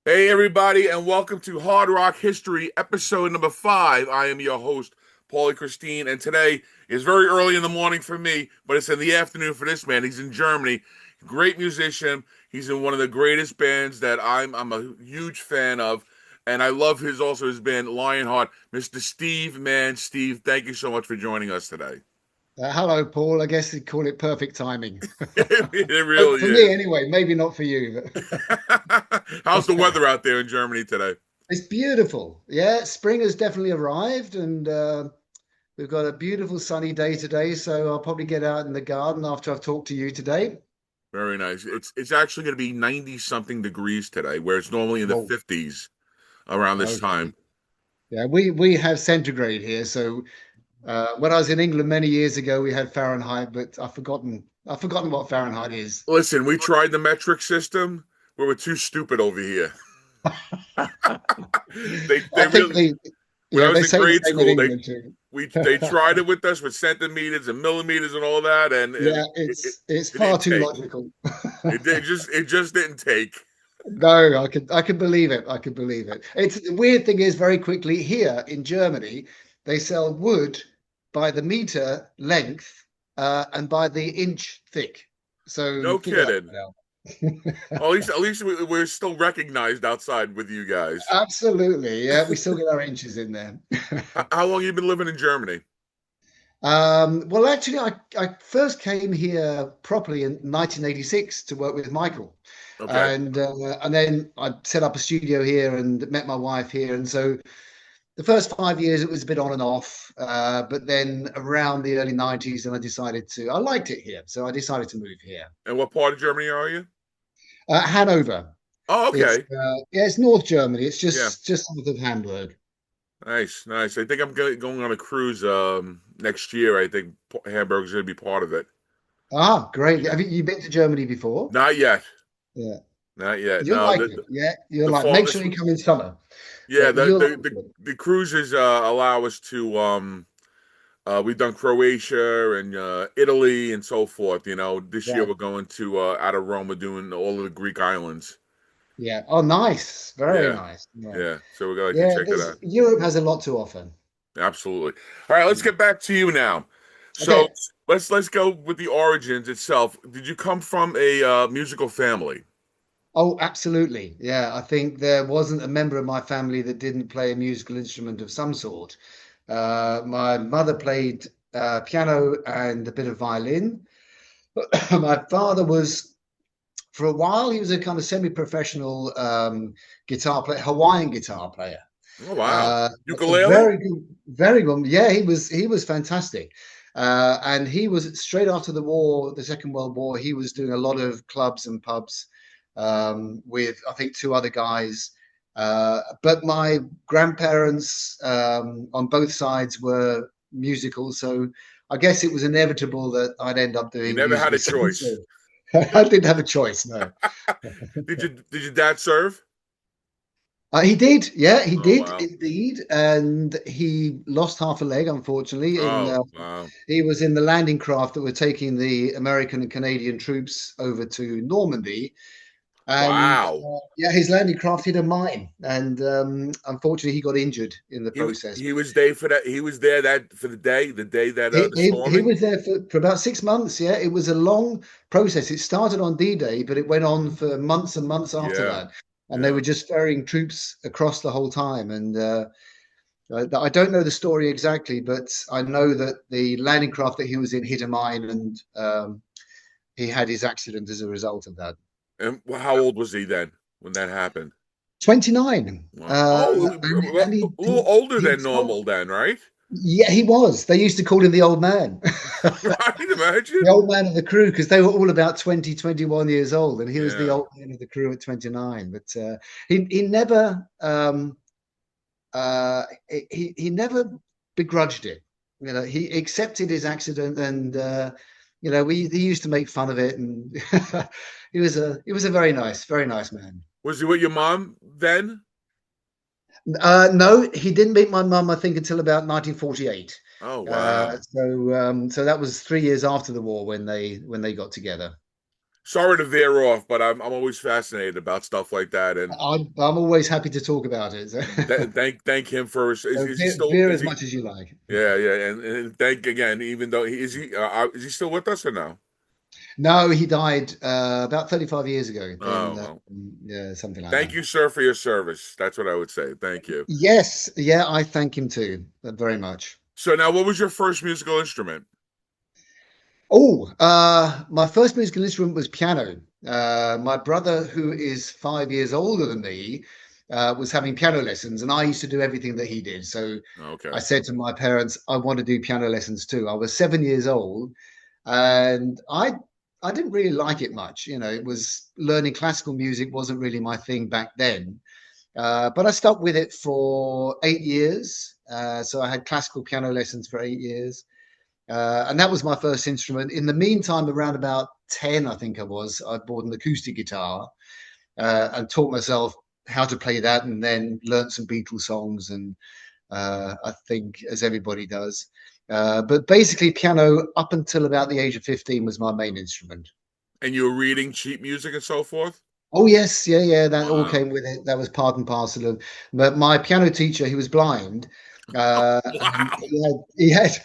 Hey, everybody, and welcome to Hard Rock History, episode number 5. I am your host, Paulie Christine, and today is very early in the morning for me, but it's in the afternoon for this man. He's in Germany, great musician. He's in one of the greatest bands that I'm a huge fan of, and I love his band Lionheart, Mr. Steve Mann. Steve, thank you so much for joining us today. Hello, Paul. I guess you'd call it perfect timing. It Oh, really for me, is. anyway. Maybe not for you, How's the but weather out there in Germany today? it's beautiful. Yeah, spring has definitely arrived, and we've got a beautiful sunny day today. So I'll probably get out in the garden after I've talked to you today. Very nice. It's actually going to be 90 something degrees today, where it's normally in the Oh, 50s around this okay. time. Yeah, we have centigrade here. So when I was in England many years ago, we had Fahrenheit, but I've forgotten what Fahrenheit is. Listen, we tried the metric system. We were too stupid over here. They I think really they, when I yeah, was they in say the grade same in school, England too. they tried it with us with centimeters and millimeters and all that, and Yeah, it, it, it's it far didn't too take. logical. It just didn't take. No, I can believe it. I can believe it. It's the weird thing is very quickly here in Germany, they sell wood by the meter length and by the inch thick. So No figure that kidding. one out. Well, at least we're still recognized outside with you guys. Absolutely. Yeah, we still get our inches in there. How long you been living in Germany? Well, actually, I first came here properly in 1986 to work with Michael. Okay. And then I set up a studio here and met my wife here. And so the first 5 years it was a bit on and off, but then around the early 90s, and I liked it here, so I decided to move here. And what part of Germany are you? Hanover. Oh, It's okay. yeah, it's North Germany. It's Yeah. just south of Hamburg. Nice, nice. I think I'm going on a cruise next year. I think Hamburg's going to be part of it. Ah, great. Yeah. Have you been to Germany before? Not yet. Yeah, Not yet. you'll No, like it. Yeah, you'll the like. fall Make this sure you come in summer, yeah, but you'll like it. the cruises allow us to we've done Croatia and Italy and so forth. This year Right. we're going to out of Rome. We're doing all of the Greek islands. Yeah. Oh, nice. Very Yeah. nice. Yeah. Yeah. So we're going to Yeah. check that out. Europe has a lot to offer. Absolutely. All right, let's Yeah. get back to you now. So Okay. let's go with the origins itself. Did you come from a musical family? Oh, absolutely. Yeah, I think there wasn't a member of my family that didn't play a musical instrument of some sort. My mother played piano and a bit of violin. My father was, for a while, he was a kind of semi-professional guitar player, Hawaiian guitar player. Oh wow, A ukulele. very good. Yeah, he was fantastic. And he was straight after the war, the Second World War. He was doing a lot of clubs and pubs with I think two other guys. But my grandparents on both sides were musical, so I guess it was inevitable that I'd end up You doing never had musical a studies. choice. So I didn't have a choice, no. Did your dad serve? He did, yeah, he Oh did wow. indeed, and he lost half a leg, unfortunately. Oh wow. He was in the landing craft that were taking the American and Canadian troops over to Normandy, and Wow. yeah, his landing craft hit a mine, and unfortunately, he got injured in the process. He was there for that. He was there that for the day that He, the he, he storming. was there for about 6 months. Yeah, it was a long process. It started on D-Day, but it went on for months and months after Yeah. that. And they Yeah. were just ferrying troops across the whole time. And I don't know the story exactly, but I know that the landing craft that he was in hit a mine, and he had his accident as a result of that. And how old was he then when that happened? 29. Wow. Oh, And a he, little he, older he than told, normal then, right? yeah, he was. They used to call him the old man. Right. The Imagine. old man of the crew, because they were all about 20, 21 years old, and he was the Yeah. old man of the crew at 29. But he never he never begrudged it. He accepted his accident, and we he used to make fun of it, and he was a very nice man. Was he with your mom then? No, he didn't meet my mum, I think, until about 1948. Oh wow. So that was 3 years after the war when they got together. Sorry to veer off, but I'm always fascinated about stuff like that. And I'm always happy to talk about it. thank him for So is he still veer is as he much as you like. yeah, yeah, and thank again, even though is he still with us or no? No, he died about 35 years ago. Oh In well. yeah, something like Thank that. you, sir, for your service. That's what I would say. Thank you. Yes, yeah, I thank him too, very much. So now, what was your first musical instrument? Oh, my first musical instrument was piano. My brother, who is 5 years older than me, was having piano lessons, and I used to do everything that he did. So I Okay. said to my parents, I want to do piano lessons too. I was 7 years old, and I didn't really like it much. You know, it was learning classical music wasn't really my thing back then. But I stuck with it for 8 years. So I had classical piano lessons for 8 years. And that was my first instrument. In the meantime, around about 10, I think I bought an acoustic guitar and taught myself how to play that and then learned some Beatles songs. And I think, as everybody does. But basically, piano up until about the age of 15 was my main instrument. And you were reading sheet music and so forth? Oh yes, yeah, yeah. That all Wow. came with it. That was part and parcel of. But my piano teacher, he was blind, and Wow. he has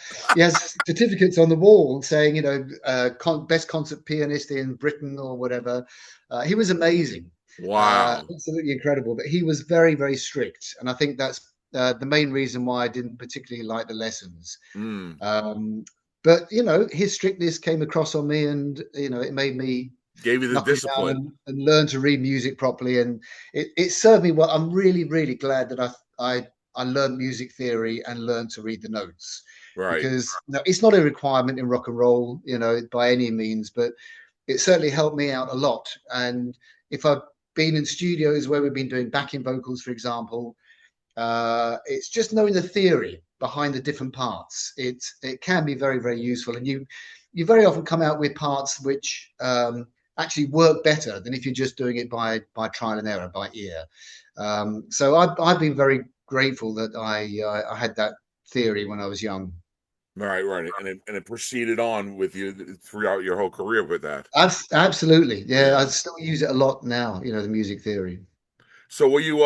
certificates on the wall saying, best concert pianist in Britain or whatever. He was amazing, Wow. absolutely incredible. But he was very, very strict, and I think that's the main reason why I didn't particularly like the lessons. Mm. Um, but his strictness came across on me, and it made me Gave you the knuckle down discipline. and learn to read music properly. And it served me well. I'm really, really glad that I learned music theory and learned to read the notes Right. because it's not a requirement in rock and roll, by any means, but it certainly helped me out a lot. And if I've been in studios where we've been doing backing vocals, for example, it's just knowing the theory behind the different parts. It can be very, very useful, and you very often come out with parts which actually work better than if you're just doing it by trial and error, by ear. So I've been very grateful that I had that theory when I was young. Right, right. And it proceeded on with you throughout your whole career with that. Absolutely, yeah. I Yeah. still use it a lot now. The music theory. So were you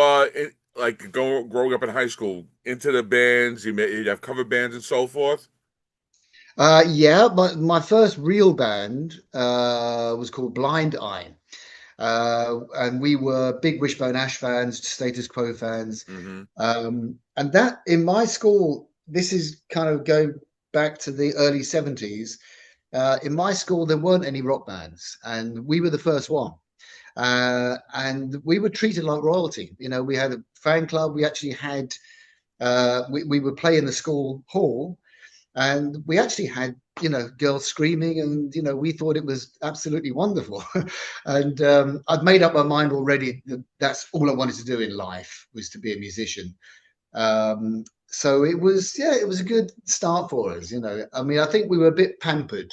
like growing up in high school into the bands, you have cover bands and so forth? Yeah, my first real band was called Blind Eye. And we were big Wishbone Ash fans, Status Quo fans. Mm-hmm. And that in my school, this is kind of going back to the early 70s. In my school, there weren't any rock bands, and we were the first one. And we were treated like royalty. We had a fan club. We actually had, we would play in the school hall, and we actually had girls screaming, and we thought it was absolutely wonderful. And I'd made up my mind already that that's all I wanted to do in life, was to be a musician. So it was a good start for us. I mean, I think we were a bit pampered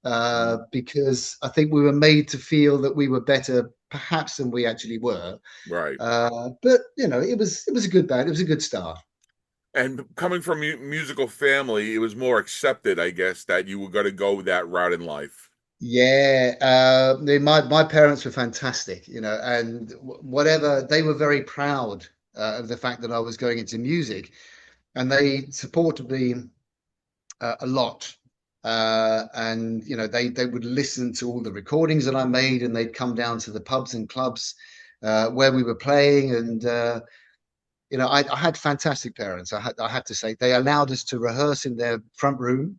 Mm. because I think we were made to feel that we were better perhaps than we actually were. Right. But it was a good band. It was a good start. And coming from a musical family, it was more accepted, I guess, that you were going to go that route in life. Yeah, my parents were fantastic, and whatever, they were very proud of the fact that I was going into music, and they supported me a lot. And they would listen to all the recordings that I made, and they'd come down to the pubs and clubs where we were playing, and I had fantastic parents. I had to say they allowed us to rehearse in their front room,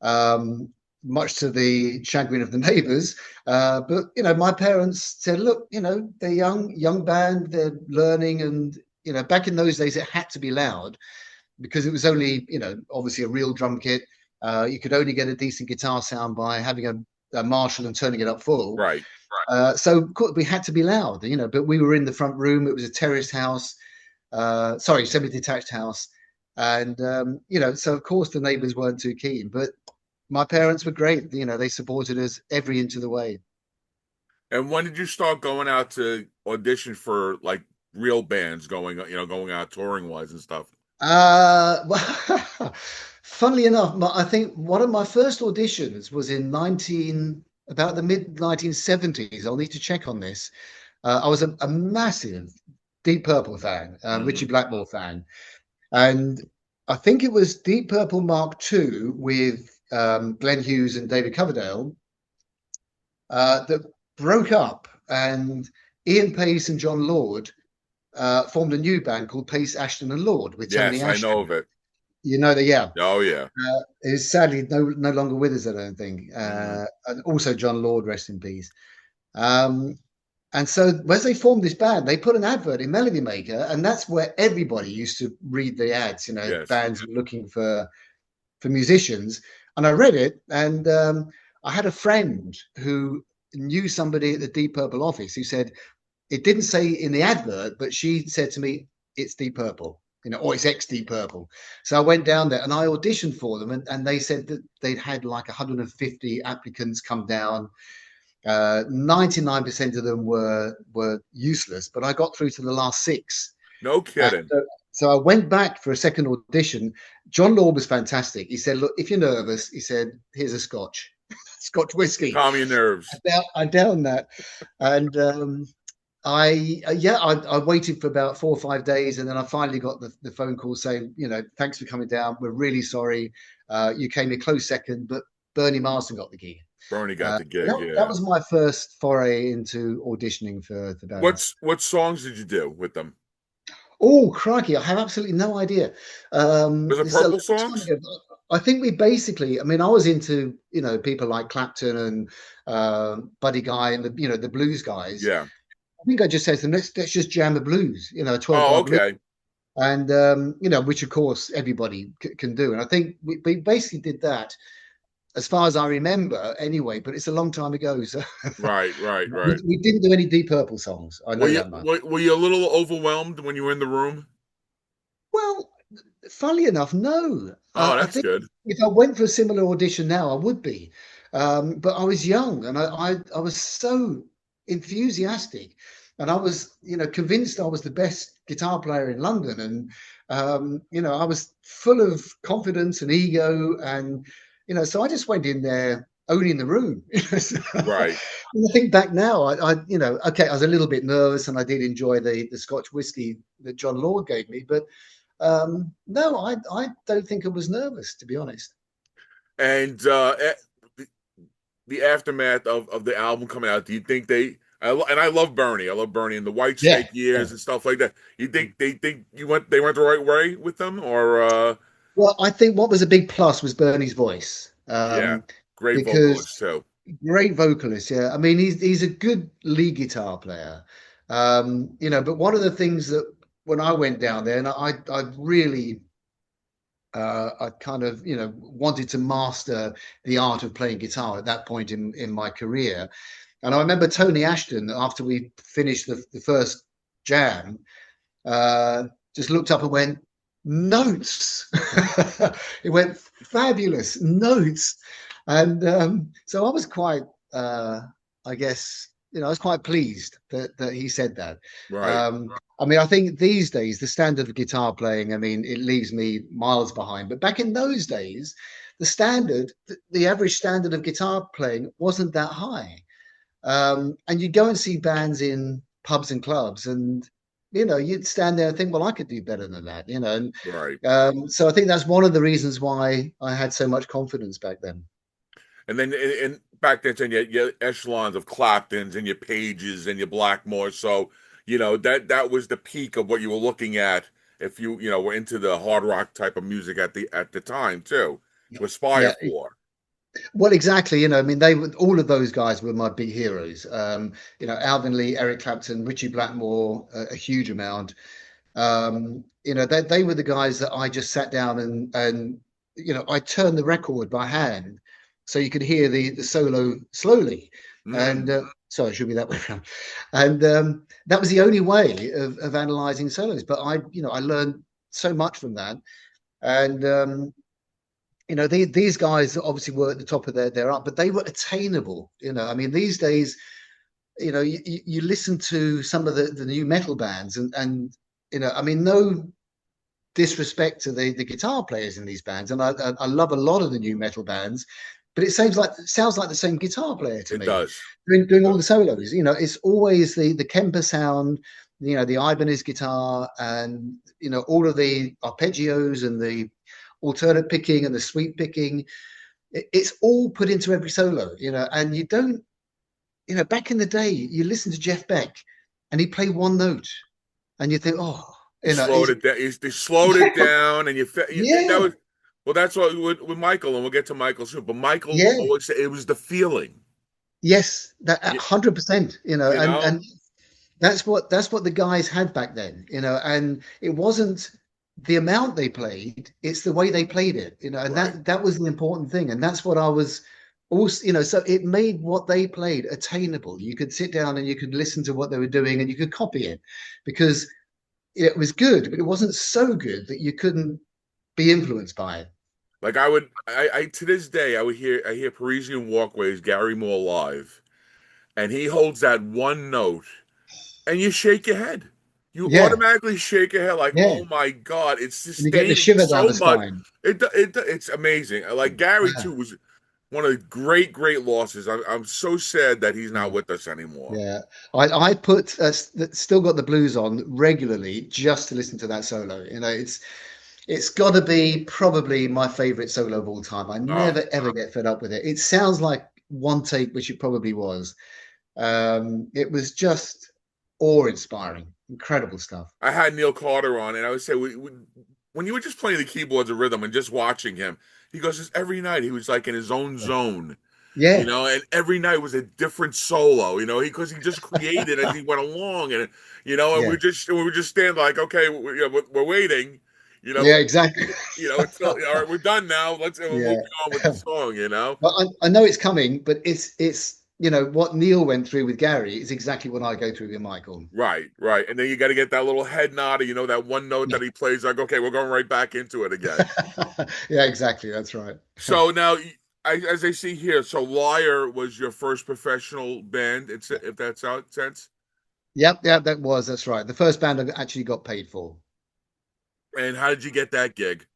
um, much to the chagrin of the neighbours. But my parents said, "Look, they're young band, they're learning, and back in those days, it had to be loud because it was only, obviously a real drum kit. You could only get a decent guitar sound by having a Marshall and turning it up full. Right. So of course, we had to be loud, But we were in the front room. It was a terraced house, sorry, semi-detached house." And so of course the neighbours weren't too keen, but my parents were great. They supported us every inch of the way. And when did you start going out to audition for like real bands going out touring wise and stuff? Funnily enough, I think one of my first auditions was in about the mid 1970s. I'll need to check on this. I was a massive Deep Purple fan, Richie Hmm. Blackmore fan, and I think it was Deep Purple Mark II with Glenn Hughes and David Coverdale that broke up, and Ian Pace and John Lord formed a new band called Pace, Ashton and Lord with Tony Yes, I know Ashton. of it. You know that, yeah. Oh yeah. Is sadly no longer with us, I don't think. Hmm. And also John Lord, rest in peace. Um, and so as they formed this band, they put an advert in Melody Maker, and that's where everybody used to read the ads. You know, Yes. bands were looking for musicians, and I read it, and I had a friend who knew somebody at the Deep Purple office who said it didn't say in the advert, but she said to me, "It's Deep Purple." You know, or it's ex Deep Purple. So I went down there and I auditioned for them, and they said that they'd had like 150 applicants come down. 99% of them were useless, but I got through to the last six. No And kidding. so I went back for a second audition. John Law was fantastic. He said, "Look, if you're nervous," he said, "here's a scotch, Scotch whiskey." Calm your nerves. I downed that, and I waited for about 4 or 5 days, and then I finally got the phone call saying, "Thanks for coming down. We're really sorry. You came a close second, but Bernie Marsden got the gig." Bernie got the gig. That Yeah. was my first foray into auditioning for bands. What songs did you do with them? Oh, crikey, I have absolutely no idea. Was it This is a Purple long time songs? ago. I think we basically, I mean, I was into, people like Clapton and Buddy Guy and the blues guys. Yeah. I think I just said to them, let's just jam the blues, 12 Oh, bar blues. okay. And, which of course everybody can do. And I think we basically did that as far as I remember anyway, but it's a long time ago. So Right, right, we, right. we didn't do any Deep Purple songs. I Were know you that much. were you a little overwhelmed when you were in the room? Well, funnily enough, no. Oh, I that's think good. if I went for a similar audition now, I would be. But I was young and I was so enthusiastic, and I was, convinced I was the best guitar player in London. And, I was full of confidence and ego. And, so I just went in there owning the room. Right. And I think back now, okay, I was a little bit nervous and I did enjoy the Scotch whiskey that John Lord gave me, but no, I don't think I was nervous, to be honest. And the aftermath of the album coming out, do you think and I love Bernie. I love Bernie and the White Yeah, Snake yeah. years and stuff like that. You think they think they went the right way with them or Well, I think what was a big plus was Bernie's voice, yeah, great because vocalist too. great vocalist. Yeah, I mean he's a good lead guitar player, But one of the things that when I went down there, and I really I kind of wanted to master the art of playing guitar at that point in my career. And I remember Tony Ashton, after we finished the first jam, just looked up and went, "Notes." It went, "Fabulous notes." And so I was quite, I guess, I was quite pleased that he said that. Right. Um, I mean, I think these days the standard of guitar playing, I mean, it leaves me miles behind. But back in those days, the average standard of guitar playing wasn't that high. And you'd go and see bands in pubs and clubs, and you'd stand there and think, well, I could do better than that. And Right. so I think that's one of the reasons why I had so much confidence back then. And then back then, you echelons of Claptons and your Pages and your Blackmores. So that was the peak of what you were looking at if you were into the hard rock type of music at the time too to aspire Yeah, for. well, exactly. I mean, all of those guys were my big heroes. Alvin Lee, Eric Clapton, Richie Blackmore, a huge amount. They were the guys that I just sat down and I turned the record by hand so you could hear the solo slowly. And Mm, sorry, it should be that way around. And that was the only way of analyzing solos. But I learned so much from that. And these guys obviously were at the top of their art, but they were attainable. I mean, these days, you listen to some of the new metal bands, and I mean, no disrespect to the guitar players in these bands, and I love a lot of the new metal bands, but it sounds like the same guitar player to It me, does. doing It all the does. solos. It's always the Kemper sound, the Ibanez guitar, and all of the arpeggios and the alternate picking and the sweep picking. It's all put into every solo, and you don't, back in the day, you listen to Jeff Beck and he played one note and you think, oh, He slowed he's, it down. They slowed it down, and that yeah, was well. That's what with Michael, and we'll get to Michael soon. But Michael yeah, always said it was the feeling. yes, that You, 100%, you and know, that's what the guys had back then, and it wasn't the amount they played, it's the way they played it, and right? that was the important thing, and that's what I was also, so it made what they played attainable. You could sit down and you could listen to what they were doing and you could copy it because it was good, but it wasn't so good that you couldn't be influenced by it. Like I to this day, I hear Parisian Walkways, Gary Moore live, and he holds that one note, and you shake your head. You Yeah, automatically shake your head, like, yeah, oh my God, it's and you get the sustaining shiver down so the much. spine. It's amazing. Like Gary too was one of the great losses. I'm so sad that he's not Yeah. with us anymore. Yeah, I put still got the blues on regularly just to listen to that solo. It's got to be probably my favorite solo of all time. I Oh, never ever get fed up with it. It sounds like one take, which it probably was. It was just awe-inspiring, incredible stuff. I had Neil Carter on, and I would say when you were just playing the keyboards of rhythm and just watching him, he goes, "Just every night he was like in his own Yeah, zone." yeah, And every night was a different solo, because he just created as he went along, and and yeah, we were just standing like, okay, we're waiting, you know, yeah, exactly. until all right, we're done now. We're Yeah. moving on with the song. Well, I know it's coming, but it's what Neil went through with Gary is exactly what I go through with Michael. Right, right, and then you got to get that little head nod, that one note Yeah. that he plays, like, okay, we're going right back into it again. Yeah, exactly. That's right. So now, as I see here, so Liar was your first professional band, if that's out sense. Yep, yeah, that's right. The first band I actually got paid for. And how did you get that gig?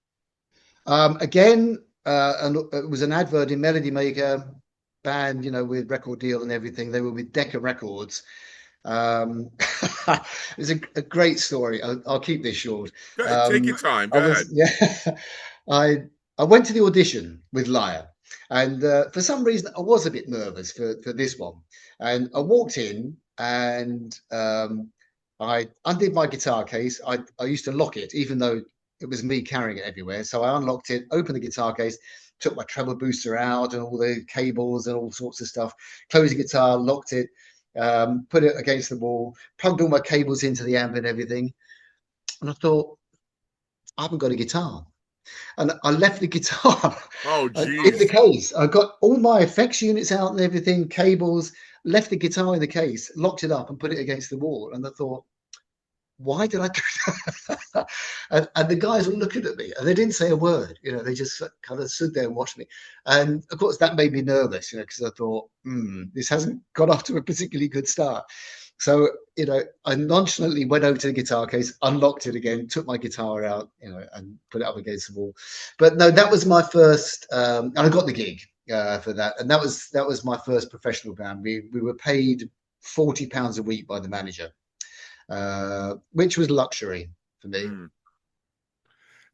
Again, and it was an advert in Melody Maker band, with record deal and everything. They were with Decca Records. It's a great story. I'll keep this short. Go ahead, take Um, your time. I Go was, ahead. yeah, I went to the audition with Liar, and for some reason I was a bit nervous for this one. And I walked in, and I undid my guitar case. I used to lock it, even though it was me carrying it everywhere. So I unlocked it, opened the guitar case, took my treble booster out and all the cables and all sorts of stuff, closed the guitar, locked it, put it against the wall, plugged all my cables into the amp and everything. And I thought, I haven't got a guitar. And I left the guitar Oh, in the geez. case. I got all my effects units out and everything, cables, left the guitar in the case, locked it up and put it against the wall. And I thought, why did I do that? And the guys were looking at me and they didn't say a word. They just kind of stood there and watched me. And of course, that made me nervous, because I thought, this hasn't got off to a particularly good start. So, I nonchalantly went over to the guitar case, unlocked it again, took my guitar out, and put it up against the wall. But no, that was my first, and I got the gig for that. And that was my first professional band. We were paid £40 a week by the manager, which was luxury for me. Mm.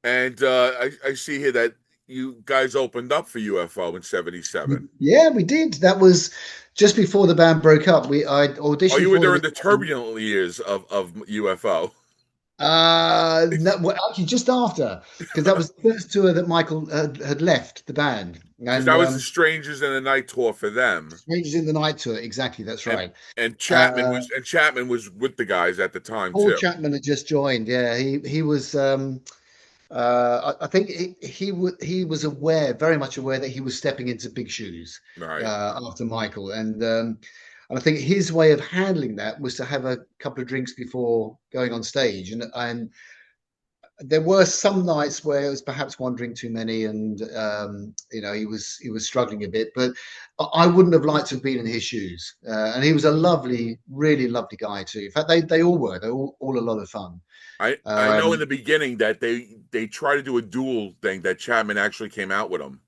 And I see here that you guys opened up for UFO in '77. Yeah, we did. That was just before the band broke up. I Oh, auditioned you were for them. during the turbulent years of UFO. No, well, actually, just after, because that was the first tour that Michael had left the band, Because and that was the Strangers in the Night tour for them. Strangers in the Night tour. Exactly, that's And right. and Uh, Chapman was with the guys at the time Paul too. Chapman had just joined. Yeah, he was. I think he was aware, very much aware, that he was stepping into big shoes Right. after Michael, and I think his way of handling that was to have a couple of drinks before going on stage, and there were some nights where it was perhaps one drink too many, and he was struggling a bit, but I wouldn't have liked to have been in his shoes. And he was a lovely, really lovely guy too. In fact, they all were. They were all a lot of fun. I know in Um, the beginning that they tried to do a duel thing that Chapman actually came out with them.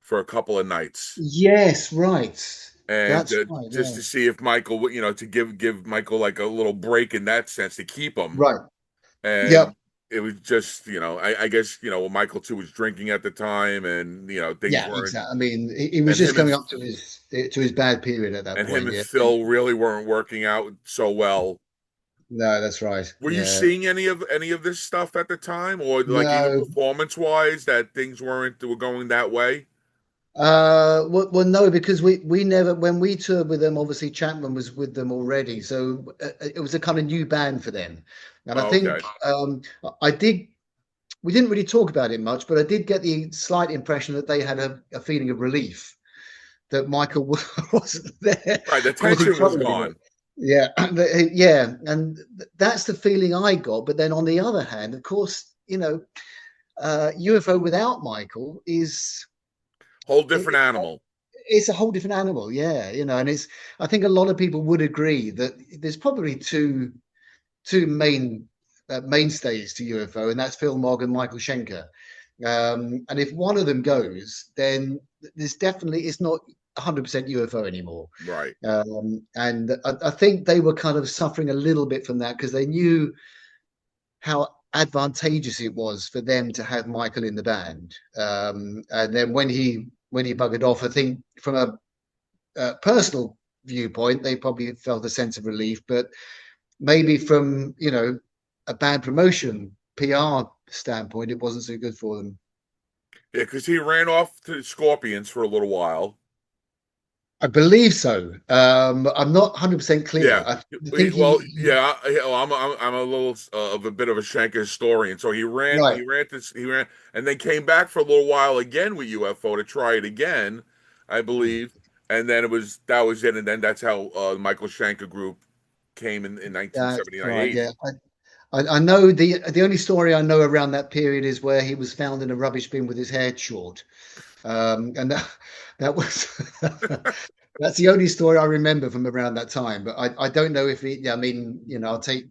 for a couple of nights, Yes, right. and That's right. just Yeah. to see if Michael, to give Michael like a little break in that sense to keep him. Right. And Yep. it was just, I guess, well, Michael too was drinking at the time, and things Yeah, weren't, exactly. I mean, he was and just him and coming up to his bad period at that and him point. and Yeah. Phil really weren't working out so well. No, that's right. Were you Yeah. seeing any of this stuff at the time, or like even No. performance wise, that things were going that way? Well, no, because we never when we toured with them. Obviously, Chapman was with them already, so it was a kind of new band for them. And I Oh, think okay, I did. We didn't really talk about it much, but I did get the slight impression that they had a feeling of relief that Michael wasn't there right. The and wasn't tension was trouble anymore. gone. Yeah, yeah, and that's the feeling I got. But then on the other hand, of course, UFO without Michael is Whole it, different animal. it's a whole different animal. Yeah, and it's I think a lot of people would agree that there's probably two mainstays to UFO, and that's Phil Mogg and Michael Schenker. And if one of them goes, then there's definitely it's not 100% UFO anymore. Right. And I think they were kind of suffering a little bit from that because they knew how advantageous it was for them to have Michael in the band. And then when he buggered off, I think from a personal viewpoint, they probably felt a sense of relief, but maybe from a bad promotion PR standpoint, it wasn't so good for them. Yeah, because he ran off to the Scorpions for a little while. I believe so. I'm not 100% clear. Yeah. I think Well, yeah. Well, I'm a little of a bit of a Schenker historian. So he ran, right. he ran, and then came back for a little while again with UFO to try it again, I believe. And then that was it, and then that's how Michael Schenker Group came in That's 1979, right. Yeah. 80. I know the only story I know around that period is where he was found in a rubbish bin with his hair short. And that was that's the only story I remember from around that time. But I don't know if it, yeah, I mean, I'll take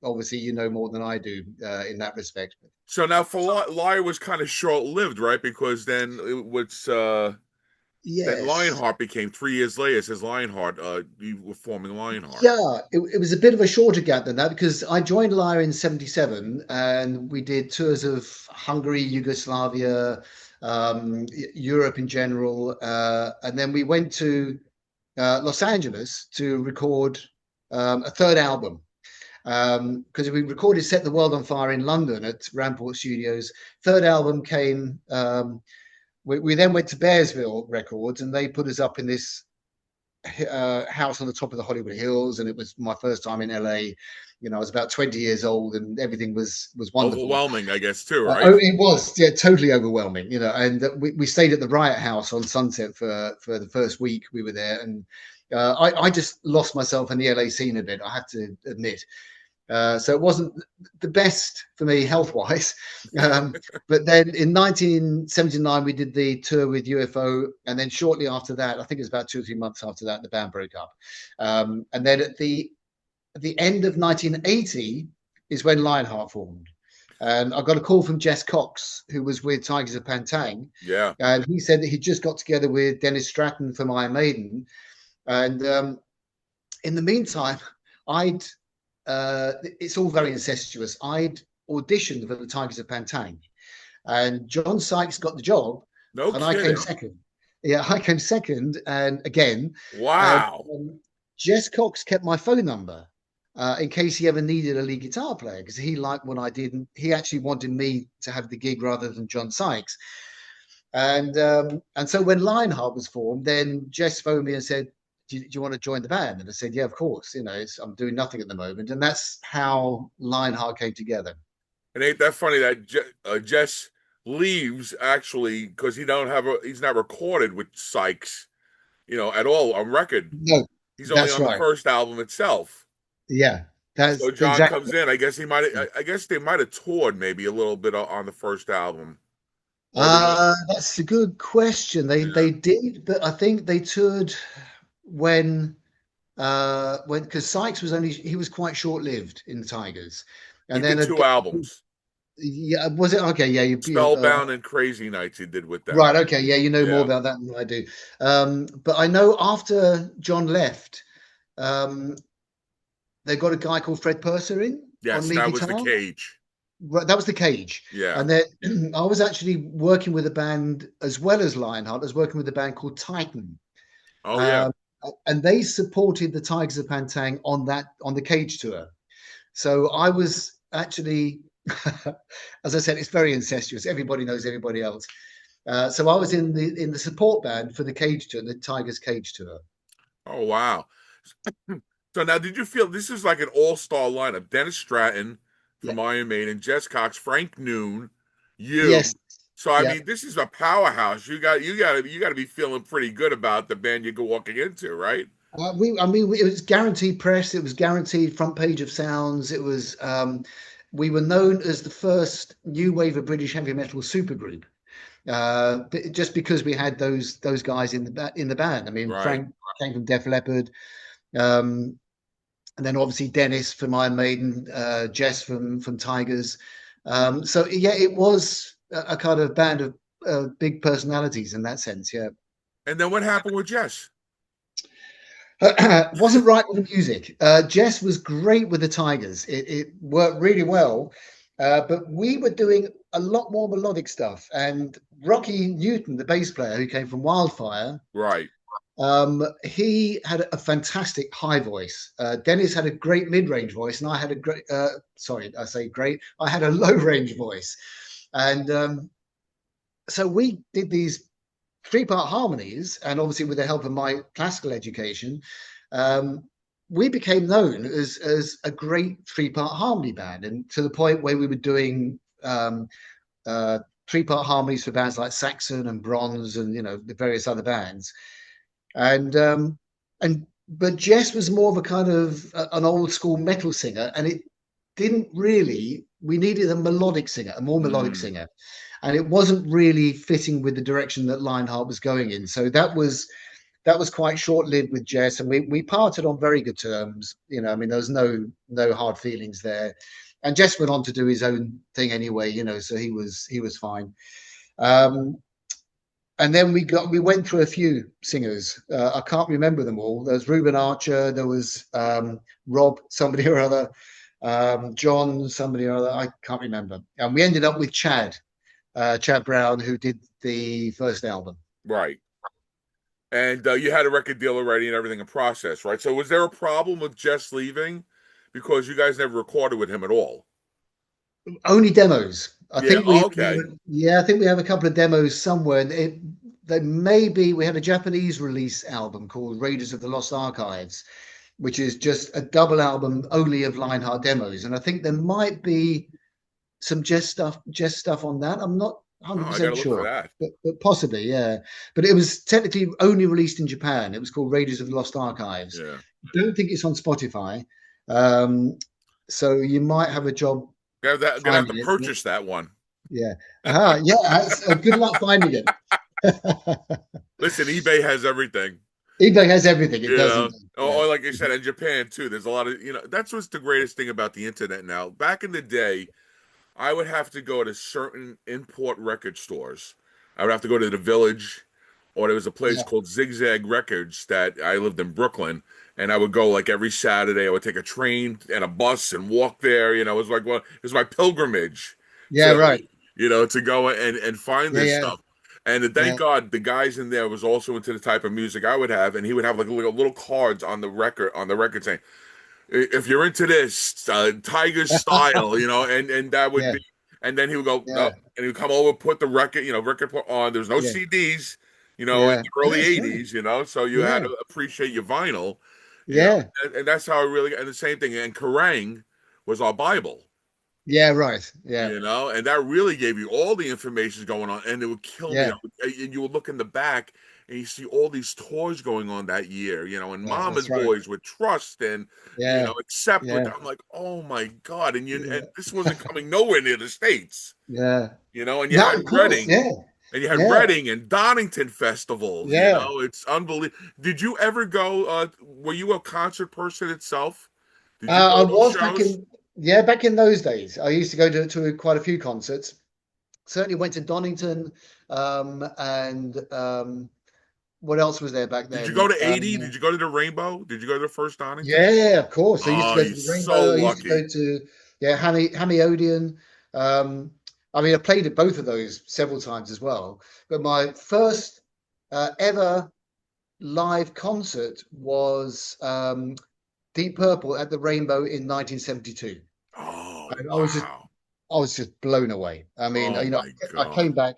obviously you know more than I do in that respect. So now for Liar was kind of short lived, right? Because then it was then Yes. Lionheart became 3 years later. It says Lionheart, you were forming Lionheart. Yeah, it was a bit of a shorter gap than that because I joined Lyre in '77 and we did tours of Hungary, Yugoslavia, Europe in general. And then we went to Los Angeles to record a third album. Because we recorded Set the World on Fire in London at Rampart Studios. Third album came, we then went to Bearsville Records and they put us up in this house on the top of the Hollywood Hills, and it was my first time in LA. I was about 20 years old, and everything was wonderful. Overwhelming, I guess, too, right? Oh, it was, yeah, totally overwhelming. And we stayed at the Riot House on Sunset for the first week we were there, and I just lost myself in the LA scene a bit. I have to admit. So it wasn't the best for me health wise. Um, but then in 1979, we did the tour with UFO. And then shortly after that, I think it was about 2 or 3 months after that, the band broke up. And then at the end of 1980 is when Lionheart formed. And I got a call from Jess Cox, who was with Tigers of Pantang. Yeah. And he said that he just got together with Dennis Stratton from Iron Maiden. And in the meantime, I'd it's all very incestuous. I'd auditioned for the Tigers of Pantang, and John Sykes got the job, No and I came kidding. second. Yeah, I came second, and again, and Wow. Jess Cox kept my phone number in case he ever needed a lead guitar player because he liked what I did, and he actually wanted me to have the gig rather than John Sykes. And so when Lionheart was formed, then Jess phoned me and said, do you want to join the band? And I said, yeah, of course. I'm doing nothing at the moment. And that's how Lionheart came together. And ain't that funny that Jess leaves actually because he's not recorded with Sykes, at all on record. No, He's only that's on the right. first album itself. Yeah, So that's John exactly. comes in. I guess he might. I guess they might have toured maybe a little bit on the first album, or the That's a good question. They yeah. did, but I think they toured when because Sykes was only he was quite short lived in the Tigers, He and then did two again albums. Yeah, was it okay? Yeah, Spellbound and Crazy Nights he did with them. right. Okay, yeah, you know more Yeah. about that than I do. But I know after John left, um, they got a guy called Fred Purser in on Yes, lead that was the guitar. Cage. Right, that was the Cage, Yeah. and then I was actually working with a band as well as Lionheart. I was working with a band called Titan, Oh yeah. um, and they supported the Tigers of Pantang on the Cage tour. So I was actually, as I said, it's very incestuous. Everybody knows everybody else. So I was in the support band for the Cage tour, the Tigers Cage tour. Oh wow. So now, did you feel this is like an all-star lineup? Dennis Stratton Yeah. from Iron Maiden, Jess Cox, Frank Noon, Yes. you. So I Yeah. mean, this is a powerhouse. You got to be feeling pretty good about the band you're walking into, right? I mean, it was guaranteed press. It was guaranteed front page of Sounds. It was. We were known as the first new wave of British heavy metal supergroup, just because we had those guys in the band. I mean, Right. Frank came from Def Leppard, um, and then obviously Dennis from Iron Maiden, Jess from Tigers. So yeah, it was a kind of band of big personalities in that sense. Yeah. And then what happened with Jess? Wasn't right with the music. Jess was great with the Tigers. It worked really well, but we were doing a lot more melodic stuff. And Rocky Newton, the bass player who came from Wildfire, Right. he had a fantastic high voice. Dennis had a great mid-range voice, and I had a great. Sorry, I say great. I had a low-range voice, and so we did these three-part harmonies, and obviously with the help of my classical education, um, we became known as a great three-part harmony band, and to the point where we were doing uh, three-part harmonies for bands like Saxon and Bronze, and the various other bands. And but Jess was more of a kind of an old school metal singer, and it didn't really. We needed a melodic singer, a more melodic Mm. singer, and it wasn't really fitting with the direction that Lionheart was going in. So that was quite short lived with Jess, and we parted on very good terms. I mean, there was no hard feelings there, and Jess went on to do his own thing anyway. So he was fine. Um, and then we went through a few singers. I can't remember them all. There was Reuben Archer. There was Rob, somebody or other. John, somebody or other. I can't remember. And we ended up with Chad Brown, who did the first album. Right. And you had a record deal already and everything in process, right? So was there a problem with Jess leaving because you guys never recorded with him at all? Only demos. I Yeah. think Oh, okay. yeah, I think we have a couple of demos somewhere. They maybe we had a Japanese release album called Raiders of the Lost Archives, which is just a double album only of Lionheart demos, and I think there might be some Jess stuff on that. I'm not Oh, I got 100% to look for sure, that. but possibly, yeah. But it was technically only released in Japan. It was called Raiders of the Lost Archives. Yeah. Don't think it's on Spotify, um, so you might have a job Gonna have to finding it. purchase that one. Yeah. Yeah. Good luck finding it. Listen, eBay has everything. eBay has everything. It You does know, indeed. Yeah. or like I said, in Japan too, there's a lot of, that's what's the greatest thing about the internet now. Back in the day, I would have to go to certain import record stores. I would have to go to the Village, or there was a place Yeah. called Zigzag Records that I lived in Brooklyn, and I would go like every Saturday. I would take a train and a bus and walk there. It was like, well, it was my pilgrimage Yeah. to Right. to go and find Yeah. this Yeah. stuff. And thank Yeah. God the guys in there was also into the type of music I would have, and he would have like little cards on the record saying, if you're into this Tiger style, and that would Yeah. be, and then he would go Yeah. nope, and he would come over, put the record on. There's no Yeah. CDs, in Yeah. the early That's right. '80s, so you had Yeah. to appreciate your vinyl, Yeah. and that's how I really. And the same thing, and Kerrang was our Bible. Yeah. Right. Yeah. And that really gave you all the information going on, and it would kill me. Yeah. And you would look in the back, and you see all these tours going on that year, and Yeah. Mama's That's right. Boys with Trust and Yeah. Accept with. Yeah. I'm like, oh my God! And Yeah. this wasn't coming nowhere near the States, Yeah. and you No, had of course. Reading, Yeah. and you had Yeah. Reading and Donington festivals. Yeah. It's unbelievable. Did you ever go? Were you a concert person itself? Did you go I to those was back shows? in. Yeah, back in those days, I used to go to quite a few concerts. Certainly went to Donington, and what else was there back Did you go then? to 80? Did you go to the Rainbow? Did you go to the first Donington? Yeah, of course. I used to Oh, go you're to the so Rainbow. I used to lucky. go to yeah, Hammy Odeon. Um, I mean, I played at both of those several times as well. But my first ever live concert was Deep Purple at the Rainbow in 1972. Oh, And wow. I was just blown away. I mean, Oh my I came God. back,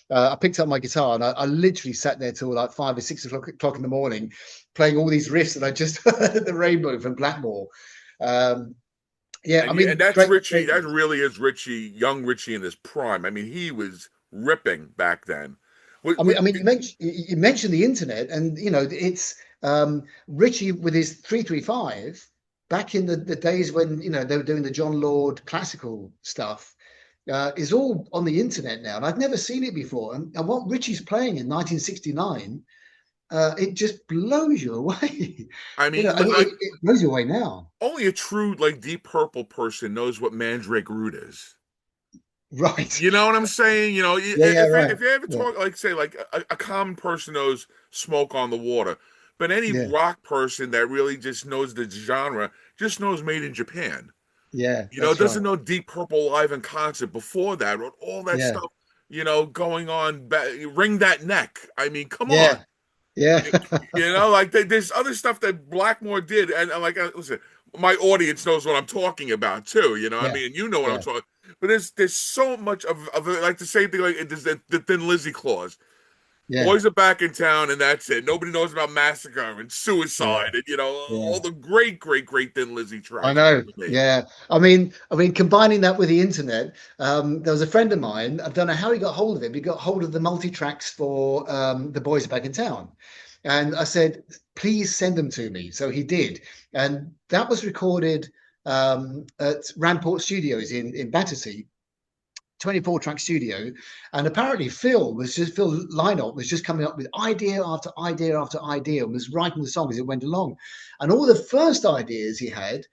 I picked up my guitar, and I literally sat there till like 5 or 6 o'clock in the morning, playing all these riffs that I just heard at the Rainbow from Blackmore. Um, yeah, I And mean, that's great, Richie. great That days. really is Richie, young Richie in his prime. I mean, he was ripping back then. I mean, you mentioned the internet, and it's Richie with his 335 back in the days when they were doing the John Lord classical stuff. Is all on the internet now, and I've never seen it before. And what Richie's playing in 1969, it just blows you away. I mean, And it blows you away now. only a true like Deep Purple person knows what Mandrake Root is. Right. You know what I'm saying? Yeah, yeah, right. If you ever Yeah, talk like say like a common person knows Smoke on the Water, but any yeah, rock person that really just knows the genre just knows Made in Japan. yeah, that's right. Doesn't know Deep Purple live in concert before that, or all that Yeah, stuff. Going on. Ring That Neck. I mean, come on. yeah, yeah, Like there's other stuff that Blackmore did, and like listen, my audience knows what I'm talking about too. I yeah, mean, you know what I'm yeah, talking. But there's so much of it, like the same thing like there's the Thin Lizzy clause. yeah, Boys are back in town, and that's it. Nobody knows about Massacre and yeah, Suicide, and yeah. all the great, great, great Thin Lizzy I tracks. know. For me. Yeah. I mean, combining that with the internet, there was a friend of mine. I don't know how he got hold of it. But he got hold of the multi tracks for The Boys Are Back in Town, and I said, "Please send them to me." So he did, and that was recorded at Ramport Studios in Battersea. 24 track studio, and apparently Phil Lynott was just coming up with idea after idea after idea and was writing the song as it went along, and all the first ideas he had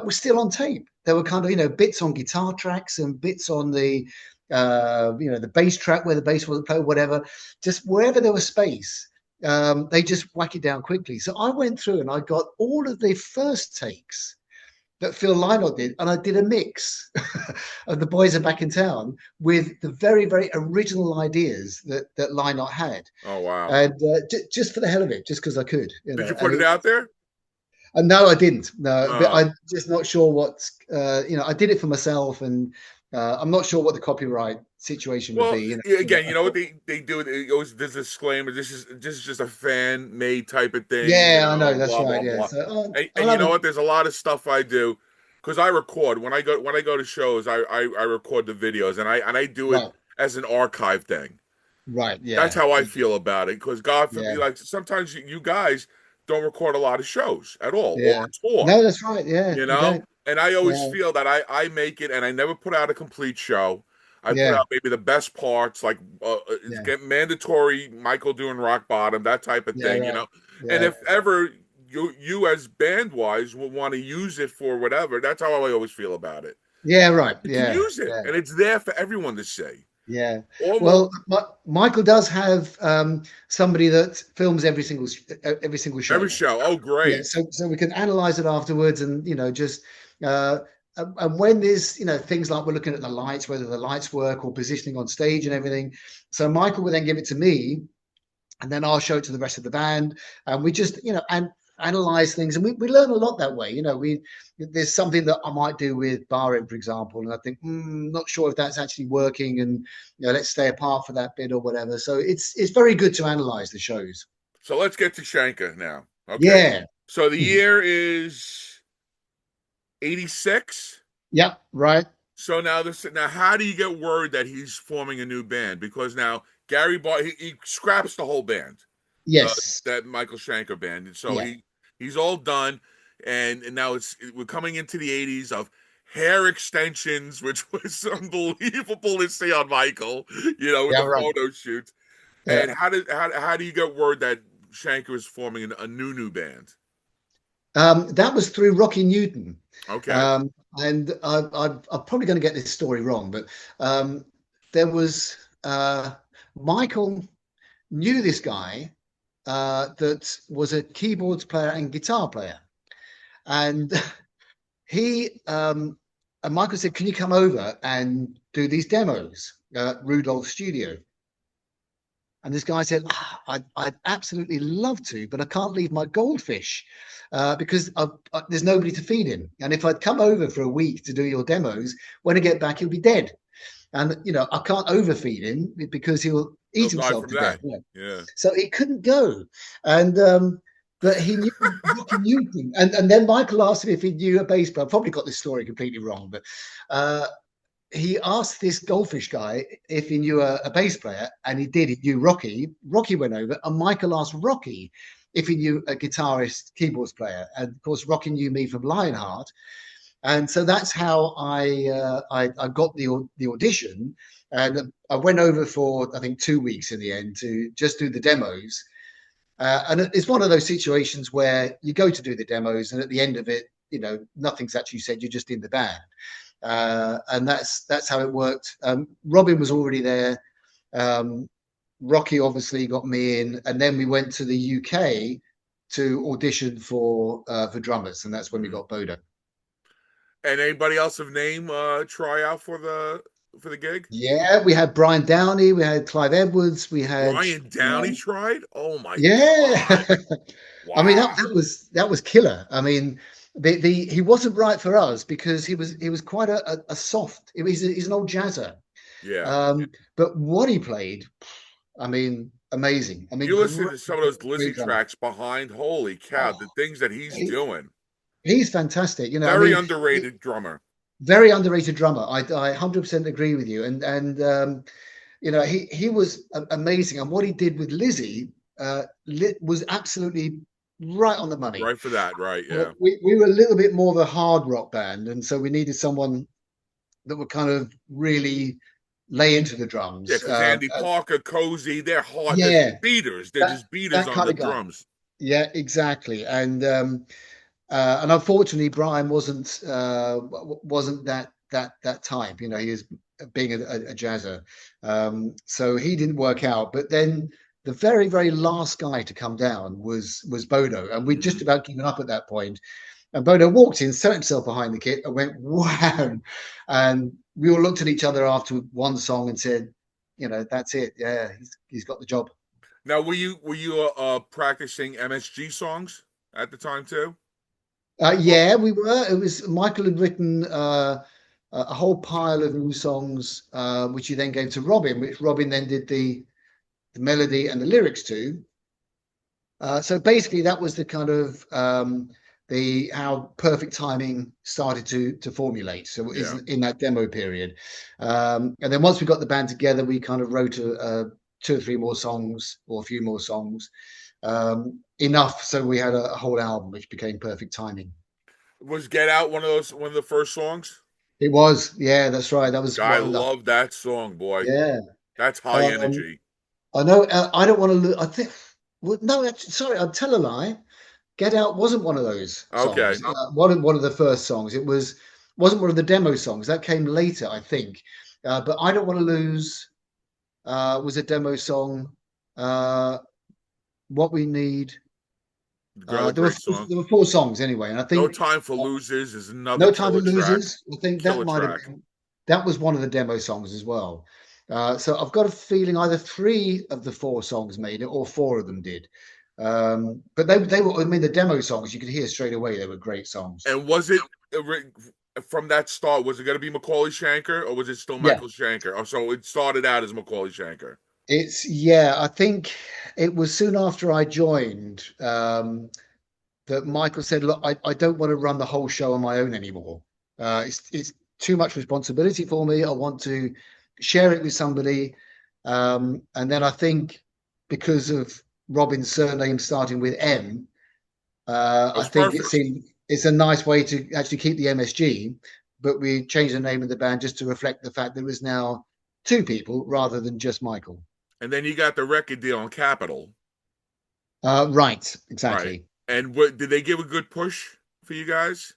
were still on tape. There were kind of bits on guitar tracks and bits on the bass track where the bass wasn't played, whatever, just wherever there was space. They just whack it down quickly. So I went through and I got all of the first takes that Phil Lynott did, and I did a mix of The Boys Are Back in Town with the very, very original ideas that Lynott had, Oh wow! and just for the hell of it, just because I could, Did you and put it out there? no, I didn't. No, but Oh. I'm just not sure what I did it for myself, and I'm not sure what the copyright situation would Well, be. again, you I know what thought, they do? It always there's a disclaimer. This is just a fan made type of thing. yeah, I know that's Blah right. blah Yeah, blah. so And I'll you have know a what? There's a lot of stuff I do because I record when I go to shows. I record the videos and I do it right, as an archive thing. right, That's yeah, how I feel about it. Because God forbid, yeah, like sometimes you guys don't record a lot of shows at all or yeah. tour. No, that's right. Yeah, we don't. And I always Yeah, feel that I make it and I never put out a complete show. I put yeah, out maybe the best parts, like it's yeah. get mandatory Michael doing rock bottom, that type of Yeah, thing. right. And Yeah, if ever you as band wise will want to use it for whatever, that's how I always feel about it. yeah, right. You can Yeah, use it, yeah, and it's there for everyone to see. yeah. Almost Well, Michael does have somebody that films every single every show. show. Oh, Yeah, great! so we can analyze it afterwards, and just and when there's things like we're looking at the lights, whether the lights work or positioning on stage and everything. So Michael will then give it to me, and then I'll show it to the rest of the band, and we just and analyze things, and we learn a lot that way. We There's something that I might do with barring, for example, and I think not sure if that's actually working, and let's stay apart for that bit or whatever. So it's very good to analyze the shows. So let's get to Shanka now. Okay, Yeah. so the year is 86. Yeah, right. So now how do you get word that he's forming a new band? Because now Gary Bar he scraps the whole band, uh, Yes. that Micheal Schenker band, and so Yeah. he's all done, and now we're coming into the 80s of hair extensions, which was unbelievable to see on Michael, with Yeah, the right. photo shoots. Yeah. And how do you get word that Schenker is forming a new band? That was through Rocky Newton. Okay. Um, and I'm probably going to get this story wrong, but um, there was Michael knew this guy that was a keyboards player and guitar player. And he and Michael said, "Can you come over and do these demos at Rudolph's studio?" And this guy said, I'd absolutely love to, but I can't leave my goldfish because there's nobody to feed him. And if I'd come over for a week to do your demos, when I get back, he'll be dead. And, I can't overfeed him because he'll He'll eat die himself from to death. that. Yeah. Yeah. So he couldn't go. And, but he knew Rocky Newton. And then Michael asked him if he knew a bass player. I probably got this story completely wrong, but uh, he asked this goldfish guy if he knew a bass player, and he did. He knew Rocky. Rocky went over, and Michael asked Rocky if he knew a guitarist, keyboards player, and of course, Rocky knew me from Lionheart, and so that's how I got the audition, and I went over for I think 2 weeks in the end to just do the demos, and it's one of those situations where you go to do the demos, and at the end of it, nothing's actually said. You're just in the band, and that's how it worked. Robin was already there. Um, Rocky obviously got me in, and then we went to the UK to audition for drummers, and that's when we Hmm. got Bodo. And anybody else of name try out for the gig? Yeah, we had Brian Downey, we had Clive Edwards, we had Brian Downey tried? Oh my yeah. God. I mean Wow. that was killer. I mean, the he wasn't right for us because he was quite a soft. He's an old jazzer. Yeah. But what he played, I mean, amazing. I mean, You listen great, to some of those Lizzie great drummer. tracks behind, holy cow, the Oh, things that he's he, doing. he's fantastic. I Very mean, underrated drummer. very underrated drummer. I 100% agree with you. And he was amazing. And what he did with Lizzie was absolutely right on the money. Right for that, right? Yeah. We were a little bit more of a hard rock band, and so we needed someone that would kind of really lay into the Yeah, drums. because Andy Parker, Cozy, they're hard. They're Yeah, beaters. They're that just beaters that on kind the of guy. drums. Yeah, exactly. And unfortunately, Brian wasn't that type. He was being a jazzer, so he didn't work out. But then the very very last guy to come down was Bodo, and we'd just Hmm. about given up at that point. And Bodo walked in, set himself behind the kit, and went wow. And we all looked at each other after one song and said, that's it. Yeah, he's got the job. Now, were you practicing MSG songs at the time too? Well, Yeah, we were. It was Michael had written a whole pile of new songs, which he then gave to Robin, which Robin then did the melody and the lyrics to. So basically, that was the kind of the how perfect timing started to formulate. So is yeah. in that demo period, and then once we got the band together, we kind of wrote two or three more songs or a few more songs, enough so we had a whole album, which became perfect timing. Was Get Out one of the first songs? It was, yeah, that's right. That was I one of the, love that song, boy. yeah. That's high Um, energy. I know. I don't want to. I think. Well, no, sorry, I'd tell a lie. Get Out wasn't one of those Okay. songs. One of the first songs. Wasn't one of the demo songs. That came later, I think. But I don't want to lose was a demo song. Uh, what we need. Another great song. There were four songs anyway, and I No think Time for uh, Losers is another No Time for killer track. Losers. I think that Killer might have track. been that was one of the demo songs as well. So I've got a feeling either three of the four songs made it or four of them did. But they were, I mean, the demo songs you could hear straight away they were great songs. And was it from that start? Was it going to be Macaulay Schenker or was it still Yeah, Michael Schenker? Oh, so it started out as Macaulay Schenker. yeah. I think it was soon after I joined that Michael said, "Look, I don't want to run the whole show on my own anymore. It's too much responsibility for me. I want to share it with somebody." And then I think because of Robin's surname starting with M, That I was think perfect. it's a nice way to actually keep the MSG, but we changed the name of the band just to reflect the fact that it was now two people rather than just Michael. And then you got the record deal on Capitol. Right, Right. exactly. And what did they give a good push for you guys?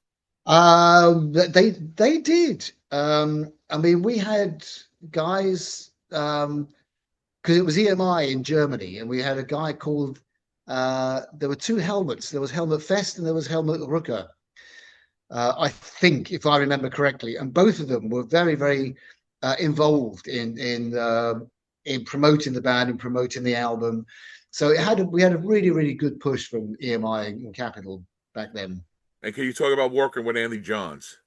They did. I mean, we had guys because it was EMI in Germany, and we had a guy called. There were two helmets. There was Helmut Fest and there was Helmut Rucker. I think, if I remember correctly, and both of them were very, very involved in promoting the band and promoting the album. So we had a really, really good push from EMI and Capital back then. And can you talk about working with Andy Johns?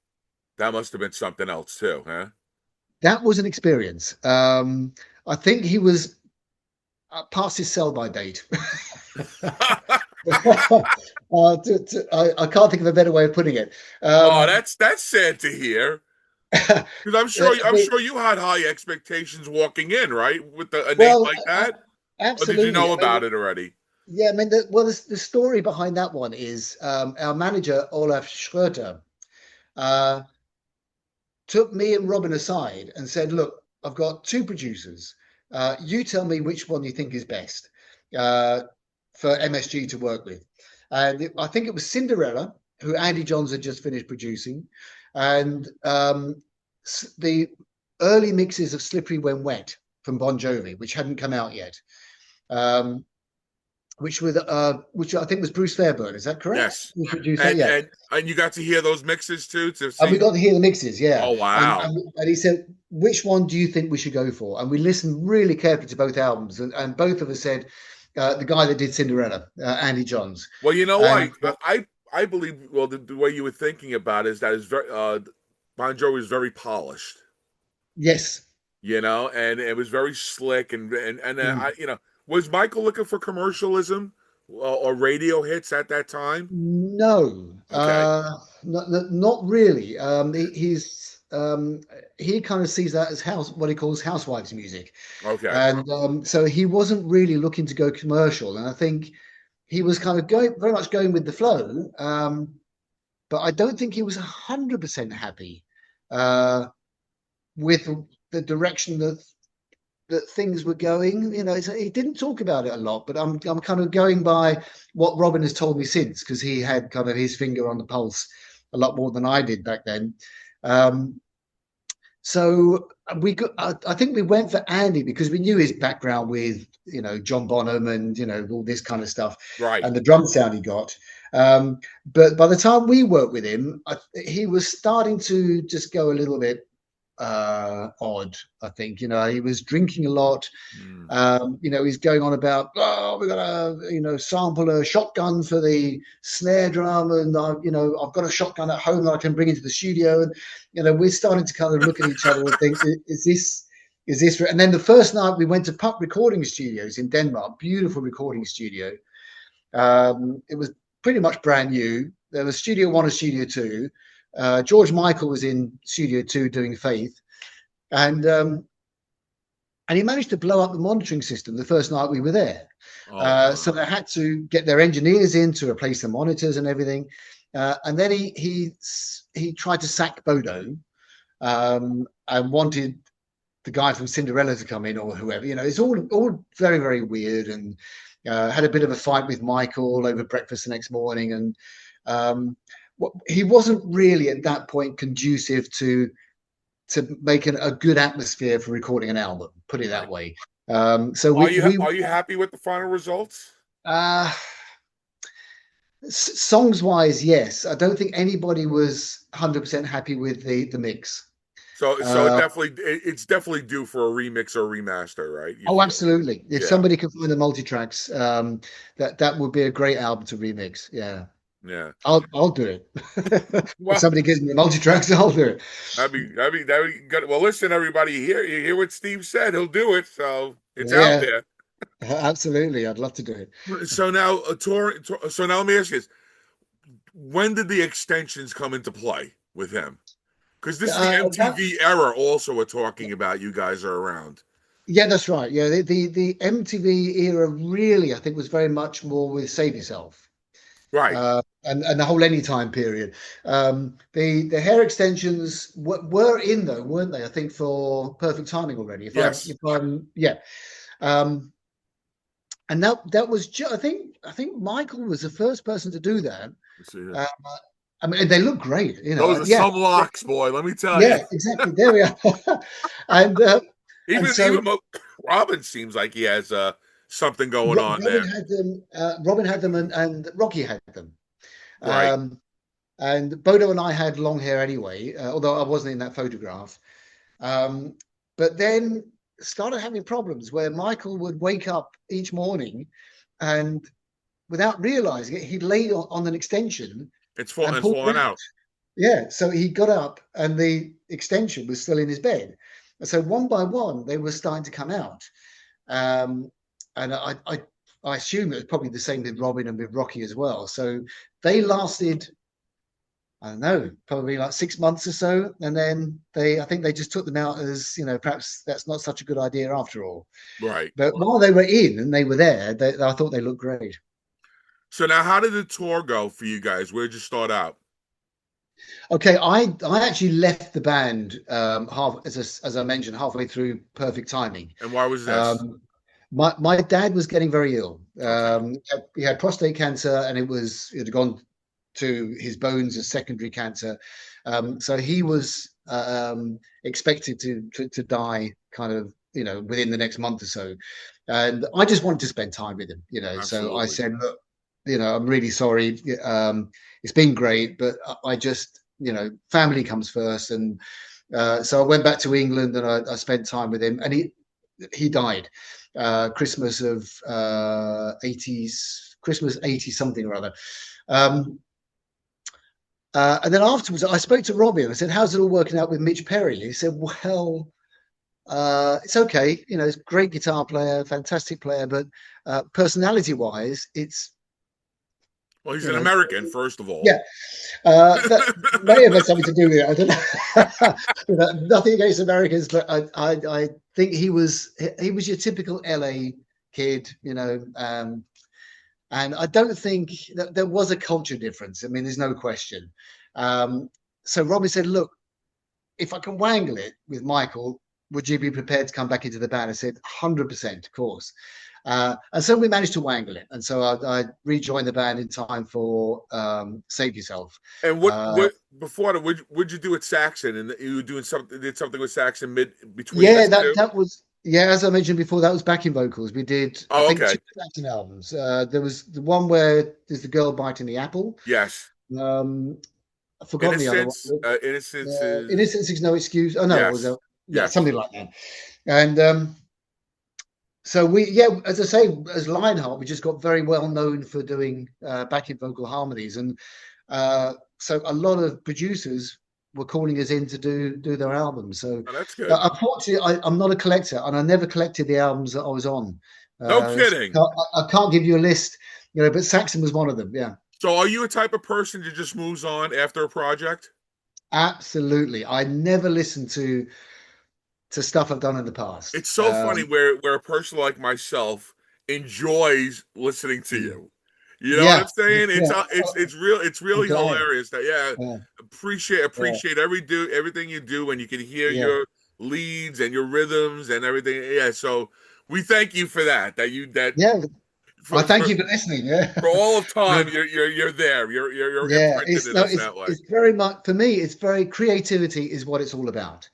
That must have been something else too, huh? That was an experience. I think he was past his sell-by date. I can't think of a better way of putting it. Oh, Um, that's sad to hear. Because I I'm mean, sure you had high expectations walking in, right? With a name well, like that, or did you absolutely. know I mean, about it already? yeah, I mean, the story behind that one is our manager, Olaf Schröter, uh, took me and Robin aside and said, "Look, I've got two producers. You tell me which one you think is best uh, for MSG to work with." I think it was Cinderella, who Andy Johns had just finished producing, and the early mixes of Slippery When Wet from Bon Jovi, which hadn't come out yet. Um, which I think was Bruce Fairburn. Is that correct? Yes. The producer, yeah. And you got to hear those mixes too to And we see. got to hear the mixes, yeah. Oh wow. And he said, which one do you think we should go for? And we listened really carefully to both albums, and both of us said, the guy that did Cinderella, Andy Johns. Well, you know And what? I believe. Well, the way you were thinking about it is that is very Bon Jovi is very polished. yes. You know, and it was very slick and Mm. I was Michael looking for commercialism or radio hits at that time? No, Okay. not really. He kind of sees that as what he calls housewives music, Okay. and so he wasn't really looking to go commercial. And I think he was kind of going very much going with the flow, but I don't think he was 100% happy uh, with the direction that things were going. You know, he didn't talk about it a lot, but I'm kind of going by what Robin has told me since, because he had kind of his finger on the pulse a lot more than I did back then. Um, so I think we went for Andy because we knew his background with John Bonham and all this kind of stuff, Right. and the drum sound he got. But by the time we worked with him, he was starting to just go a little bit odd. I think he was drinking a lot. Mm. He's going on about, oh, we're gonna, sample a shotgun for the snare drum, and I've got a shotgun at home that I can bring into the studio, and we're starting to kind of look at each other and think, is this? And then the first night we went to Puck Recording Studios in Denmark, beautiful recording studio. It was pretty much brand new. There was Studio One and Studio Two. George Michael was in Studio Two doing Faith, and he managed to blow up the monitoring system the first night we were there. Oh So my. they had to get their engineers in to replace the monitors and everything. And then he tried to sack Bodo and wanted the guy from Cinderella to come in or whoever. It's all very, very weird, and had a bit of a fight with Michael over breakfast the next morning. And he wasn't really at that point conducive to making a good atmosphere for recording an album, put it that Right. way. So we Are you happy with the final results? uh, songs wise, yes. I don't think anybody was 100% happy with the mix. So Uh, it's definitely due for a remix or remaster, right? You oh, feel? absolutely. If Yeah. somebody could find the multi-tracks, that would be a great album to remix. Yeah. Yeah. I'll do it. If Well, somebody gives me the multi-tracks, I'll do it. that'd be good. Well, listen, everybody, you hear what Steve said. He'll do it. So it's out Yeah, there. absolutely. I'd love to do it. So now, so now let me ask you this: when did the extensions come into play with him? Because this is the That MTV era. Also, we're talking about you guys are around, Yeah, that's right. Yeah, the MTV era really, I think, was very much more with Save Yourself, right? and the whole Anytime period. The hair extensions were in though, weren't they? I think for Perfect Timing already. Yes. If I'm yeah. Um, and that was I think Michael was the first person to do that. Let's see here. Uh, I mean, they look great, Those are Yeah, some locks, boy. Let me tell you. yeah, exactly. There we are. and uh, and Even so Robin seems like he has something going on Robin there. had them. Robin had them, and Rocky had them. Right. Um, and Bodo and I had long hair anyway, although I wasn't in that photograph. Um, but then started having problems where Michael would wake up each morning and without realizing it, he'd lay on an extension and It's pulled it falling out. out. Yeah, so he got up and the extension was still in his bed. And so one by one, they were starting to come out. Um, and I assume it was probably the same with Robin and with Rocky as well. So they lasted, I don't know, probably like 6 months or so. And then I think they just took them out as, perhaps that's not such a good idea after all. Right. But while they were in and they were there, I thought they looked great. So now, how did the tour go for you guys? Where'd you start out? Okay, I actually left the band half as I mentioned halfway through Perfect Timing. And why was this? Um, my dad was getting very ill. Okay. He had prostate cancer, and it had gone to his bones as secondary cancer. So he was expected to die kind of within the next month or so, and I just wanted to spend time with him. So I Absolutely. said, look, I'm really sorry. It's been great, but I just family comes first, and so I went back to England and I spent time with him, and he died Christmas of 80s, Christmas 80 something or other. Um, and then afterwards, I spoke to Robbie and I said, "How's it all working out with Mitch Perry?" He said, "Well, it's okay. He's a great guitar player, fantastic player, but personality-wise, it's Well, he's you an know, American, first of all. yeah, that may have had something to do with it. I don't know. Nothing against Americans, but I think he was your typical LA kid, and I don't think that there was a culture difference. I mean, there's no question. Um, so Robbie said, "Look, if I can wangle it with Michael, would you be prepared to come back into the band?" I said, "100%, of course." And so we managed to wangle it. And so I rejoined the band in time for Save Yourself. And Uh, what before that? Would you do with Saxon? And you were doing something? Did something with Saxon mid between yeah, this that two? that was yeah. As I mentioned before, that was backing vocals. We did, I Oh, think, two okay. Saxon albums. There was the one where there's the girl biting the apple. Yes. Um, I've forgotten the other one. Innocence. Innocence is Innocence is no excuse. Oh no, it was yes. yeah, Yes. something like that. And so as I say, as Lionheart, we just got very well known for doing backing vocal harmonies, and so a lot of producers were calling us in to do their albums. So, Oh, that's good. but unfortunately, I'm not a collector, and I never collected the albums that I was on. No So kidding. I can't give you a list, but Saxon was one of them. Yeah, So, are you a type of person that just moves on after a project? absolutely. I never listen to stuff I've done in the past. It's so funny where a person like myself enjoys listening to Mm. you. You know what I'm Yeah, saying? yeah. It's really Okay. hilarious that yeah, Yeah, yeah, appreciate everything you do, and you can hear yeah. your leads and your rhythms and everything. Yeah, so we thank you for that. That Yeah, I for thank for, you for listening. Yeah, for all of time no, you're there. You're yeah. imprinted in No, us that way. it's very much for me. It's very creativity is what it's all about.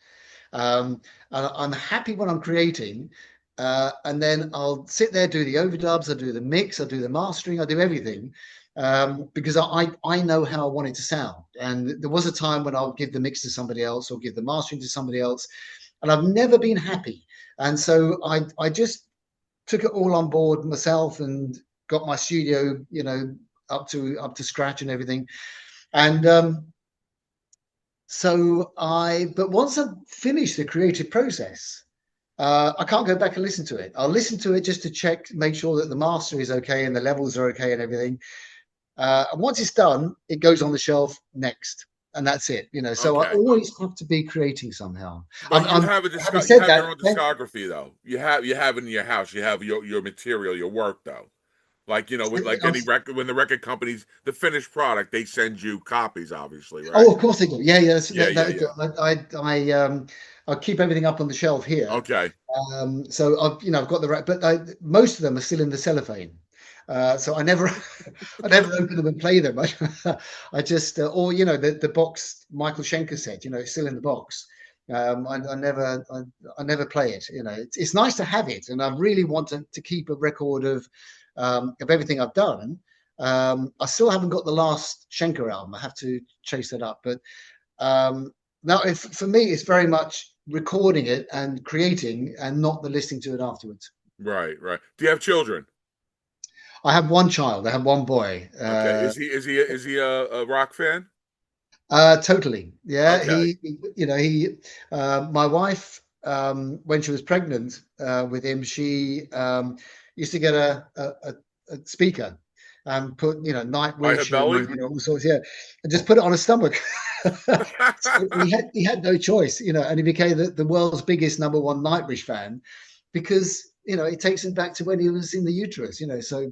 And I'm happy when I'm creating, and then I'll sit there, do the overdubs, I do the mix, I do the mastering, I do everything, because I know how I want it to sound. And there was a time when I'll give the mix to somebody else or give the mastering to somebody else, and I've never been happy. And so I just took it all on board myself and got my studio, up to scratch and everything. And but once I've finished the creative process, I can't go back and listen to it. I'll listen to it just to check, make sure that the master is okay and the levels are okay and everything. And once it's done, it goes on the shelf next, and that's it. So I Okay. always have to be creating somehow. But you have Having you said have that, your own discography though. You have in your house. You have your material, your work though. Like with like I'm any record, when the record companies, the finished product, they send you copies, obviously, right? Oh, of course they do. Yeah, yeah. Yeah, yeah, yeah. I keep everything up on the shelf here. Okay. So I've got but most of them are still in the cellophane. So I never, I never open them and play them. I just, or the box Micheal Schenker said, it's still in the box. I never play it. It's nice to have it, and I really want to keep a record of everything I've done. I still haven't got the last Schenker album. I have to chase that up. But now, for me, it's very much recording it and creating, and not the listening to it afterwards. Right, right. Do you have children? I have one child. I have one boy. Okay. Is he a rock fan? Totally. Yeah. Okay. My wife, when she was pregnant with him, she used to get a speaker and put, By her Nightwish and belly? all sorts, yeah, and just put it on his stomach. So he had no choice, and he became the world's biggest number one Nightwish fan because, it takes him back to when he was in the uterus, so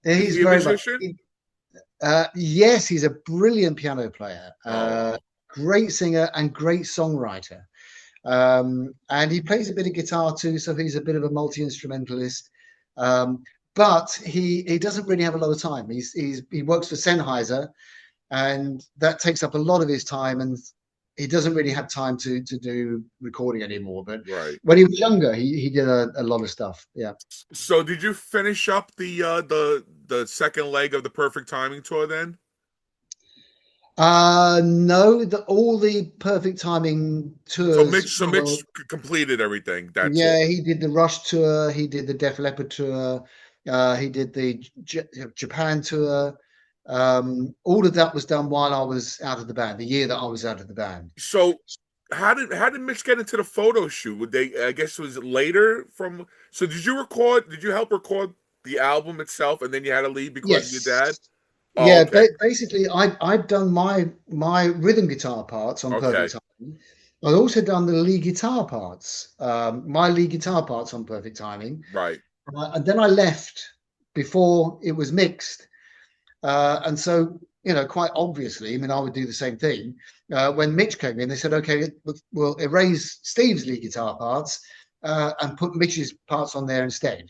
Is he's he a very much. musician? Yes, he's a brilliant piano player, Oh, wow. great singer, and great songwriter. And he plays a bit of guitar too, so he's a bit of a multi-instrumentalist. But he doesn't really have a lot of time. He works for Sennheiser, and that takes up a lot of his time, and he doesn't really have time to do recording anymore. But Right. when he was younger, he did a lot of stuff. Yeah. So did you finish up the second leg of the Perfect Timing tour then? No, all the Perfect Timing So tours Mitch, so were. Mitch completed everything, that tour. Yeah, he did the Rush tour. He did the Def Leppard tour. He did the Japan tour. All of that was done while I was out of the band, the year that I was out of the band. So how did Mitch get into the photo shoot? Would they? I guess it was later from. So did you record? Did you help record the album itself, and then you had to leave because of your dad? Yes. Oh, Yeah, okay, basically, I'd done my rhythm guitar parts on okay, Perfect Timing. I'd also done the lead guitar parts, my lead guitar parts on Perfect Timing. right. And then I left before it was mixed. And so, quite obviously, I mean, I would do the same thing. When Mitch came in, they said, okay, we'll erase Steve's lead guitar parts and put Mitch's parts on there instead.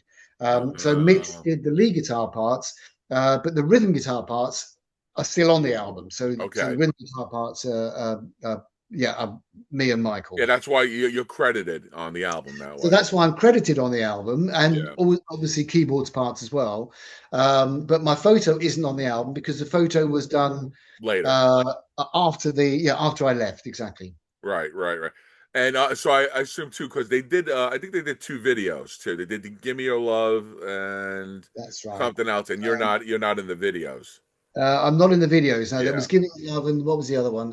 So Mitch Uh, did the lead guitar parts, but the rhythm guitar parts are still on the album. So the okay. rhythm guitar parts are me and Yeah, Michael. that's why you're credited on the album that So way. that's why I'm credited on the album, and Yeah, obviously keyboards parts as well. But my photo isn't on the album because the photo was done later. uh, after I left, exactly. Right, right, right. And so I assume too, because they did. I think they did two videos too. They did the "Give Me Your Love" and That's right. something else. And Um, you're not in the videos. I'm not in the videos. No, that was Yeah, Giving Love, and what was the other one?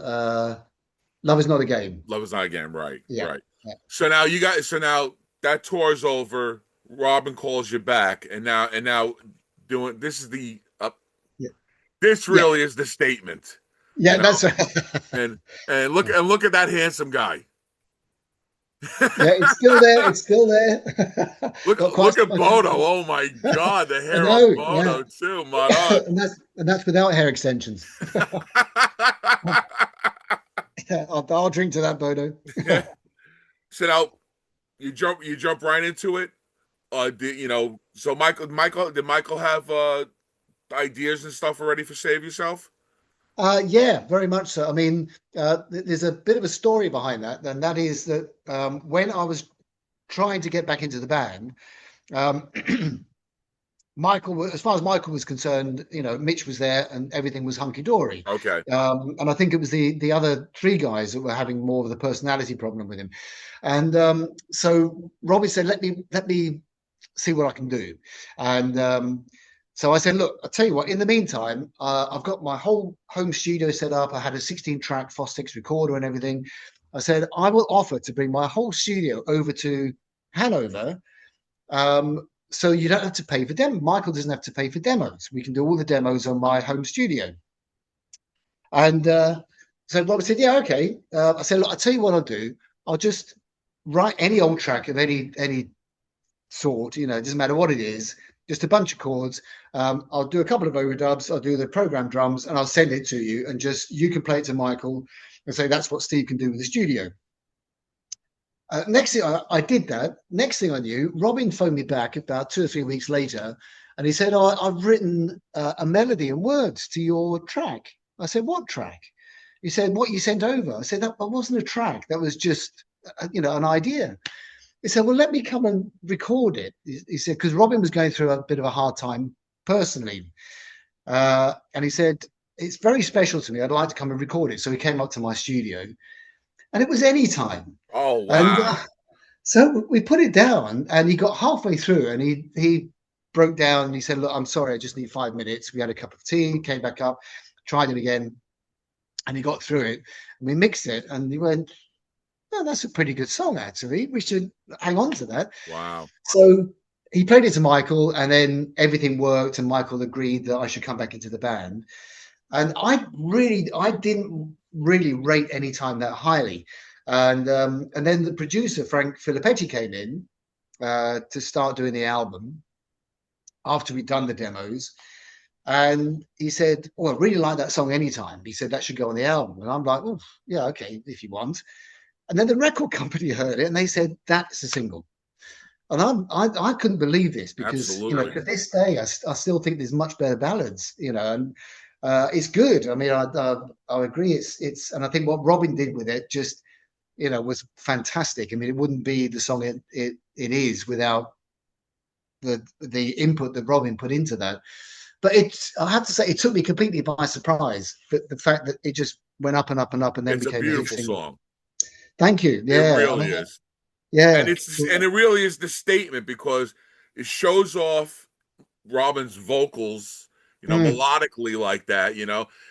Love is not a game. "Love Is Not a Game." Right, Yeah, right. yeah, So now you got. So now that tour's over. Robin calls you back, and now doing this is the yeah, this yeah. really is the statement, you Yeah, know. that's right. And look at that handsome guy. Yeah, it's still there. It's still there. Got quite Look some at Bono. attention. Oh my God, the I hair on know. Yeah, Bono too. Maran. and that's without hair extensions. I'll drink to that, Bodo. So now you jump right into it. So Michael did Michael have ideas and stuff already for Save Yourself? Yeah, very much so. I mean, there's a bit of a story behind that, and that is that when I was trying to get back into the band, um, as far as Michael was concerned, Mitch was there and everything was hunky dory. Okay. And I think it was the other three guys that were having more of the personality problem with him. And so Robbie said, let me see what I can do. And so I said, look, I'll tell you what, in the meantime, I've got my whole home studio set up. I had a 16-track Fostex recorder and everything. I said, I will offer to bring my whole studio over to Hanover. So you don't have to pay for demo. Michael doesn't have to pay for demos. We can do all the demos on my home studio. And so Robert said, yeah, okay. I said, look, I'll tell you what I'll do. I'll just write any old track of any sort, it doesn't matter what it is, just a bunch of chords. I'll do a couple of overdubs. I'll do the program drums, and I'll send it to you. And just you can play it to Michael and say that's what Steve can do with the studio. Next thing I did that. Next thing I knew, Robin phoned me back about 2 or 3 weeks later, and he said, "Oh, I've written a melody and words to your track." I said, "What track?" He said, "What you sent over." I said, "That wasn't a track. That was just, an idea." He said, "Well, let me come and record it." He said, because Robin was going through a bit of a hard time personally, and he said, "It's very special to me. I'd like to come and record it." So he came up to my studio, and it was any time. Oh And wow. so we put it down, and he got halfway through, and he broke down and he said, "Look, I'm sorry, I just need 5 minutes." We had a cup of tea, came back up, tried it again, and he got through it. And we mixed it, and he went, "Oh, that's a pretty good song, actually. We should hang on to that." Wow. So he played it to Michael, and then everything worked, and Michael agreed that I should come back into the band. And I didn't really rate any time that highly. And then the producer Frank Filippetti came in to start doing the album after we'd done the demos, and he said, "Oh, I really like that song Anytime." He said that should go on the album, and I'm like, "Oh, yeah, okay, if you want." And then the record company heard it, and they said that's a single. And I couldn't believe this because Absolutely. to this day I still think there's much better ballads, and it's good. I mean, I agree. It's and I think what Robin did with it just was fantastic. I mean, it wouldn't be the song it is without the input that Robin put into that. But I have to say it took me completely by surprise. The fact that it just went up and up and up and then It's a became a hit beautiful single. song. Thank you. It Yeah, I really mean, is. yeah, And it really is the statement because it shows off Robin's vocals, mm, melodically like that,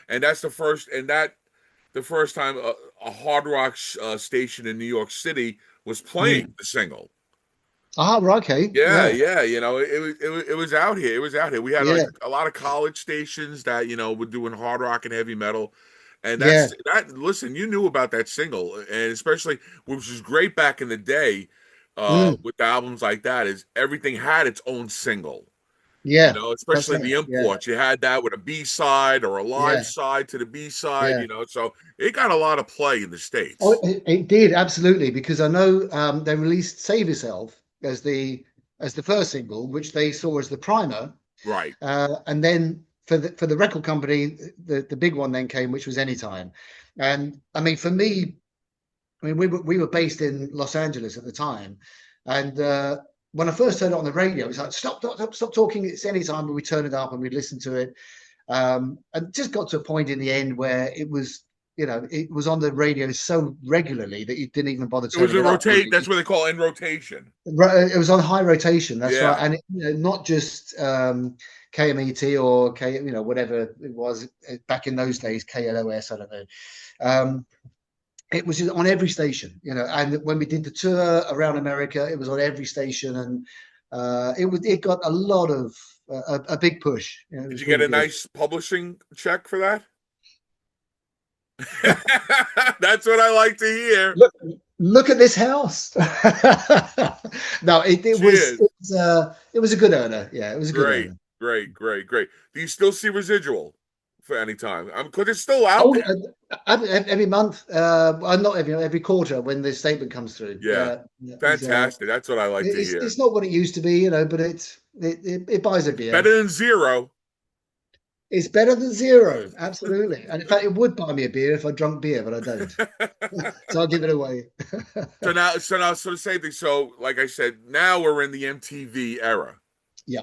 and that's the first time a hard rock station in New York City was playing mm. the single. Ah, right, okay, Yeah, yeah, yeah, it was out here. It was out here. We had like yeah, a lot of college stations that were doing hard rock and heavy metal, and yeah. that's that. Listen, you knew about that single, and especially which was great back in the day, Mm, with albums like that, is everything had its own single. yeah, that's Especially right. the Yeah, imports. You had that with a B side or a live yeah, side to the B side. yeah. So it got a lot of play in the Oh, states. it did absolutely because I know they released "Save Yourself" as the first single, which they saw as the primer, Right. and then for the record company, the big one then came, which was "Anytime." And I mean, for me, I mean, we were based in Los Angeles at the time, and when I first heard it on the radio, it was like, "Stop, stop, stop, stop talking! It's Anytime." And we turn it up and we listen to it, and just got to a point in the end where it was on the radio so regularly that you didn't even bother It was turning in it off. rotate. That's what they call in rotation. It was on high rotation. That's right, Yeah. and not just KMET or K, whatever it was back in those days, KLOS. I don't know. Um, it was just on every station, And when we did the tour around America, it was on every station, and it got a lot of a big push. It Did was you get really a good. nice publishing check for that? That's what I like to hear. look look at this house. No, Cheers. it was a good earner. Yeah, it was a good Great, earner. great, great, great. Do you still see residual for any time? Because it's still out Oh, there. every month, not every quarter when the statement comes through. Yeah. Yeah, yeah, Fantastic. That's what I like to hear. it's not what it used to be, but it buys a beer. Better than zero. It's better than zero, absolutely. And in fact, it would buy me a beer if I drunk beer, but I don't. So I'll give it away. So the same thing. So, like I said, now we're in the MTV era, Yeah.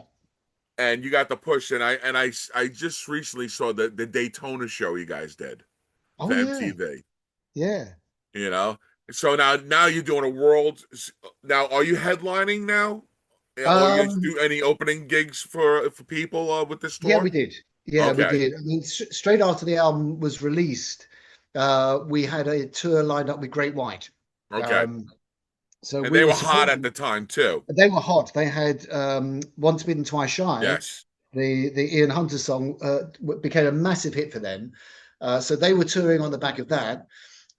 and you got the push. And I just recently saw the Daytona show you guys did Oh for yeah, MTV. yeah. You know, so now you're doing a world. Now, are you headlining now? Or you guys Um, do any opening gigs for people with this Yeah, tour? we did. Yeah, we Okay, did. I mean, straight after the album was released, we had a tour lined up with Great White. okay, Um, so and we they were were hot supposed at the time too. they were hot. They had Once Bitten, Twice Shy, Yes. the Ian Hunter song, became a massive hit for them. So they were touring on the back of that.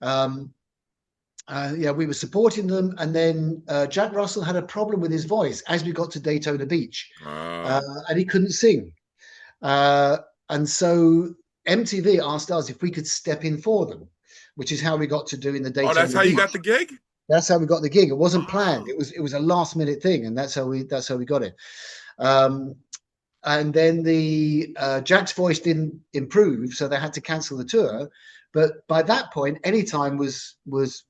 Um, Yeah, we were supporting them, and then Jack Russell had a problem with his voice as we got to Daytona Beach, Uh, and he couldn't sing. Uh, and so MTV asked us if we could step in for them, which is how we got to doing the oh, that's Daytona how you got Beach. the gig? That's how we got the gig. It wasn't planned. Oh, It was a last minute thing, and that's how we got it. Um, and then the Jack's voice didn't improve, so they had to cancel the tour. But by that point, Anytime was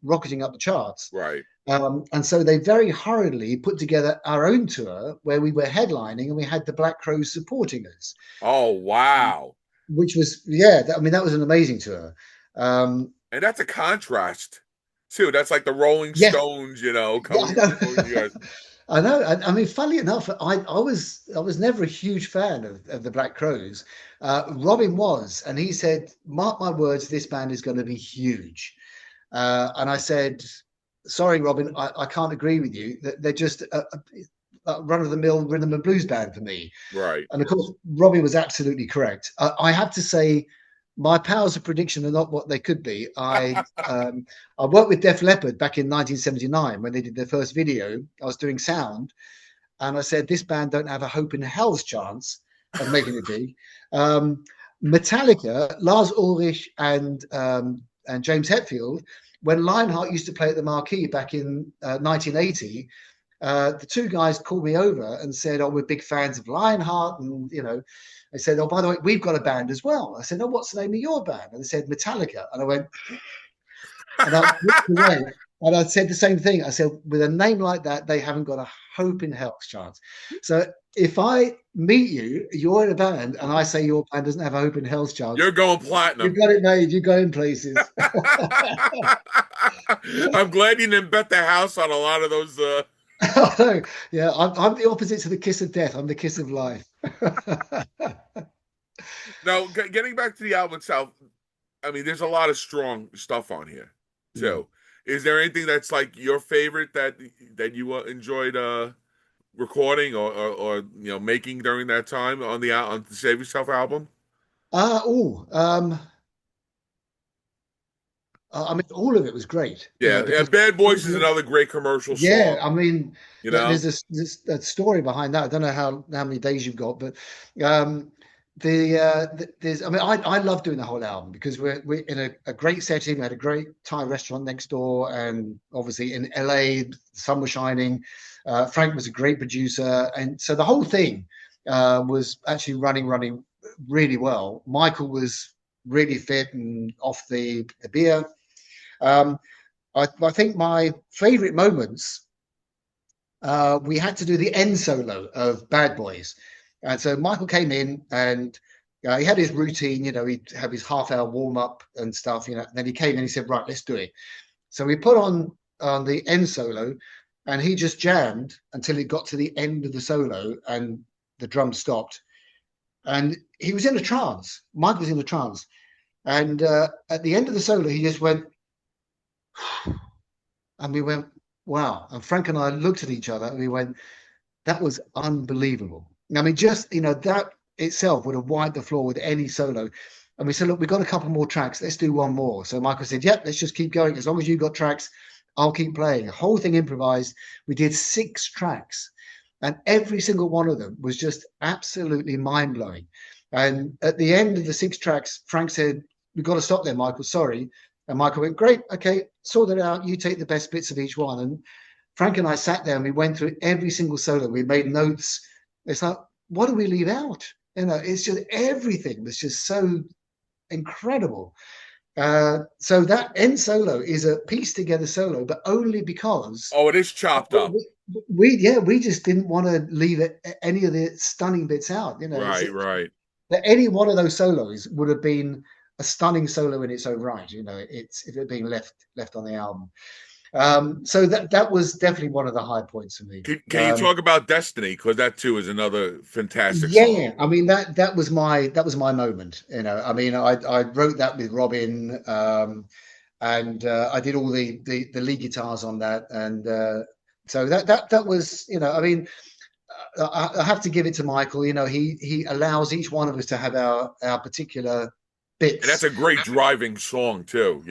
rocketing up the charts. right. And so they very hurriedly put together our own tour where we were headlining and we had the Black Crows supporting us, Oh, wow. which was, yeah, I mean, that was an amazing tour. Um, And that's a contrast too. That's like the Rolling yeah, Stones, yeah, coming I and supporting you know. guys. I know. I mean, funnily enough, I was never a huge fan of the Black Crows. Robin was, and he said, "Mark my words, this band is going to be huge." And I said, "Sorry, Robin, I can't agree with you. They're just a run-of-the-mill rhythm and blues band for me." Right. And of course, Robbie was absolutely correct. I have to say, my powers of prediction are not what they could be. I worked with Def Leppard back in 1979 when they did their first video. I was doing sound, and I said this band don't have a hope in hell's chance of making it big. Um, Metallica, Lars Ulrich and James Hetfield, when Lionheart used to play at the Marquee back in 1980, the two guys called me over and said, "Oh, we're big fans of Lionheart," and they said, "Oh, by the way, we've got a band as well." I said, "Oh, what's the name of your band?" And they said, "Metallica," and I went, and I looked away, and I said the same thing. I said, "With a name like that, they haven't got a hope in hell's chance." So if I meet you, you're in a band, and I say your band doesn't have a hope in hell's chance, You're going you've platinum. got it made. You're going places. I'm glad you didn't bet the house on a lot of those. No, yeah, I'm the opposite to the kiss of death. I'm the kiss of life. Now, getting back to the album itself, I mean, there's a lot of strong stuff on here Mm. too. Is there anything that's like your favorite that you enjoyed recording or making during that time on the Save Yourself album? Oh, I mean, all of it was great, Yeah, yeah. because Bad Boys is another great commercial yeah, song. I mean, You know, there's a story behind that. I don't know how many days you've got, but um, there's, I mean, I love doing the whole album because we're in a great setting. We had a great Thai restaurant next door, and obviously in LA, the sun was shining. Frank was a great producer, and so the whole thing was actually running really well. Michael was really fit and off the beer. Um, I think my favorite moments, we had to do the end solo of Bad Boys. And so Michael came in and he had his routine, he'd have his half-hour warm-up and stuff, and then he came in and he said, "Right, let's do it." So we put on the end solo, and he just jammed until it got to the end of the solo and the drum stopped. And he was in a trance. Mike was in a trance. And at the end of the solo, he just went, and we went, "Wow." And Frank and I looked at each other and we went, "That was unbelievable." I mean, just, that itself would have wiped the floor with any solo. And we said, "Look, we've got a couple more tracks. Let's do one more." So Michael said, "Yep, let's just keep going. As long as you've got tracks, I'll keep playing." The whole thing improvised. We did 6 tracks, and every single one of them was just absolutely mind blowing. And at the end of the 6 tracks, Frank said, "We've got to stop there, Michael. Sorry." And Michael went, "Great. Okay, sort it out. You take the best bits of each one." And Frank and I sat there and we went through every single solo. We made notes. It's like, what do we leave out? It's just everything was just so incredible. So that end solo is a piece together solo, but only because oh, it is chopped up. we just didn't want to leave any of the stunning bits out. It's Right, right. that any one of those solos would have been a stunning solo in its own right. It's if it had been left on the album. So that was definitely one of the high points for me. Can you talk about Destiny? Because that too is another fantastic song. Yeah, I mean that was my moment. I mean, I wrote that with Robin, and I did all the lead guitars on that, and so that was, I mean, I have to give it to Michael. He allows each one of us to have our particular And that's bits. a great driving song too,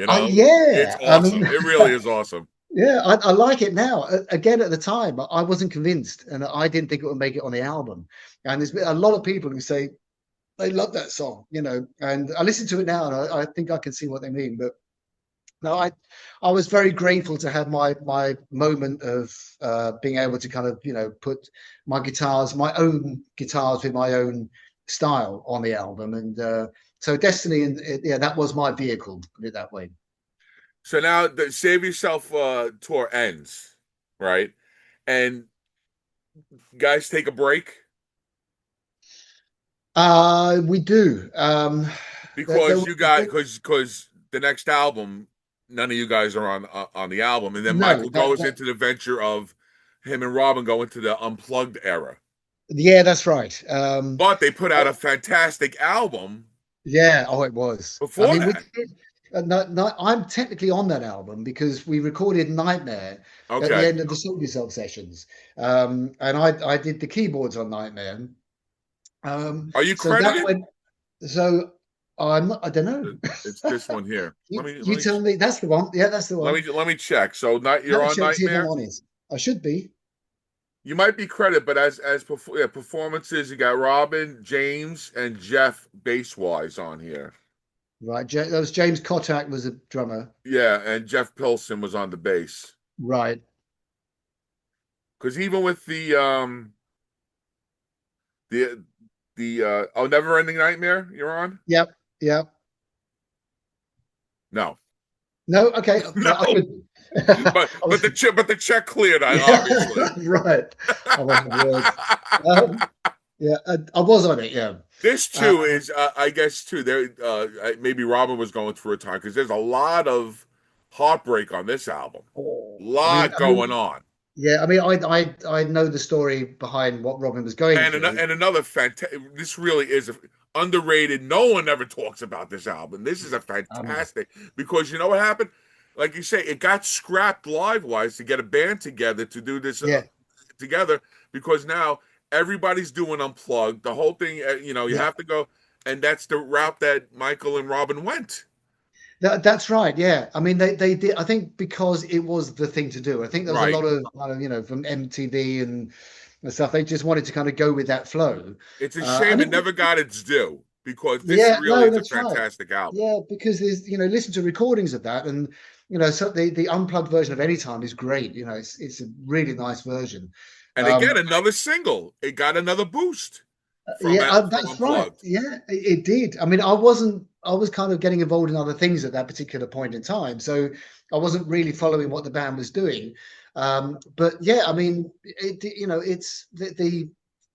It's Yeah, I awesome. mean, It really is awesome. yeah, I like it now. Again, at the time, I wasn't convinced, and I didn't think it would make it on the album. And there's been a lot of people who say they love that song, and I listen to it now, and I think I can see what they mean. But no, I was very grateful to have my moment of being able to kind of put my own guitars with my own style on the album, and so Destiny, and yeah, that was my vehicle, put it that way. So now the Save Yourself tour ends, right? And guys take a break We do. There because was you a got bit, because the next album, none of you guys are on the album, and then no, Michael goes into the venture of him and Robin go into the unplugged era. yeah, that's right. But they put out a fantastic album Yeah, oh, it was. I before mean, we that. did. No, I'm technically on that album because we recorded Nightmare at the Okay, end of the Sort Yourself sessions, and I did the keyboards on Nightmare. are you So that credited? went. So I don't know. It's this one here. Let You me let you me tell me. That's the one. Yeah, that's the let one. me let me check. So not Let you're me on check see if I'm Nightmare. on it. I should be You might be credited, but as performances, you got Robin, James, and Jeff bass wise on here. right. That was James Kotak was a drummer. Yeah, and Jeff Pilson was on the bass. Right. Because even with the oh, Never Ending Nightmare, you're on? Yep. Yep. No, No. Okay. Well, I no. could be. But I was. the check cleared, I Yeah. obviously. Right. Oh my word. Um, yeah, I was on it. Yeah. This Uh, too is, I guess, too. There, maybe Robin was going through a time because there's a lot of heartbreak on this album. oh, Lot I going mean, on. yeah. I mean, I know the story behind what Robin was going through. And another fantastic. This really is underrated. No one ever talks about this album. This is a Um, fantastic because you know what happened. Like you say, it got scrapped live wise to get a band together to do this yeah. together because now everybody's doing unplugged. The whole thing, you Yeah. have to go, and that's the route that Michael and Robin went. That's right. Yeah. I mean, they did. I think because it was the thing to do. I think there was a Right. lot of from MTV and stuff. They just wanted to kind of go with that flow. It's a And shame it never got its due because this yeah, really no, is a that's right. fantastic album. Yeah, because there's listen to recordings of that, and so the unplugged version of Anytime is great. It's a really nice version. And Um, again, another single. It got another boost yeah, from that's right. Unplugged. Yeah, it did. I mean, I wasn't. I was kind of getting involved in other things at that particular point in time, so I wasn't really following what the band was doing. But yeah, I mean, it's the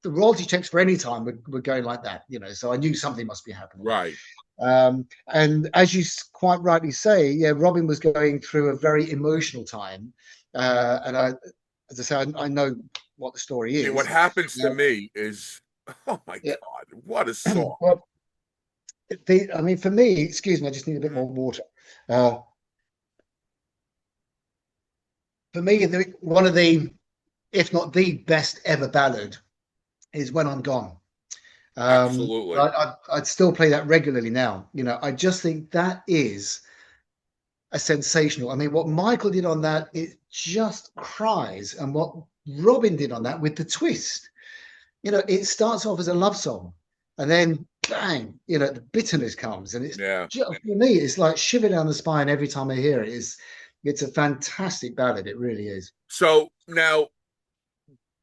royalty checks for Anytime were going like that. So I knew something must be happening. Right. And as you quite rightly say, yeah, Robin was going through a very emotional time, and as I say, I know what the story See, what is. happens to Uh, me is, oh my yeah. God, what a song. Well, I mean, for me, excuse me, I just need a bit more water. Uh, for me, one of the, if not the best ever ballad, is "When I'm Gone." Absolutely. I'd still play that regularly now. I just think that is a sensational. I mean, what Michael did on that, it just cries, and what Robin did on that with the twist. It starts off as a love song, and then bang, the bitterness comes, and it's Yeah. just for me, it's like shiver down the spine every time I hear it. It's a fantastic ballad. It really is. So now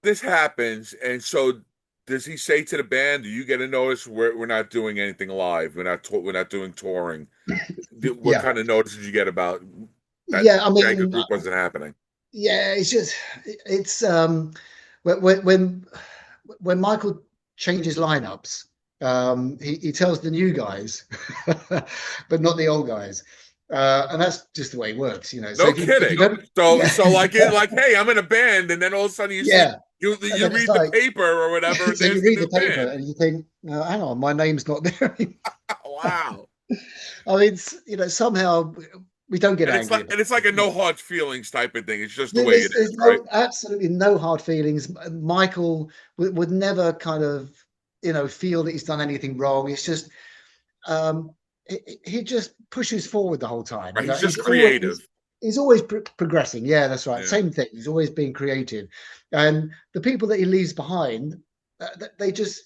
this happens, and so does he say to the band, "Do you get a notice? We're not doing anything live. We're not doing touring." What Yeah, kind of notice did you get about that? yeah. I Schenker mean, Group wasn't happening. yeah. It's when when Michael changes lineups, he tells the new guys, but not the old guys, and that's just the way it works. So No if you kidding. don't, So yeah, so like hey, I'm in a band, and then all of a sudden you see yeah, and you then it's read the like, paper or whatever, and so you there's the read new the paper band. and you think, hang on, my name's not there. Wow. I mean, somehow we don't get angry about And it's like a it. no hard feelings type of thing. It's just the way it There's is, right? absolutely no hard feelings. Michael would never kind of, feel that he's done anything wrong. It's just, um, he just pushes forward the whole time. Right? You know, He's just creative. he's always progressing. Yeah, that's right. Yeah. Same thing. He's always being creative, and the people that he leaves behind, they just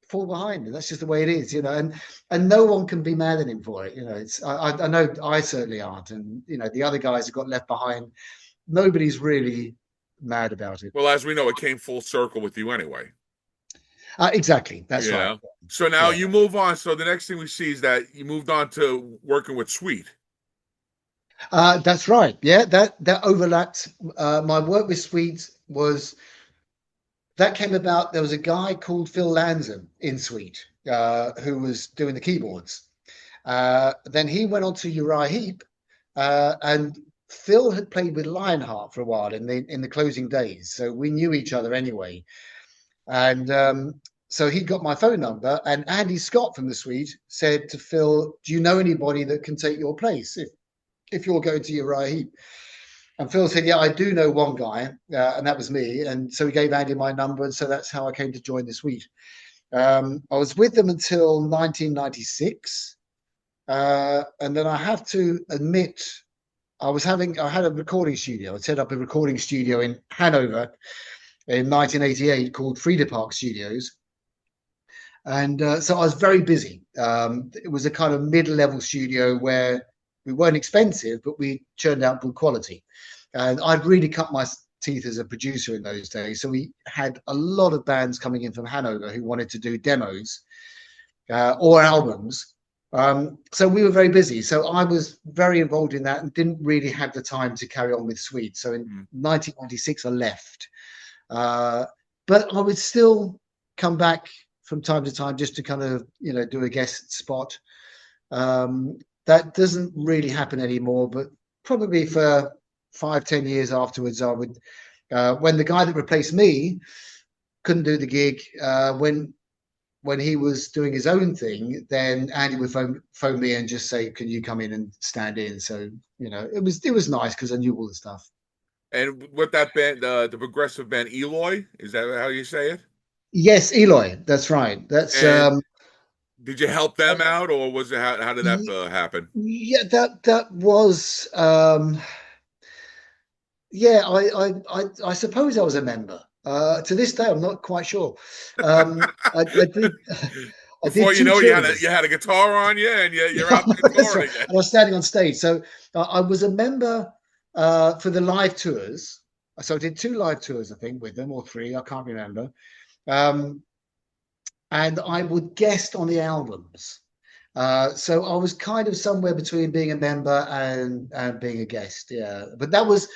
fall behind, and that's just the way it is. You know, and no one can be mad at him for it. You know, it's I know I certainly aren't, and you know the other guys that got left behind, nobody's really mad about it. Well, as we know, it came full circle with you anyway. Exactly. That's right. Yeah. So now Yeah. you move on. So the next thing we see is that you moved on to working with Sweet. That's right. Yeah, that overlapped. My work with Sweet was that came about. There was a guy called Phil Lanzon in Sweet who was doing the keyboards. Then he went on to Uriah Heep, and Phil had played with Lionheart for a while in the closing days, so we knew each other anyway. And so he got my phone number, and Andy Scott from the Sweet said to Phil, "Do you know anybody that can take your place if you're going to Uriah Heep?" And Phil said, "Yeah, I do know one guy," and that was me. And so he gave Andy my number, and so that's how I came to join the Suite. I was with them until 1996, and then I have to admit, I had a recording studio. I set up a recording studio in Hanover in 1988 called Frida Park Studios, and so I was very busy. It was a kind of mid-level studio where we weren't expensive, but we churned out good quality. And I'd really cut my teeth as a producer in those days. So we had a lot of bands coming in from Hanover who wanted to do demos or albums. So we were very busy. So I was very involved in that and didn't really have the time to carry on with Sweet. So in Mm. 1996, I left. But I would still come back from time to time just to kind of, do a guest spot. That doesn't really happen anymore, but probably for 5, 10 years afterwards, I would, when the guy that replaced me couldn't do the gig, when he was doing his own thing, then Andy would phone me and just say, "Can you come in and stand in?" So it was nice because I knew all the stuff. And with that band, the progressive band Eloy, is that how you say it? Yes, Eloy, that's right. That's And did you help them out, or was it how did that y- happen? yeah, that was yeah, I suppose I was a member. To this day, I'm not quite sure. I did I Before did you two know it, you tours. had a guitar on you, and you're out there That's touring right. again. And I was standing on stage. So I was a member for the live tours. So I did two live tours, I think, with them, or three. I can't remember. Um, and I would guest on the albums. So I was kind of somewhere between being a member and being a guest. Yeah, but that was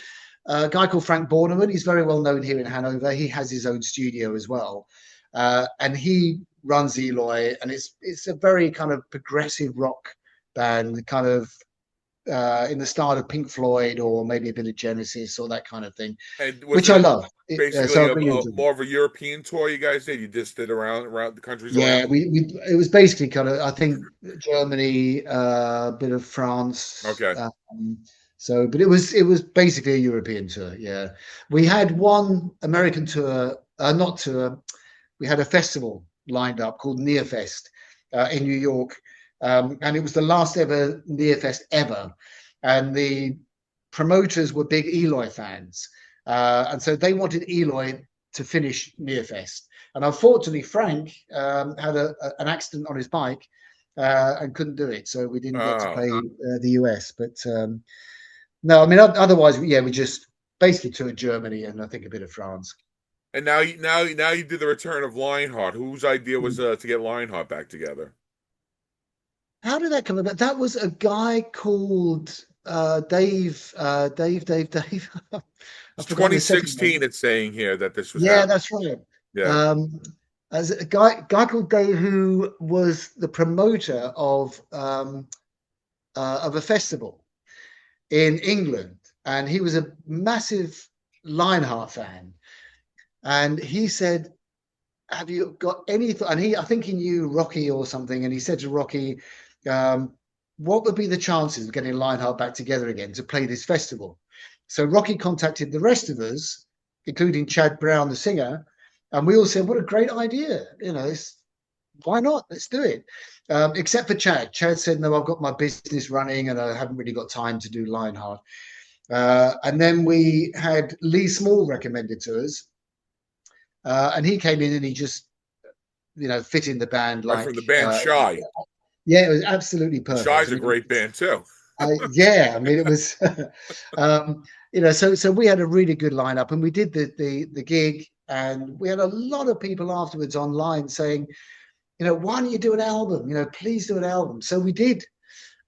a guy called Frank Borneman. He's very well known here in Hanover. He has his own studio as well, and he runs Eloy, and it's a very kind of progressive rock band, kind of in the style of Pink Floyd or maybe a bit of Genesis or that kind of thing, And was which I it love. So basically I really enjoy it. more of a European tour you guys did? You just did around the countries around? Yeah, we it was basically kind of I think Germany, a bit of France. Okay. But it was basically a European tour. Yeah, we had one American tour, not tour. We had a festival lined up called Nearfest in New York, and it was the last ever Nearfest ever, and the promoters were big Eloy fans, and so they wanted Eloy to finish Nearfest. And unfortunately, Frank had an accident on his bike and couldn't do it, so we didn't get to Oh, play the US. But no, I mean, otherwise, yeah, we just basically toured Germany and I think a bit of France. and now you did the return of Lionheart. Whose idea was to get Lionheart back together? How did that come about? That was a guy called Dave. It's I've forgotten his second 2016. name. It's saying here that this was Yeah, happening. that's right. Yeah. Um, as a guy called Dave who was the promoter of a festival in England, and he was a massive Lionheart fan. And he said, "Have you got anything?" And I think he knew Rocky or something, and he said to Rocky, "What would be the chances of getting Lionheart back together again to play this festival?" So Rocky contacted the rest of us, including Chad Brown, the singer, and we all said, "What a great idea! why not? Let's do it. Except for Chad. Chad said, no, I've got my business running and I haven't really got time to do Lionheart. And then we had Lee Small recommended to us. And he came in and he just, fit in the band Right like, from the band Shy. yeah, it was absolutely And perfect. I Shy's a mean, great band too. yeah, I mean, it was, so we had a really good lineup, and we did the gig, and we had a lot of people afterwards online saying, why don't you do an album? Please do an album. So we did,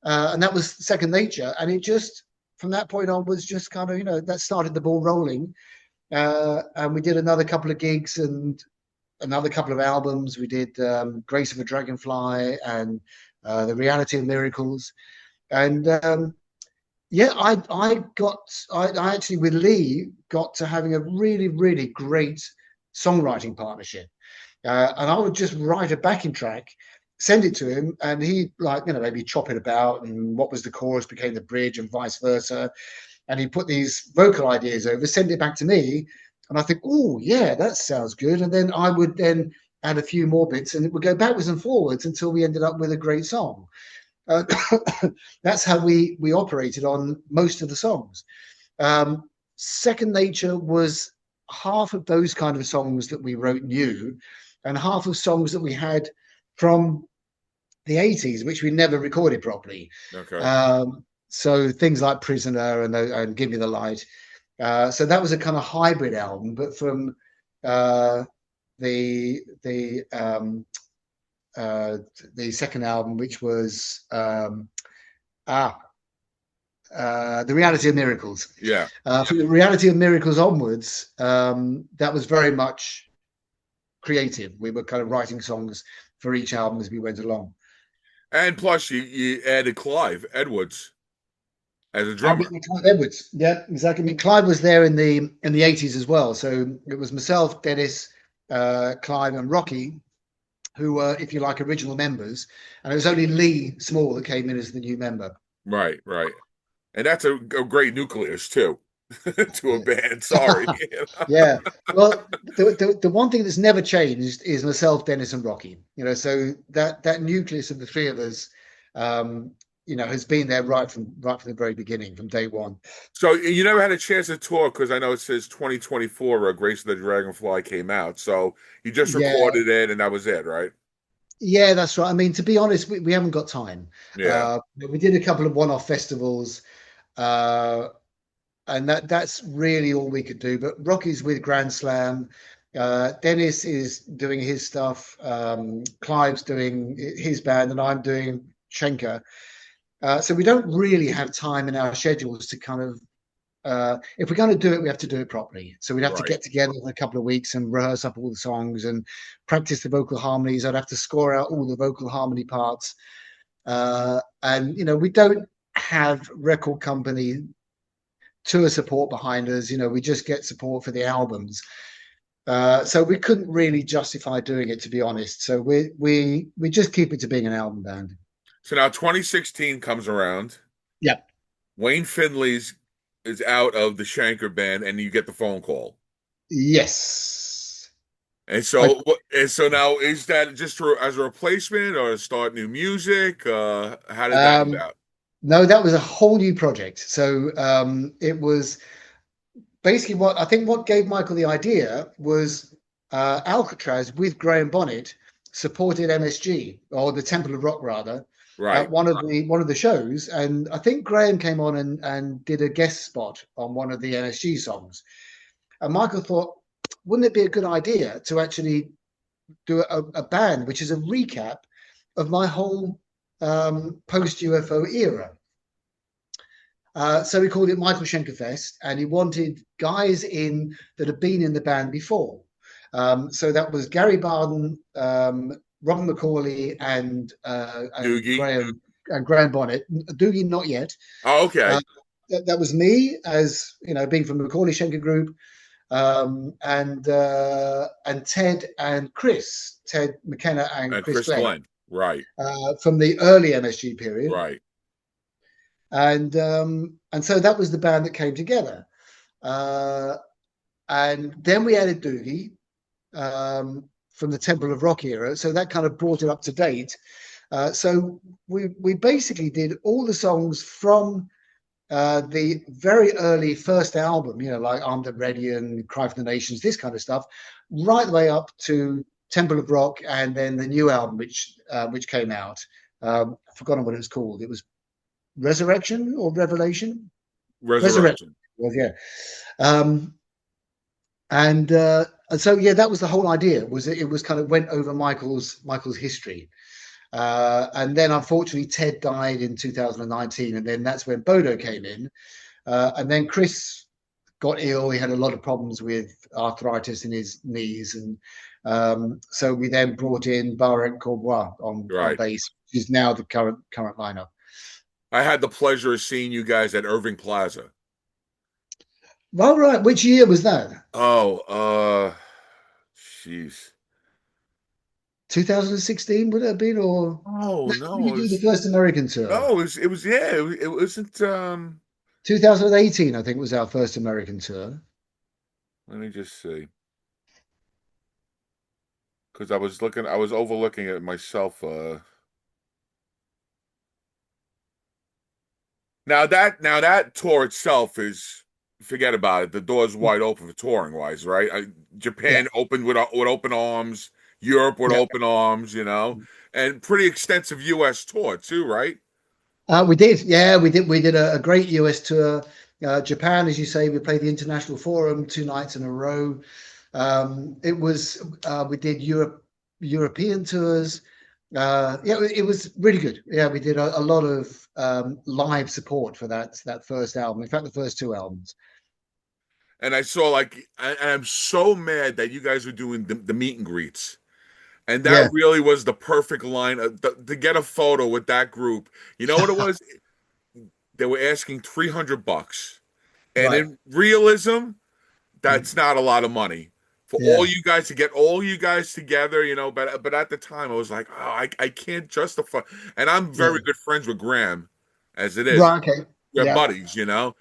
and that was second nature, and it just from that point on was just kind of that started the ball rolling, and we did another couple of gigs and another couple of albums. We did Grace of a Dragonfly and The Reality of Miracles, and yeah, I actually with Lee got to having a really, really great songwriting partnership. And I would just write a backing track, send it to him, and he like, maybe chop it about and what was the chorus became the bridge and vice versa. And he put these vocal ideas over, send it back to me. And I think, oh yeah, that sounds good. And then I would then add a few more bits and it would go backwards and forwards until we ended up with a great song. Uh, that's how we operated on most of the songs. Second Nature was half of those kind of songs that we wrote new, and half of songs that we had from the 80s, which we never recorded properly. Okay. So things like Prisoner and Give Me the Light. So that was a kind of hybrid album, but from uh, the the um, the second album, which was ah The Reality of Miracles. Yeah. From The Reality of Miracles onwards, that was very much creative. We were kind of writing songs for each album as we went along. And plus you added Clive Edwards as a And drummer. Clive Edwards, yeah, exactly. I mean, Clive was there in the 80s as well. So it was myself, Dennis, Clive, and Rocky, who were, if you like, original members, and it was only Lee Small that came in as the new member. Right, right. And that's a great nucleus too to a Yeah. band. Sorry. Yeah. Well, the one thing that's never changed is myself, Dennis, and Rocky. So that nucleus of the three of us, um, has been there right from the very beginning, from day one. So you never had a chance to tour because I know it says 2024 Grace of the Dragonfly came out. So you just Yeah, recorded it and that was it, right? yeah, that's right. I mean, to be honest, we haven't got time. Yeah. We did a couple of one-off festivals, uh, and that's really all we could do. But Rocky's with Grand Slam. Dennis is doing his stuff. Clive's doing his band, and I'm doing Schenker. So we don't really have time in our schedules to kind of. If we're going to do it, we have to do it properly. So we'd have to Right. get together in a couple of weeks and rehearse up all the songs and practice the vocal harmonies. I'd have to score out all the vocal harmony parts. And we don't have record company tour support behind us. We just get support for the albums. So we couldn't really justify doing it, to be honest. So we just keep it to being an album band. So now 2016 comes around. Yeah. Wayne Finley's is out of the Schenker band, and you get the phone call. Yes. And I, so now is that just as a replacement or start new music? How did that um, about? no, that was a whole new project. So it was basically what gave Michael the idea was Alcatraz with Graham Bonnet supported MSG or the Temple of Rock rather at Right. one of the shows, and I think Graham came on and did a guest spot on one of the MSG songs, and Michael thought, wouldn't it be a good idea to actually do a band which is a recap of my whole post UFO era. So he called it Micheal Schenker Fest, and he wanted guys in that had been in the band before. So that was Gary Barden, Robin McCauley, and Doogie. Graham Bonnet. Doogie not yet. Oh, okay. Uh, that was me, as being from the Micheal Schenker Group, and Ted and Chris, Ted McKenna and And Chris Chris Glenn, Glenn. Right. from the early MSG period. Right. And so that was the band that came together. Uh, and then we added Doogie, from the Temple of Rock era, so that kind of brought it up to date. So we basically did all the songs from the very early first album, like Armed and Ready and Cry for the Nations, this kind of stuff, right the way up to Temple of Rock, and then the new album, which came out. I've forgotten what it was called. It was Resurrection or Revelation? Resurrection. Resurrection. Was, yeah. Um, and so yeah, that was the whole idea. Was it was kind of went over Michael's history. And then unfortunately Ted died in 2019, and then that's when Bodo came in. And then Chris got ill. He had a lot of problems with arthritis in his knees, and so we then brought in Barrett Courbois on Right. bass, which is now the current lineup. I had the pleasure of seeing you guys at Irving Plaza. Well, right. Which year was that? Oh, jeez. 2016 would it have been, or Oh no, did no, we do the first American tour? yeah, it wasn't 2018, I think, was our first American tour. let me just see. Because I was overlooking it myself. Now that tour itself is forget about it. The door's wide open for touring wise, right? Yeah, Japan opened with open arms, Europe with yeah. open arms, you know, and pretty extensive U.S. tour too, right? We did. Yeah, we did. We did a great US tour. Japan, as you say, we played the International Forum 2 nights in a row. It was we did European tours. Yeah, it was really good. Yeah, we did a lot of live support for that first album. In fact, the first two albums. And I saw I'm so mad that you guys were doing the meet and greets. And that Yeah, really was the perfect line to get a photo with that group. You know what it was? They were asking $300. And right. in realism, Mm. that's not a lot of money for all Yeah. you guys to get all you guys together, you know. But at the time, I was like, oh, I can't justify. And I'm Yeah. very good friends with Graham, as it is. Right. Okay. We're Yeah. buddies, you know.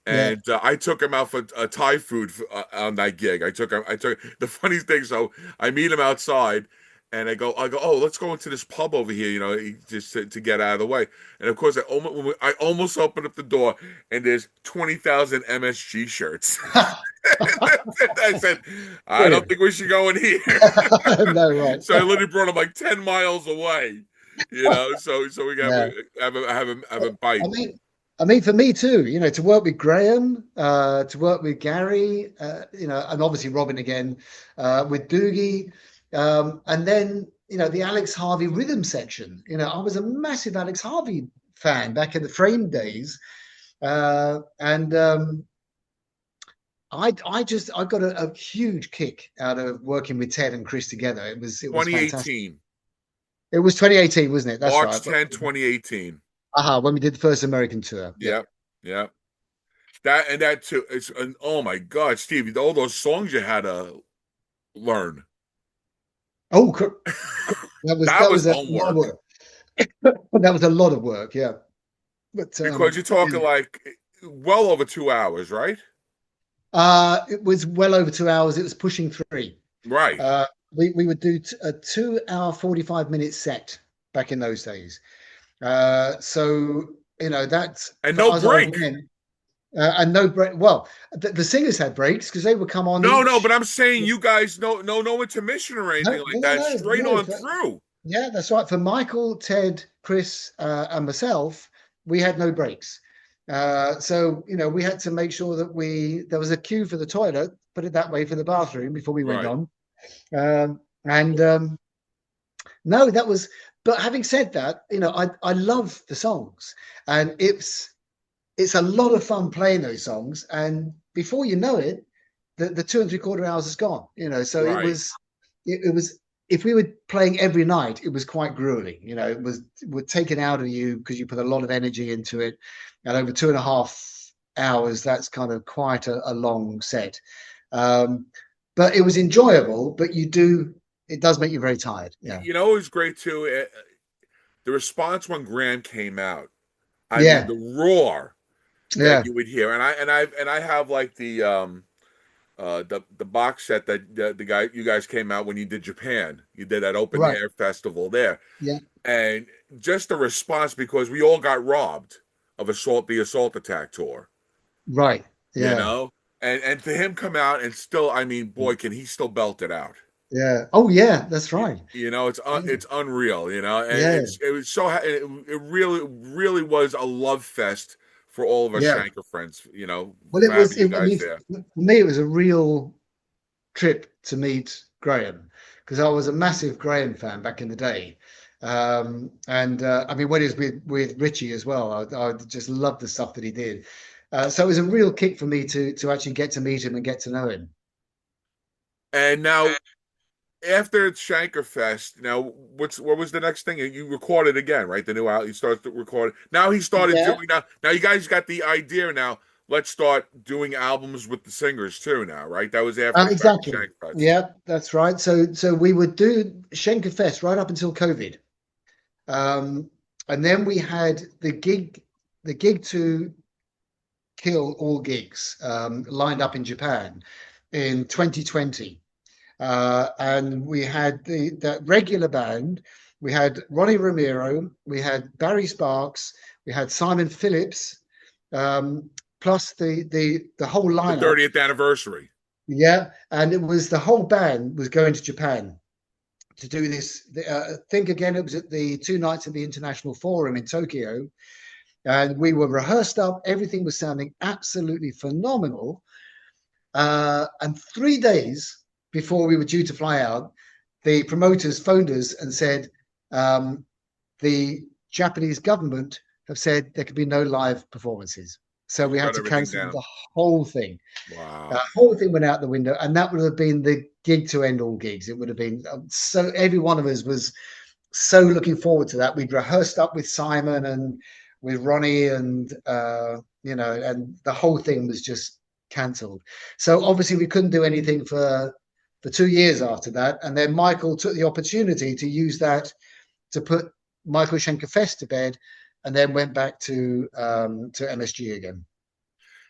Yeah. And I took him out for Thai food on that gig. I took the funny thing. So I meet him outside, and I go, oh, let's go into this pub over here, you know, just to get out of the way. And of course, I almost opened up the door, and there's 20,000 MSG shirts. I said, I don't Brilliant. think we should go in here. No, right. So I literally brought him like 10 miles away, you know, so we got Yeah. have a bite. I mean, I mean, for me too, to work with Graham, to work with Gary, and obviously Robin again, with Doogie, and then, the Alex Harvey rhythm section. I was a massive Alex Harvey fan back in the Frame days. And I got a huge kick out of working with Ted and Chris together. It was fantastic. 2018, It was 2018, wasn't it? That's right. March 10, 2018. When we did the first American tour. Yeah. Yep, yep. That too. Oh my God, Steve, all those songs you had to learn. Oh, that was That that was was a lot of homework work. That was a lot of work. Yeah, but because you're yeah. talking like well over 2 hours, right? It was well over 2 hours. It was pushing three. Right, We would do a 2 hour 45 minute set back in those days. So that's and for no us old break. men, and no break. Well, the singers had breaks because they would come on No, but each. I'm saying you guys no intermission or No, anything like no, that. no, Straight no. on through. Yeah, that's right. For Michael, Ted, Chris, and myself, we had no breaks. So we had to make sure that there was a queue for the toilet, put it that way, for the bathroom before we went Right. on. And no, that was. But having said that, I love the songs, and it's a lot of fun playing those songs. And before you know it, the 2 and 3/4 hours is gone. So it Right. was it was if we were playing every night, it was quite grueling. It was taken out of you because you put a lot of energy into it, and over 2.5 hours, that's kind of quite a long set. Um, but it was enjoyable. But it does make you very tired. Yeah, You know, it was great too. The response when Graham came out. I mean, yeah, the roar that yeah, you would hear, and I have like the box set that the guy you guys came out when you did Japan. You did that open Right. air festival there, Yeah. and just the response because we all got robbed of the assault attack tour, Right. you Yeah. know, and to him come out and still, I mean, boy, can he still belt it out. Yeah. Oh, yeah. That's right. Yeah. It's unreal, and Yeah. it was it really was a love fest for all of us Yeah. Shanker friends, Well, for having you I mean, guys there. for me, it was a real trip to meet Graham because I was a massive Graham fan back in the day. And I mean, when he was with Richie as well, I just loved the stuff that he did. So it was a real kick for me to actually get to meet him and get to know him. And now after Shanker Fest, now what was the next thing? You recorded again, right? The new out you started to record. Now he started Yeah. doing now you guys got the idea now. Let's start doing albums with the singers too now, right? That was after Exactly. Shanker Fest. Yeah, that's right. So we would do Schenker Fest right up until COVID. Um, and then we had the gig to kill all gigs lined up in Japan in 2020. And we had the regular band. We had Ronnie Romero, we had Barry Sparks, we had Simon Phillips, um, plus the whole The lineup. 30th anniversary. Yeah, and it was the whole band was going to Japan to do this. I think again it was at the 2 nights of the International Forum in Tokyo, and we were rehearsed up. Everything was sounding absolutely phenomenal. And 3 days before we were due to fly out, the promoters phoned us and said um, the Japanese government have said there could be no live performances. So we had Shut to everything cancel down. the whole thing. The Wow. whole thing went out the window, and that would have been the gig to end all gigs. It would have been so every one of us was so looking forward to that. We'd rehearsed up with Simon and with Ronnie, and and the whole thing was just cancelled. So obviously we couldn't do anything for 2 years after that. And then Michael took the opportunity to use that to put Micheal Schenker Fest to bed, and then went back to MSG again.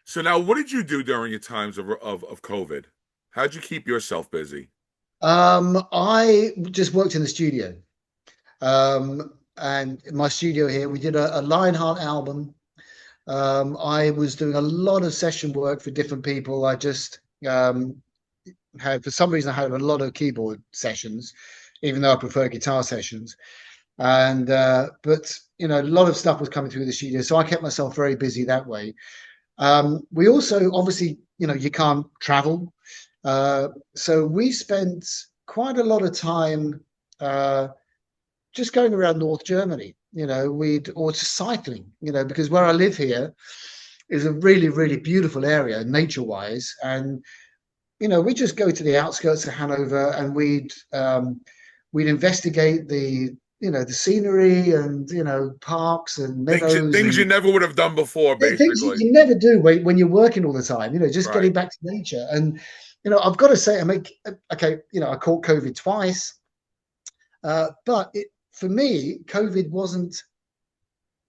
So now, what did you do during your times of COVID? How'd you keep yourself busy? I just worked in the studio. And in my studio here, we did a Lionheart album. I was doing a lot of session work for different people. I just had, for some reason, I had a lot of keyboard sessions, even though I prefer guitar sessions. And but a lot of stuff was coming through the studio, so I kept myself very busy that way. We also, obviously, you can't travel, so we spent quite a lot of time. Just going around North Germany, we'd or just cycling, because where I live here is a really, really beautiful area nature wise. And, we just go to the outskirts of Hanover and we'd investigate the scenery and, parks and meadows Things you and never would have done before, things basically. you never do when you're working all the time, just Right. getting back to nature. And, I've got to say, okay, I caught COVID twice. But for me, COVID wasn't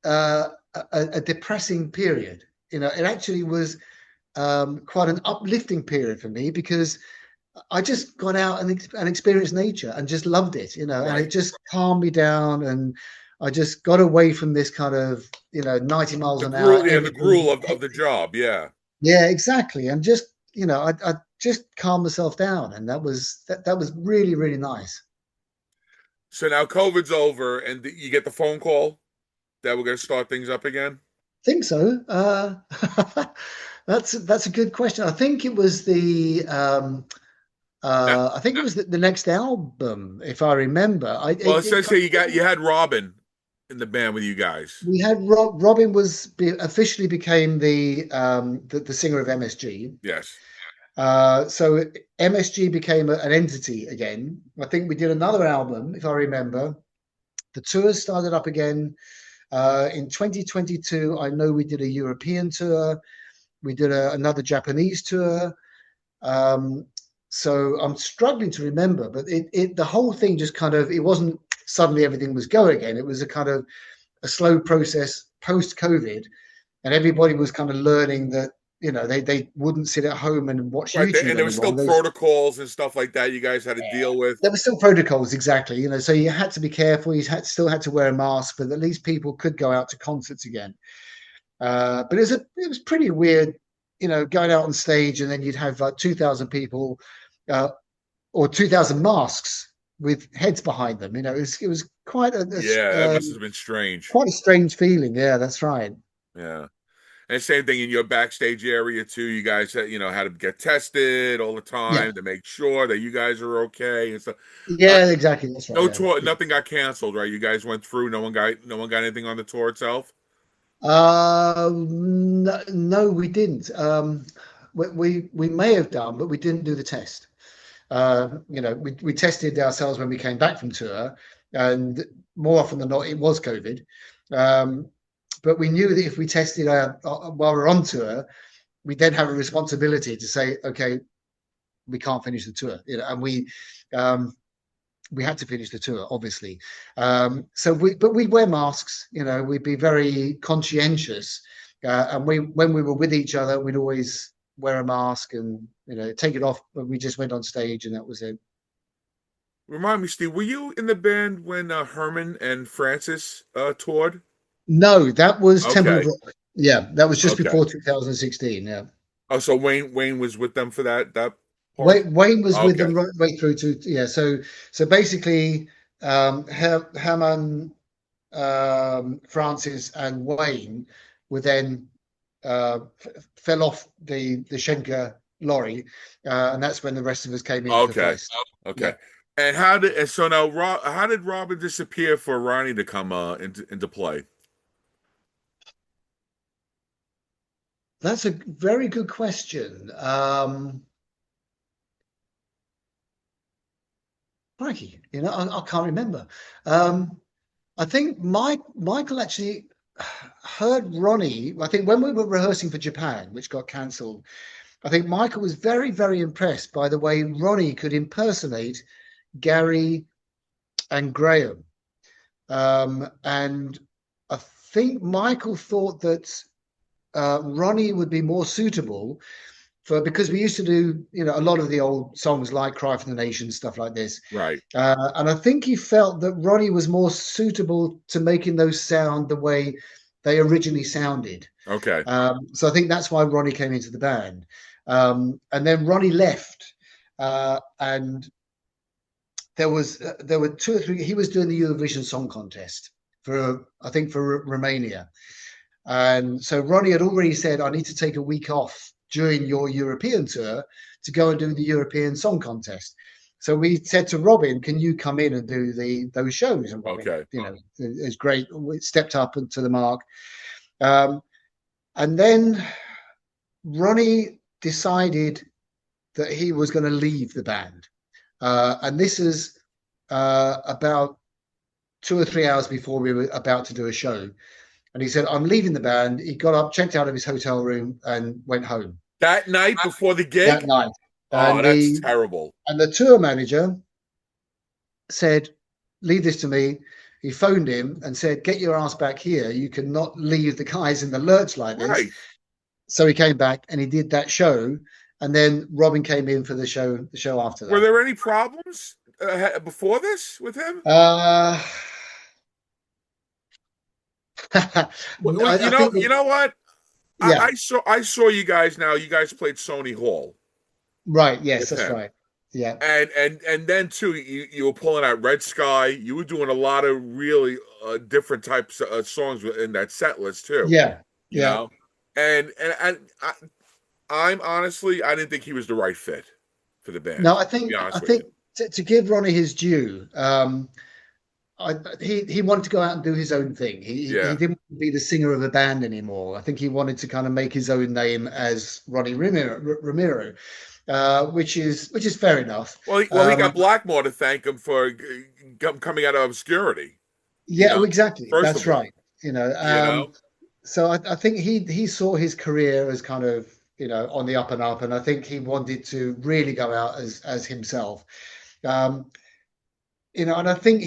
a depressing period. It actually was quite an uplifting period for me because I just got out and experienced nature and just loved it, and it Right. just calmed me down. And I just got away from this kind of, 90 miles an hour, The everything gruel of the hectic. job. Yeah. Yeah, exactly. And just, I just calmed myself down. And that was really, really nice. So now COVID's over, and you get the phone call that we're going to start things up again. Think so. That's a good question. I think it was Now, I think it was the next album, if I remember. well, it says here you had Robin in the band with you guys. We had Robin officially became the singer of MSG. Yes. So MSG became an entity again. I think we did another album, if I remember. The tours started up again in 2022. I know we did a European tour. We did another Japanese tour. Um, so I'm struggling to remember, but the whole thing just kind of, it wasn't suddenly everything was go again. It was a kind of a slow process post COVID, and everybody was kind of learning that they wouldn't sit at home and watch Right. YouTube And there was still anymore. protocols and stuff like that you guys had to deal with. There were still protocols, exactly. So you had to be careful. Still had to wear a mask, but at least people could go out to concerts again. But it was pretty weird, going out on stage and then you'd have like 2,000 people uh, or 2,000 masks with heads behind them. It was Yeah, that must have been strange. quite a strange feeling. Yeah, that's right. Yeah. And same thing in your backstage area too. You guys, had to get tested all the Yeah, time to make sure that you guys are okay and stuff. Uh, yeah, exactly. That's right. no Yeah, tour, yeah. nothing got canceled, right? You guys went through. No one got anything on the tour itself. No, no, we didn't. We may have done, but we didn't do the test. We tested ourselves when we came back from tour, and more often than not, it was COVID. Um, but we knew that if we tested while we're on tour, we then have a responsibility to say, okay, we can't finish the tour, and we had to finish the tour, obviously. But we'd wear masks, we'd be very conscientious. And when we were with each other, we'd always wear a mask and, take it off when we just went on stage and that was it. Remind me, Steve, were you in the band when Herman and Francis toured? No, that was Temple of Okay, Rock. Yeah, that was just okay. before 2016. Yeah. Oh, so Wayne was with them for that part. Wayne was with them Okay, right way through to, yeah. So basically, Herman, Francis, and Wayne were then fell off the Schenker lorry, and that's when the rest of us came into the okay, place. okay. Yeah, And so now how did Robin disappear for Ronnie to come into play? that's a very good question. Crikey, I can't remember. I think Michael actually heard Ronnie. I think when we were rehearsing for Japan, which got cancelled, I think Michael was very, very impressed by the way Ronnie could impersonate Gary and Graham. And I think Michael thought that Ronnie would be more suitable because we used to do, a lot of the old songs like Cry for the Nation, stuff like this. Right. And I think he felt that Ronnie was more suitable to making those sound the way they originally sounded. Okay. So I think that's why Ronnie came into the band. And then Ronnie left, and there were two or three. He was doing the Eurovision Song Contest I think for Romania, and so Ronnie had already said, "I need to take a week off during your European tour to go and do the European Song Contest." So we said to Robin, "Can you come in and do those shows?" And Robin, Okay. is great. Stepped up to the mark, um, and then Ronnie decided that he was going to leave the band. And this is about 2 or 3 hours before we were about to do a show. And he said, I'm leaving the band. He got up, checked out of his hotel room, and went home That night before the that gig? night. Oh, And that's the terrible. and the tour manager said, leave this to me. He phoned him and said, get your ass back here. You cannot leave the guys in the lurch like this. Right. So he came back and he did that show. And then Robin came in for the show after Were that. there any problems before this with him? Uh, Well, I think, you know what? I, yeah, I saw you guys now. You guys played Sony Hall right. Yes, with that's him. right. Yeah, And then too, you were pulling out Red Sky. You were doing a lot of really different types of songs in that set list too. yeah, You yeah. know, I'm honestly, I didn't think he was the right fit for the band. No, To be I honest with think you. to give Ronnie his due, he wanted to go out and do his own thing. He Yeah. didn't want to be the singer of a band anymore. I think he wanted to kind of make his own name as Ronnie Ramiro, which is fair enough. He got Blackmore to thank him for coming out of obscurity. You Yeah, know, oh, exactly. first That's of all, right. You know, you know. so I think he saw his career as kind of on the up and up, and I think he wanted to really go out as himself. Um, and I think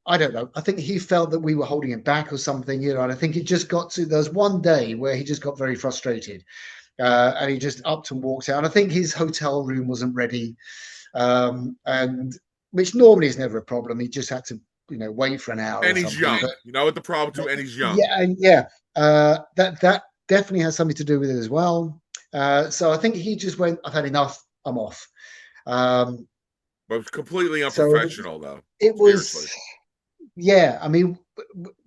I don't know, I think he felt that we were holding him back or something, and I think it just got to there was one day where he just got very frustrated, and he just upped and walked out. I think his hotel room wasn't ready, and which normally is never a problem. He just had to, wait for an hour or And he's something. young. But You know what the problem too? And he's young. yeah, and yeah, that definitely has something to do with it as well. So I think he just went, I've had enough, I'm off. Um, But completely so unprofessional though. it was, Seriously. yeah, I mean,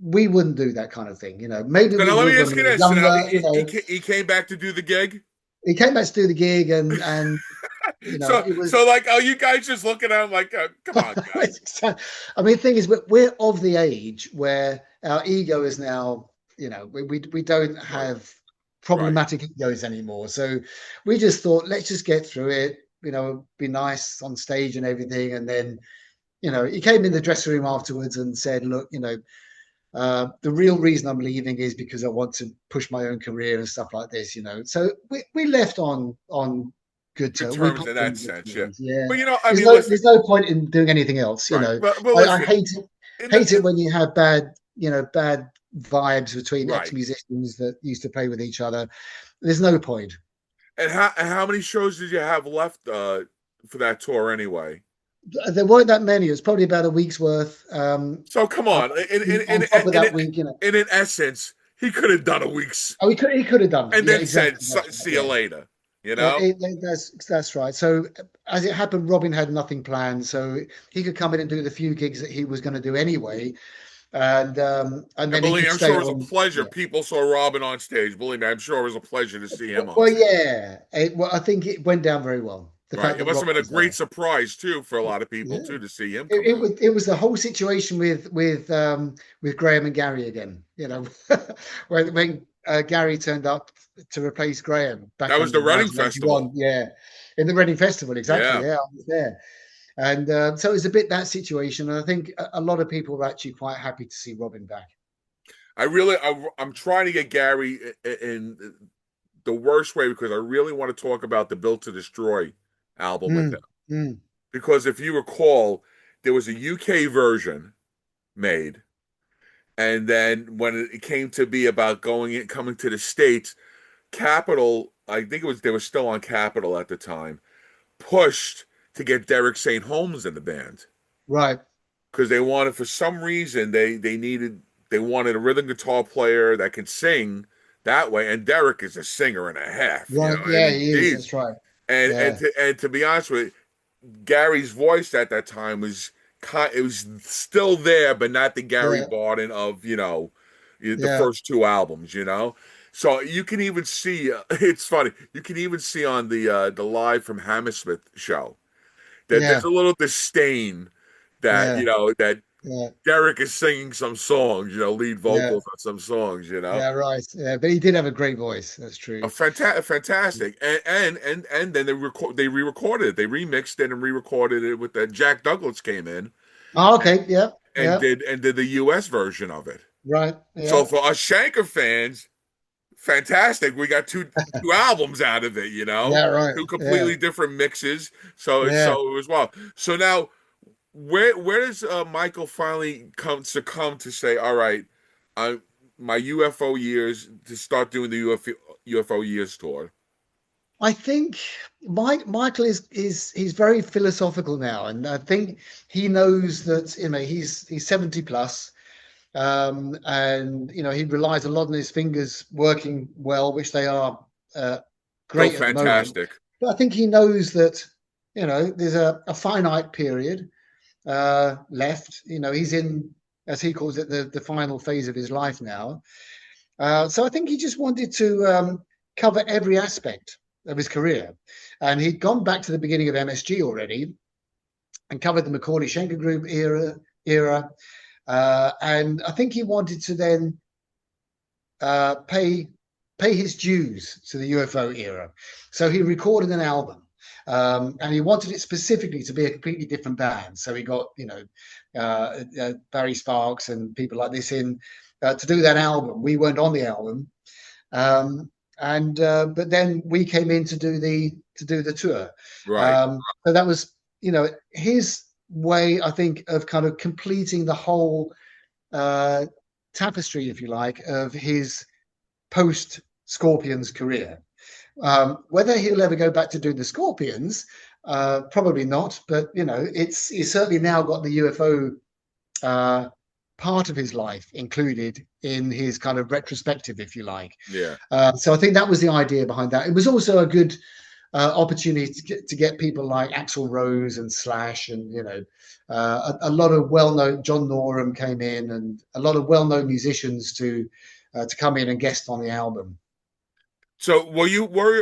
we wouldn't do that kind of thing, maybe So we now let would me when ask we you were this. So now younger, he came back to do the gig. he came back to do the gig, and So it was. so like, oh, you guys just looking at him like, come on, guys. I mean, the thing is, we're of the age where our ego is now, we don't Right, have right. problematic egos anymore. So we just thought, let's just get through it, be nice on stage and everything. And then, he came in the dressing room afterwards and said, look, the real reason I'm leaving is because I want to push my own career and stuff like this. So we left on good Good terms. We terms parted in that on good sense, yeah. terms. Yeah. But I There's mean, no listen, there's no point in doing anything else. right. But I listen, in the hate it when you have bad vibes between right. ex-musicians that used to play with each other. There's no point. And how many shows did you have left for that tour anyway? There weren't that many. It was probably about a week's worth. So come Uh, on. on top of that week. In essence, he could have done a week's Oh, he could have done that. and Yeah, then said, exactly. That's right. "See you Yeah. later." You know, That's right. So as it happened, Robin had nothing planned, so he could come in and do the few gigs that he was going to do anyway, and and then he believe me, could I'm stay sure it was a on. pleasure. Yeah. People saw Robin on stage. Believe me, I'm sure it was a pleasure to see him on Well, stage. yeah. I think it went down very well. The Right. fact It that must have Robin been a was great there. surprise too for a lot of people Yeah. too to see him come It out. was the whole situation with Graham and Gary again. when Gary turned up to replace Graham That back was the in Reading Festival. 1981. Yeah, in the Reading Festival, exactly. Yeah. Yeah, I was there. And so it was a bit that situation. And I think a lot of people were actually quite happy to see Robin back. I'm trying to get Gary in the worst way because I really want to talk about the Built to Destroy album with Mm, him. mm. Because if you recall, there was a UK version made, and then when it came to be about coming to the States, Capitol, I think it was they were still on Capitol at the time, pushed to get Derek St. Holmes in the band Right, because they wanted for some reason they wanted a rhythm guitar player that could sing that way, and Derek is a singer and a half, right. I Yeah, mean, he is. geez. That's right. And Yeah, to be honest with you, Gary's voice at that time was it was still there, but not the Gary yeah, Barden of the yeah, first two albums. So you can even see it's funny. You can even see on the live from Hammersmith show that there's yeah, a little disdain that yeah, that yeah, Derek is singing some songs, lead yeah, vocals on some songs. yeah. Right. Yeah, but he did have a great voice. That's A true. fantastic, and then they re-recorded it, they remixed it and re-recorded it with that. Jack Douglas came in Oh, and, okay. Yeah, yeah. did the U.S. version of it. Right. So Yeah, for us Schenker fans, fantastic. We got two albums out of it. yeah. Right. Two Yeah, completely different mixes. So yeah. so it was well. So now where does Michael finally succumb to say, all right, I my UFO years to start doing the UFO years tour? I think Michael is he's very philosophical now, and I think he knows that he's 70 plus, and he relies a lot on his fingers working well, which they are uh, Still great at the moment. fantastic. But I think he knows that there's a finite period left. He's in, as he calls it, the final phase of his life now. So I think he just wanted to cover every aspect of his career. And he'd gone back to the beginning of MSG already and covered the Micheal Schenker Group era. And I think he wanted to then pay his dues to the UFO era. So he recorded an album. And he wanted it specifically to be a completely different band. So he got, Barry Sparks and people like this in to do that album. We weren't on the album, and but then we came in to do the tour. Right. So that was his way, I think, of kind of completing the whole uh, tapestry, if you like, of his post Scorpions career. Whether he'll ever go back to doing the Scorpions, probably not. But he's certainly now got the UFO uh, part of his life included in his kind of retrospective, if you like. Yeah. So I think that was the idea behind that. It was also a good opportunity to get people like Axl Rose and Slash, and a lot of well-known. John Norum came in, and a lot of well-known musicians to come in and guest on the album. So were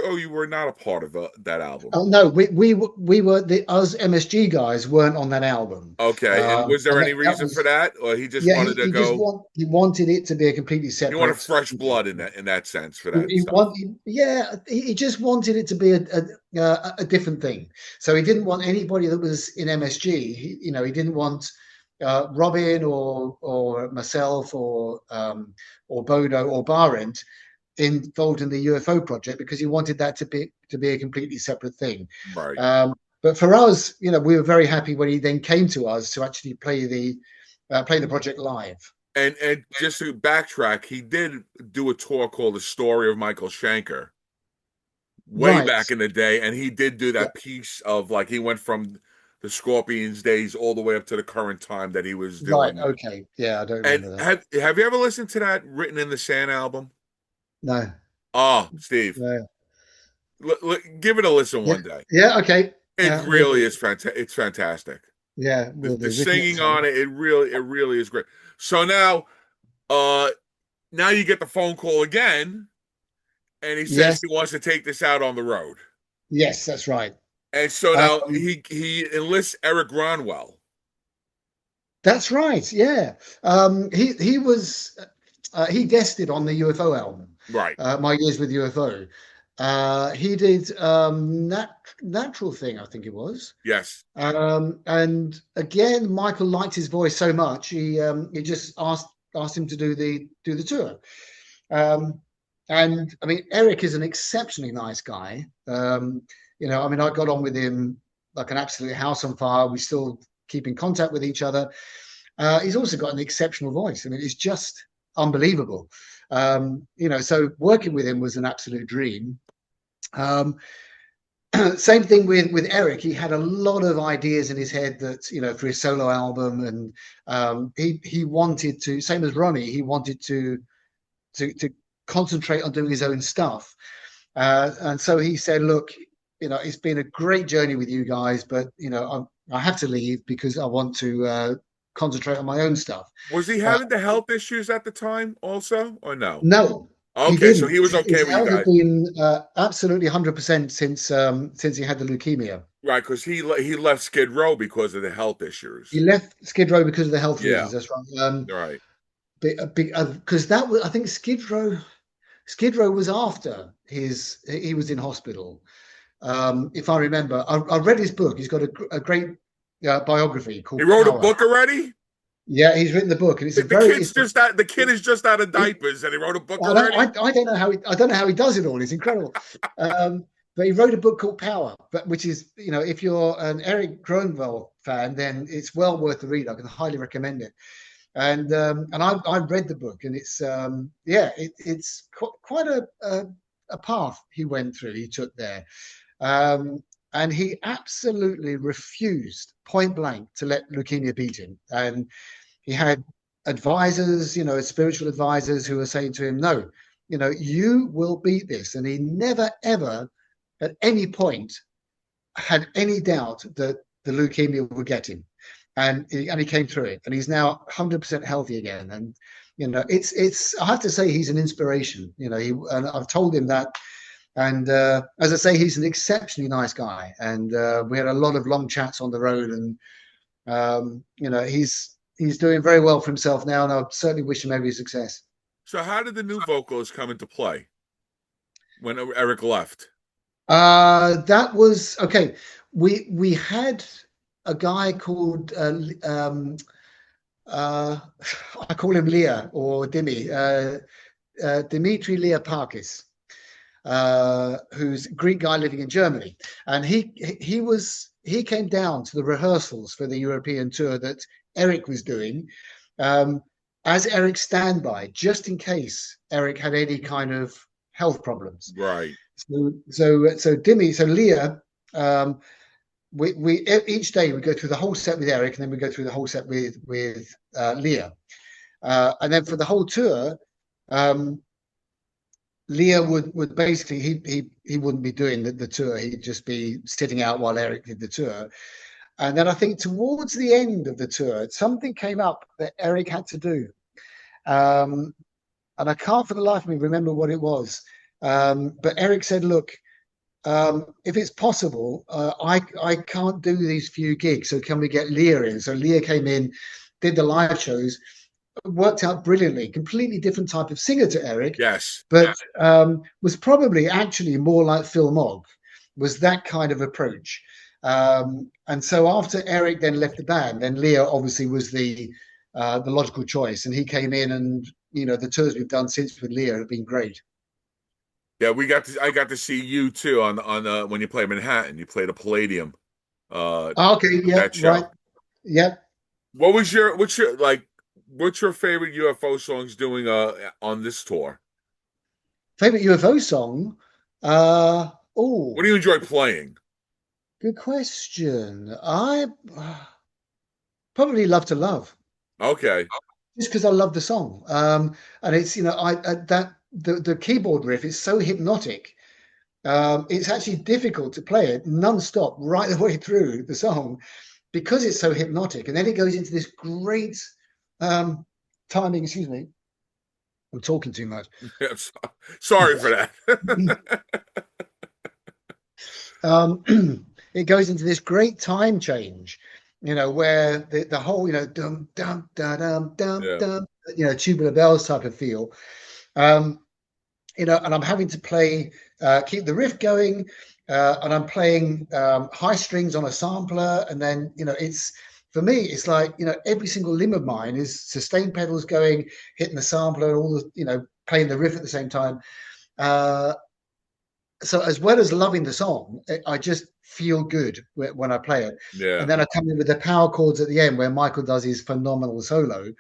or you were not a part of that album? Oh no, we were the us MSG guys weren't on that album, Okay. And was there and any that reason for was that, or he just yeah. wanted to go? He wanted it to be a completely He wanted separate. fresh blood in that sense for that He stuff. wanted, yeah, he just wanted it to be a different thing. So he didn't want anybody that was in MSG. He didn't want Robin or myself or Bodo or Barent involved in the UFO project, because he wanted that to be a completely separate thing. Right. But for us, we were very happy when he then came to us to actually play the project live. And just to backtrack, he did do a tour called "The Story of Micheal Schenker" way Right. back in the day, and he did do Yeah. that piece of like he went from the Scorpions days all the way up to the current time that he was Right. doing that. Okay. Yeah, I don't And remember that. have you ever listened to that "Written in the Sand" album? No. Oh, Steve, No. give it a listen Yeah. one day. Yeah. Okay. It Yeah. We'll really do. is fantastic. It's fantastic. Yeah. The, We'll the do. Written in singing sand. on it, it really is great. So uh, now you get the phone call again, and he says Yes. he wants to take this out on the road. Yes. That's right. And so now Um, he enlists Eric Gronwell. that's right. Yeah. He was he guested on the UFO album. Right. My Years with UFO. He did Natural Thing, I think it was. Yes. And again, Michael liked his voice so much, he just asked him to do the tour. Um, and I mean, Eric is an exceptionally nice guy. I mean, I got on with him like an absolute house on fire. We still keep in contact with each other. He's also got an exceptional voice. I mean, it's just unbelievable. So working with him was an absolute dream. Um, Same thing with Eric. He had a lot of ideas in his head that for his solo album, and he wanted to, same as Ronnie, he wanted to concentrate on doing his own stuff. And so he said, "Look, it's been a great journey with you guys, but I have to leave because I want to concentrate on my own stuff." Was he Uh, having the health issues at the time also, or no? no, he Okay, so didn't. he was okay His with you health has guys, been absolutely 100% since he had the leukemia. right? Because he left Skid Row because of the health He issues. left Skid Row because of the health Yeah. reasons. That's right. Right. Because that was, I think, Skid Row. Skid Row was after he was in hospital. If I remember, I read his book. He's got a great biography He called wrote a Power. book already. Yeah, he's written the book, and it's a The very. kid's just out. The kid is just out of diapers, and he wrote a book already. I don't know how I don't know how he does it all. It's incredible. But he wrote a book called Power, but which is, if you're an Eric Gronwell fan, then it's well worth the read. I can highly recommend it. And I've read the book, and it's quite a path he went through. He took there, and he absolutely refused point blank to let leukemia beat him. And he had advisors, spiritual advisors who were saying to him, "No, you will beat this." And he never ever at any point had any doubt that the leukemia would get him, and he came through it, and he's now 100% healthy again. And it's I have to say he's an inspiration. And I've told him that, and as I say, he's an exceptionally nice guy, and we had a lot of long chats on the road, and he's doing very well for himself now, and I certainly wish him every success. So how did the new vocalist come into play when Eric left? That was okay. We had a guy called uh, I call him Leah or Dimi, Dimitri Leopakis, who's a Greek guy living in Germany, and he came down to the rehearsals for the European tour that Eric was doing, um, as Eric's standby, just in case Eric had any kind of health problems. Right. So Dimmy, so Leah, um, we each day we go through the whole set with Eric, and then we go through the whole set with Leah, and then for the whole tour, um, Leah would basically he wouldn't be doing the tour. He'd just be sitting out while Eric did the tour. And then I think towards the end of the tour, something came up that Eric had to do. Um, and I can't for the life of me remember what it was. But Eric said, "Look, if it's possible, I can't do these few gigs, so can we get Leah in?" So Leah came in, did the live shows, worked out brilliantly. Completely different type of singer to Eric, Yes. but was probably actually more like Phil Mogg. Was that kind of approach. And so after Eric then left the band, then Leah obviously was the logical choice, and he came in, and the tours we've done since with Leah have been great. Yeah, I got to see you too on when you played Manhattan. You played a Palladium Okay, yeah, that right, show. yeah. What's your favorite UFO songs doing on this tour? Favorite UFO song? What do Oh, you enjoy playing? good question. I probably Love to Love, Okay. just because I love the song. And it's I that the keyboard riff is so hypnotic. It's actually difficult to play it non-stop right the way through the song because it's so hypnotic. And then it goes into this great um, timing. Excuse me, I'm talking too much. Sorry for that. um, it goes into this great time change, where the whole, dum dum da dum dum Yeah. dum, tubular bells type of feel. Um, and I'm having to play, keep the riff going, and I'm playing high strings on a sampler, and then it's for me, it's like every single limb of mine is sustained pedals going, hitting the sampler, and all the playing the riff at the same time. Uh, so as well as loving the song, I just feel good when I play it. And Yeah. then I come in with the power chords at the end where Michael does his phenomenal solo.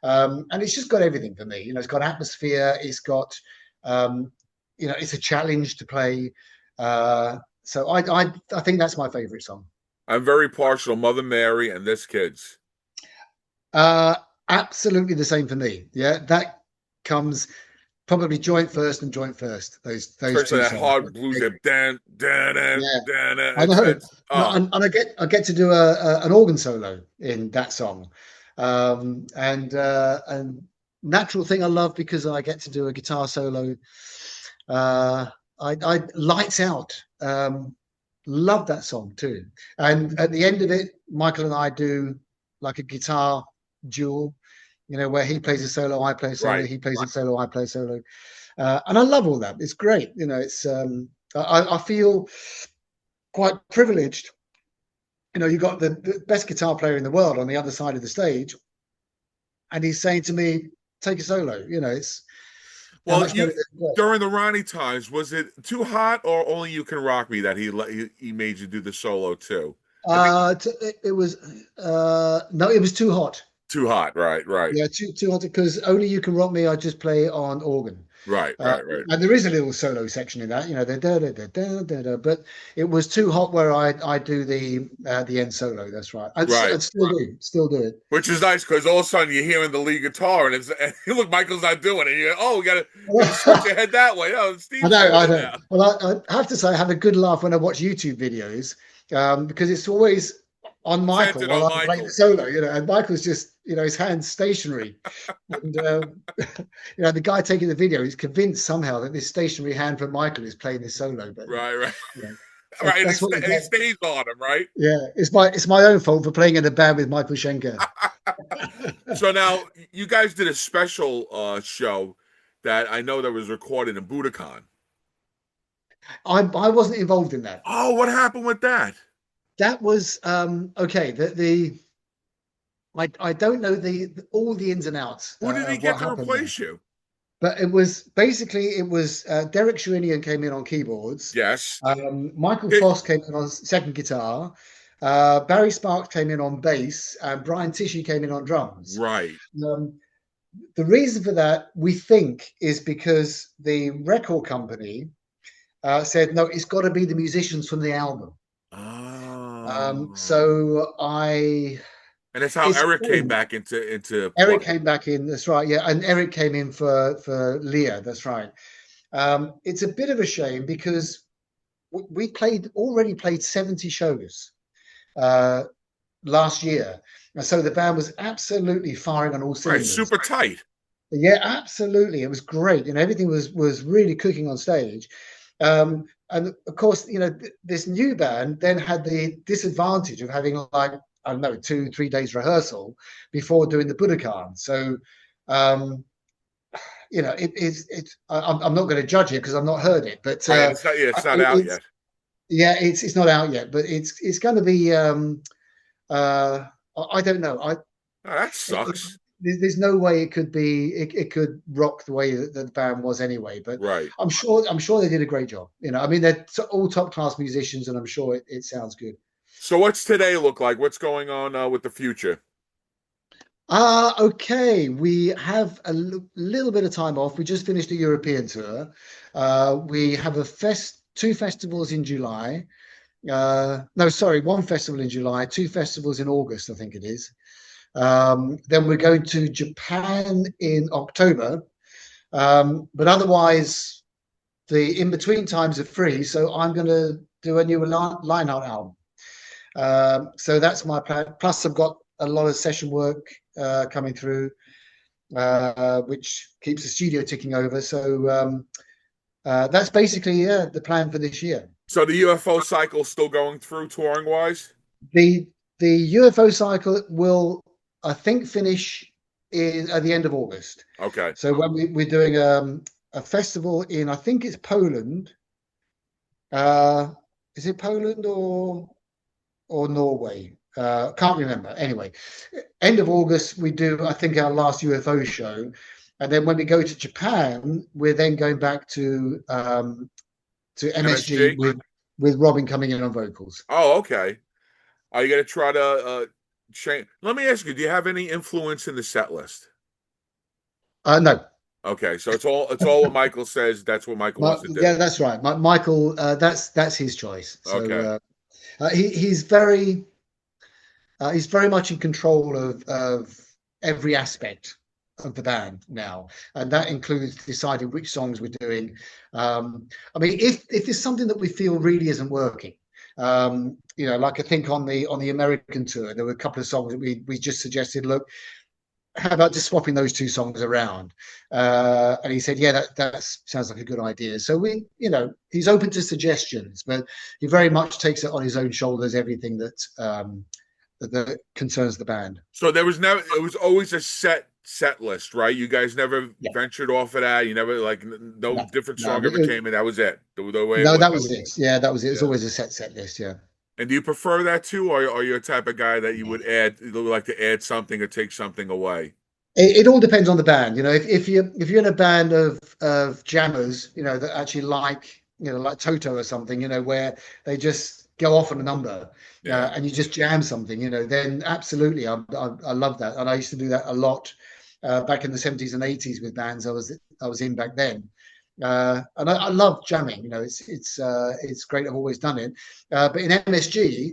And it's just got everything for me. It's got atmosphere. It's got, um, it's a challenge to play. So I think that's my favorite song. I'm very partial to Mother Mary and This Kids. Uh, Absolutely the same for me. Yeah, that comes probably joint first and joint first. Those Especially two that songs. hard blues that dan dan dan Yeah. dan. I know, It's and I get to do an organ solo in that song, and natural thing I love because I get to do a guitar solo. I lights out. Love that song too. And at the end of it, Michael and I do like a guitar duel, where he plays a solo, I play a solo, right. he plays a solo, I play a solo, and I love all that. It's great. It's I feel quite privileged. You got the best guitar player in the world on the other side of the stage, and he's saying to me, "Take a solo." It's how Well, much better you does it get? during the Ronnie times, was it Too Hot or Only You Can Rock Me that he made you do the solo too? I think It was no, it was too hot. Too Hot. Right. Right. Yeah, too hot because only you can rock me. I just play on organ. Right. Uh, Right. Right. and there is a little solo section in that, the da da da da da da. But it was too hot where I do the end solo. That's right. Right. I'd still do it. Which is nice because all of a sudden you're hearing the lead guitar and look, Michael's not doing it. You go, oh, we gotta switch your head that way. Oh, I Steve's know, doing I it know. now. Well, I have to say, I have a good laugh when I watch YouTube videos because it's always on Michael Centered while on I'm playing the Michael. solo, and Michael's just, his hands stationary. And, the guy taking the video is convinced somehow that this stationary hand from Michael is playing this solo. But, Right. Right. you know, Right. that's what you And he get. stays on him. Right. Yeah, it's my own fault for playing in a band with Michael Schenker. So now you guys did a special show that I know that was recorded in Budokan. I wasn't involved in that. Oh, what happened with that? That was okay. I don't know all the ins and outs Who did he of what get to happened there. replace you? But it was Derek Sherinian came in on keyboards. Yes. Michael It- Foss came in on second guitar. Barry Sparks came in on bass, and Brian Tishy came in on drums. right. Um, the reason for that, we think, is because the record company said, no, it's got to be the musicians from the album. Oh. So I, And that's how it's Eric came back into Eric play. came back in. That's right. Yeah, and Eric came in for Leah. That's right. It's a bit of a shame because we already played 70 shows uh, last year, and so the band was absolutely firing on all Right, cylinders. super tight. Yeah, absolutely. It was great. Everything was really cooking on stage. And of course, this new band then had the disadvantage of having like, I don't know, 2, 3 days rehearsal before doing the Budokan. So, um, I'm not going to judge it because I've not heard it, but Right, and it's not. Yeah, it's not out it's yet. yeah, it's not out yet, but it's going to be. Uh, I don't know. Oh, that It, sucks. there's no way it could be. It could rock the way that the band was anyway. But Right. I'm sure they did a great job. I mean, they're all top class musicians, and I'm sure it sounds good. So what's today look like? What's going on with the future? Okay. We have a little bit of time off. We just finished a European tour. We have two festivals in July. No, sorry, one festival in July, two festivals in August, I think it is. Then we're going to Japan in October. But otherwise, the in between times are free. So I'm going to do a new Lionheart album. So that's my plan. Plus, I've got a lot of session work coming through, which keeps the studio ticking over. So that's basically the plan for this year. So the UFO cycle still going through touring wise? The the UFO cycle will, I think, finish at the end of August. Okay. So when we're doing a festival in, I think it's Poland. Uh, is it Poland or Norway? Can't remember. Anyway, end of August we do, I think, our last UFO show, and then when we go to Japan, we're then going back to MSG MSG? with Robin coming in on vocals. Oh, okay. Are you gonna try to change? Let me ask you, do you have any influence in the set list? No, Okay, so it's all what Michael says. That's what Michael wants to Yeah, do. that's right. Michael, that's his choice. So Okay. he's very much in control of every aspect of the band now, and that includes deciding which songs we're doing. I mean, if there's something that we feel really isn't working, like I think on the American tour, there were a couple of songs that we just suggested. Look, how about just swapping those two songs around? And he said, yeah, that sounds like a good idea. So he's open to suggestions, but he very much takes it on his own shoulders, everything that concerns the band. So it was always a set list, right? You guys never Yeah, ventured off of that. You never like no no, different no, song ever came in. That was it. The way it no, was. that was it. Yeah, that was it. It's Yeah. always a set list. Yeah. And do you prefer that too, or are you a type of guy that you would like to add something or take something away? It all depends on the band. If you're in a band of jammers, that actually like Toto or something, where they just go off on a number, Yeah. and you just jam something, then absolutely, I love that, and I used to do that a lot back in the 70s and 80s with bands I was in back then. And I love jamming. It's great. I've always done it. But in MSG,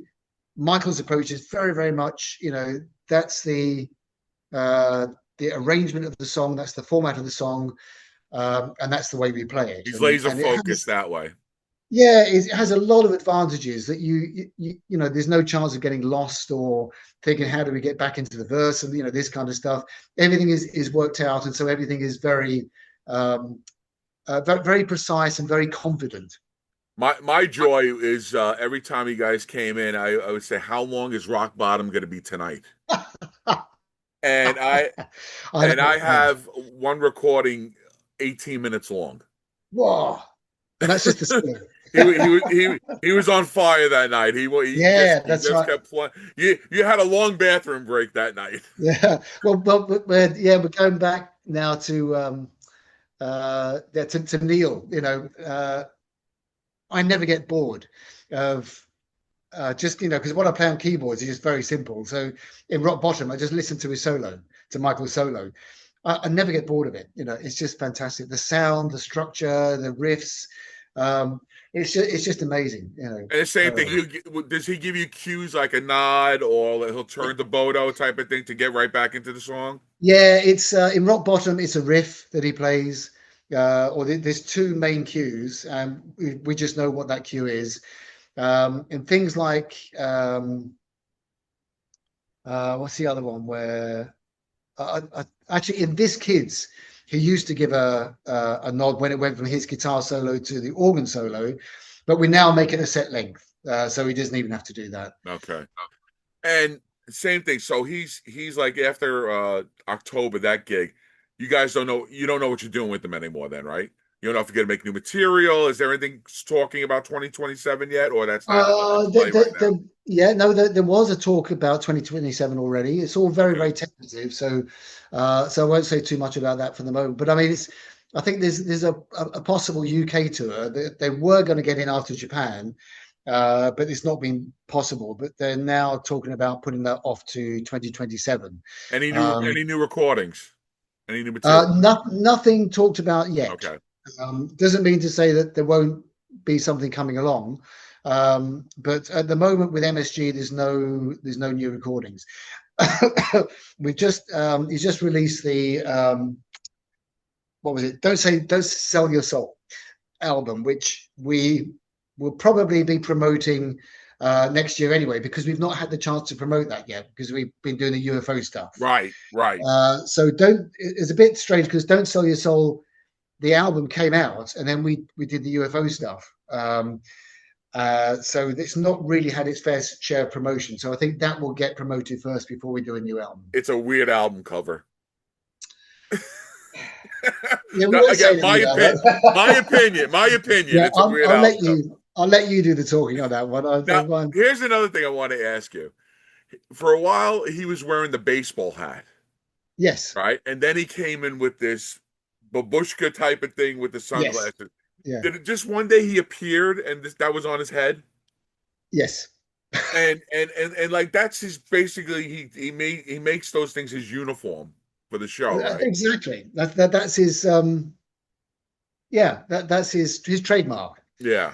Michael's approach is very, very much, that's uh, the arrangement of the song, that's the format of the song, and that's the way we play it. He's And laser and it focused has, that way. yeah, it has a lot of advantages that there's no chance of getting lost or thinking how do we get back into the verse and this kind of stuff. Everything is worked out, and so everything is um, very, very precise and very confident. My joy is every time you guys came in, I would say, how long is Rock Bottom going to be tonight? And I I and know. I have one recording 18 minutes long. Whoa. And that's just the song. He was on fire that night. Yeah, He that's just right. kept playing. You had a long bathroom break that night. Yeah. Well, we're going back now to Neil. I never get bored of just because what I play on keyboards is just very simple. So in Rock Bottom, I just listen to his solo, to Michael's solo. I never get bored of it. It's just fantastic. The sound, the structure, the riffs. it's just amazing, you know. And the same thing. Does he give you cues like a nod or he'll turn the bodo type of thing to get right back into the song? Yeah, it's in Rock Bottom. It's a riff that he plays, there's two main cues, and we just know what that cue is. And things like what's the other one where actually in this kids he used to give a nod when it went from his guitar solo to the organ solo, but we now make it a set length, so he doesn't even have to do that. Okay. And same thing. So he's like after October, that gig, you don't know what you're doing with them anymore then, right? You don't know if you're gonna make new material. Is there anything talking about 2027 yet, or that's not in play right now? Yeah, no, there was a talk about 2027 already. It's all very, Okay. very tentative, so I won't say too much about that for the moment. But I mean, I think there's a possible UK tour. They were going to get in after Japan, but it's not been possible. But they're now talking about putting that off to 2027. Any new recordings? Any new material? Nothing talked about yet. Okay. Doesn't mean to say that there won't be something coming along. But at the moment with MSG, there's no new recordings. We've just he's just released the what was it? Don't Sell Your Soul album, which we will probably be promoting next year anyway, because we've not had the chance to promote that yet because we've been doing the UFO stuff. Right, right. So don't. It's a bit strange because Don't Sell Your Soul, the album came out, and then we did the UFO stuff. So it's not really had its fair share of promotion. So I think that will get promoted first before we do a new album. It's a weird album cover. Yeah, we No, won't say again, anything about that. my opinion. Yeah, It's a weird album cover. I'll let you do the talking on that one. I Now, don't mind. here's another thing I want to ask you. For a while, he was wearing the baseball hat, Yes, right? And then he came in with this babushka type of thing with the yes, sunglasses. yeah, Did it just one day he appeared and that was on his head? yes. And like that's his basically he makes those things his uniform for the show, right? Exactly. That's his yeah, that's his trademark. Yeah.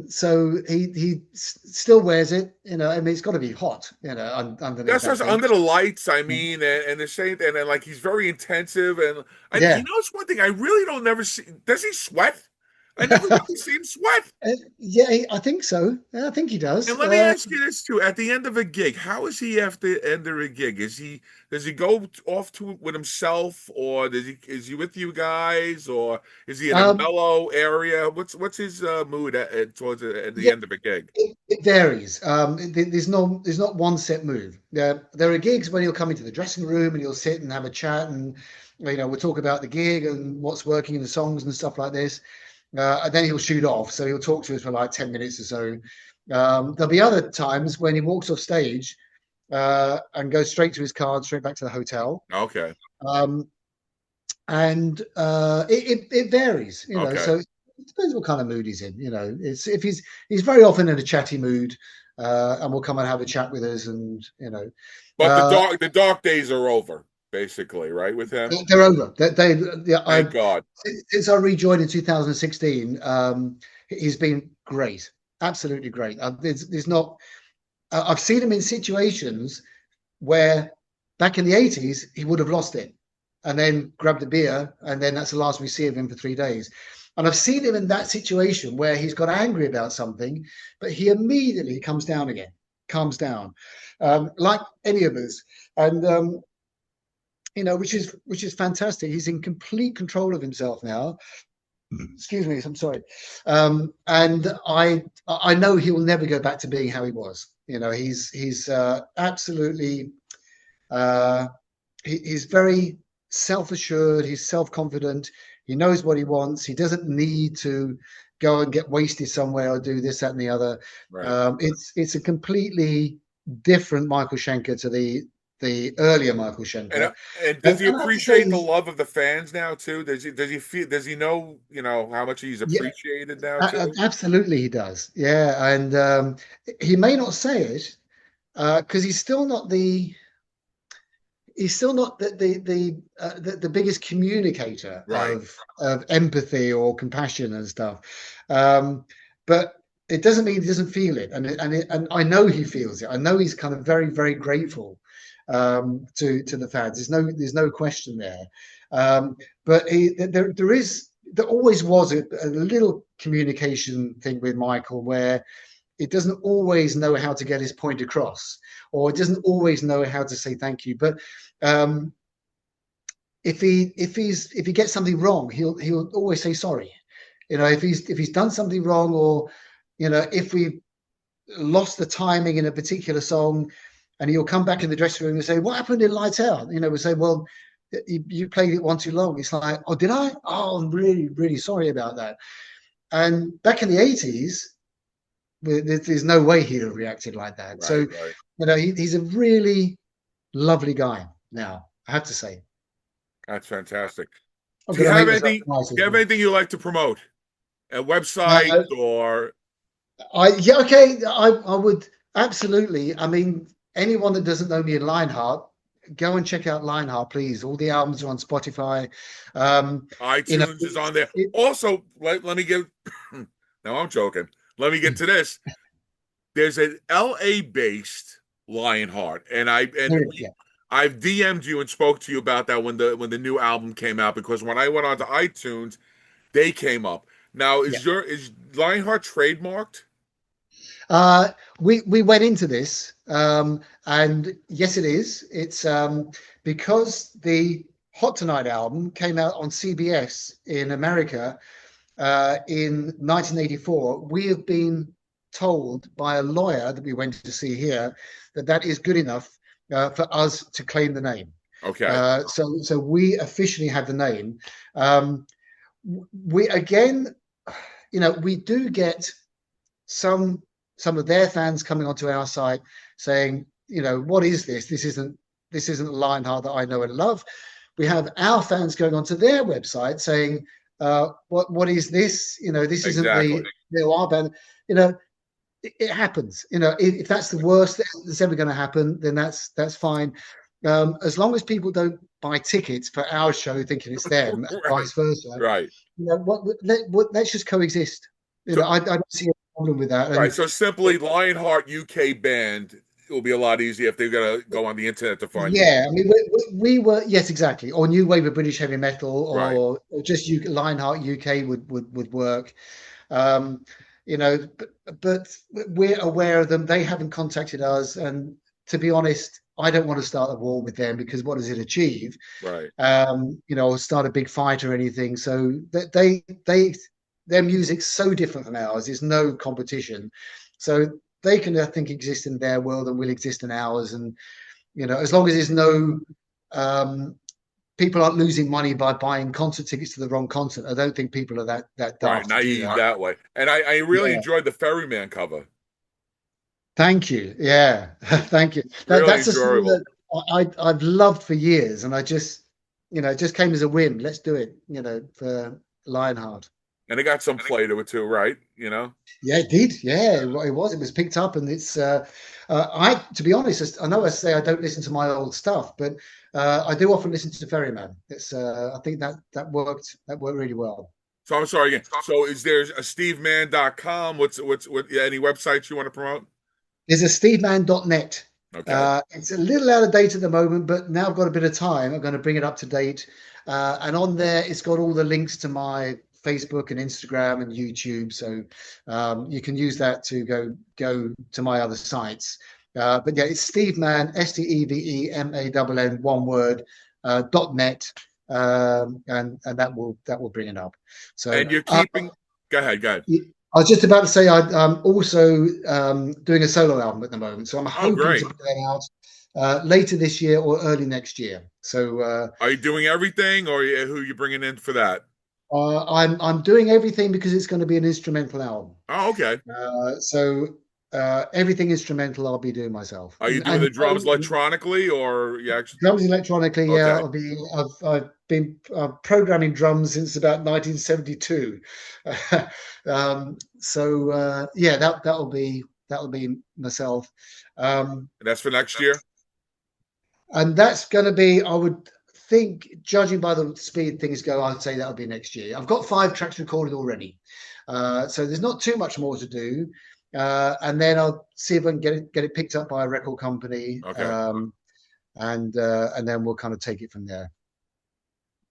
So he still wears it, you know. I mean, it's got to be hot, you know, underneath That's that just thing. under the lights. I mean, and the same, and then like he's very intensive, and you Yeah. know, it's one thing I really don't never see. Does he sweat? I never really see him sweat. Yeah, I think so. Yeah, I think he does. And let me ask you this too: at the end of a gig, how is he after the end of a gig? Does he go off to it with himself, or is he with you guys, or is he in a Um, mellow area? What's his mood towards at the yeah, end of a gig? it varies. There's not one set move. There are gigs when he'll come into the dressing room and he'll sit and have a chat, and you know, we'll talk about the gig and what's working in the songs and stuff like this. And then he'll shoot off. So he'll talk to us for like 10 minutes or so. There'll be other times when he walks off stage and goes straight to his car and straight back to the hotel. Okay, Um, and it varies, you know. okay. So it depends what kind of mood he's in. You know, it's if he's very often in a chatty mood, and will come and have a chat with us, and you know, But uh, the dark days are over, basically, right? With him, they're over. Yeah, thank God. since I rejoined in 2016, he's been great, absolutely great. There's not. I've seen him in situations where back in the 80s he would have lost it and then grabbed a beer, and then that's the last we see of him for 3 days. And I've seen him in that situation where he's got angry about something, but he immediately comes down again, calms down, like any of us. And you know, which is fantastic. He's in complete control of himself now. Excuse me, I'm sorry. And I know he will never go back to being how he was. You know, he's absolutely uh, he's very self-assured. He's self-confident. He knows what he wants. He doesn't need to go and get wasted somewhere or do this, that, and the other. Right. It's a completely different Micheal Schenker to the earlier Micheal And Schenker. and does he And I have to say, appreciate the love of the fans now too? Does he know, how much he's yeah, appreciated now too? absolutely he does. Yeah, and he may not say it because he's still not the biggest communicator Right. of empathy or compassion and stuff. Um, but it doesn't mean he doesn't feel it, and I know he feels it. I know he's kind of very, very grateful to the fans. There's no question there. But there always was a little communication thing with Micheal where it doesn't always know how to get his point across, or it doesn't always know how to say thank you. But um, if he gets something wrong, he'll always say sorry. If he's done something wrong, or if we lost the timing in a particular song, and he'll come back in the dressing room and say, "What happened in Lights Out?" We say, "Well, you played it one too long." It's like, "Oh, did I? Oh, I'm really, really sorry about that." And back in the 80s, there's no way he'd have reacted like that. Right, So, right. he's a really lovely guy now, I have to say. That's fantastic. I'm Do you going to have make myself anything? nice Do as you have well. anything you like to promote? A website Uh, or yeah, okay. I would absolutely. I mean, anyone that doesn't know me in Lionheart, go and check out Lionheart, please. All the albums are on Spotify. Um, you know, iTunes is on there. it, Also, let me get. No, I'm joking. Let me get to this. There's an LA based Lionheart, and yeah, I've DM'd you and spoke to you about that when the new album came out, because when I went onto iTunes, they came up. Now, yeah. is Lionheart trademarked? Uh, we went into this, and yes, it is. It's because the Hot Tonight album came out on CBS in America in 1984. We have been told by a lawyer that we went to see here that that is good enough for us to claim the name. Okay, So we officially have the name. Um, we again, we do get some some of their fans coming onto our site saying, what is this? This isn't the Lionheart that I know and love. We have our fans going onto their website saying, what is this? This isn't exactly. our band. You know, it happens. If that's the worst that's ever going to happen, then that's fine. As long as people don't buy tickets for our show thinking it's them, and Right, vice versa, right. let's just coexist. So, I don't see a problem with that. right. And So simply Lionheart UK band. It will be a lot easier if they're gonna go on the internet to find you. yeah, I mean, we were, yes, exactly. Or New Wave of British Heavy Metal, Right, or just Lionheart UK would work. Um, but we're aware of them. They haven't contacted us, and to be honest, I don't want to start a war with them because what does it achieve? right, Or start a big fight or anything. So that they their music's so different from ours. There's no competition. So they can, I think, exist in their world and we'll exist in ours. And as long as there's no um, people aren't losing money by buying concert tickets to the wrong concert. I don't think people are that right. daft to do Naive that. that way. And I really Yeah. enjoyed the Ferryman cover. Thank you. Yeah. Thank you. Really That's a song enjoyable. that I've loved for years, and I just, it just came as a whim. Let's do it, for Lionheart. And it got some play to it too, right? You know? Yeah, it did. Yeah, it was. It was picked up, and it's. To be honest, I know I say I don't listen to my old stuff, but I do often listen to Ferryman. It's. I think that worked. That worked really well. So I'm sorry again. So is there a stevemann.com? What any websites you want to promote? There's a steveman.net. Okay. It's a little out of date at the moment, but now I've got a bit of time. I'm going to bring it up to date. And on there, it's got all the links to my Facebook and Instagram and YouTube. So you can use that to go to my other sites. But yeah, it's Steve Mann, STEVEMANN, one word, .net. And that will bring it up. So And you're keeping go ahead, go ahead. I was just about to say I'm also doing a solo album at the moment, so I'm Oh, hoping to great. put that out later this year or early next year. So Are you doing everything or who you bringing in for that? I'm doing everything because it's going to be an instrumental album. Oh, okay. So everything instrumental I'll be doing myself, Are you doing and the drums electronically or you actually drums electronically. Yeah, okay. I've been programming drums since about 1972. Yeah, that'll be myself. And that's for next year? And that's going to be, I would think, judging by the speed things go, I'd say that'll be next year. I've got 5 tracks recorded already. So there's not too much more to do. And then I'll see if I can get it picked up by a record company, Okay. and then we'll kind of take it from there.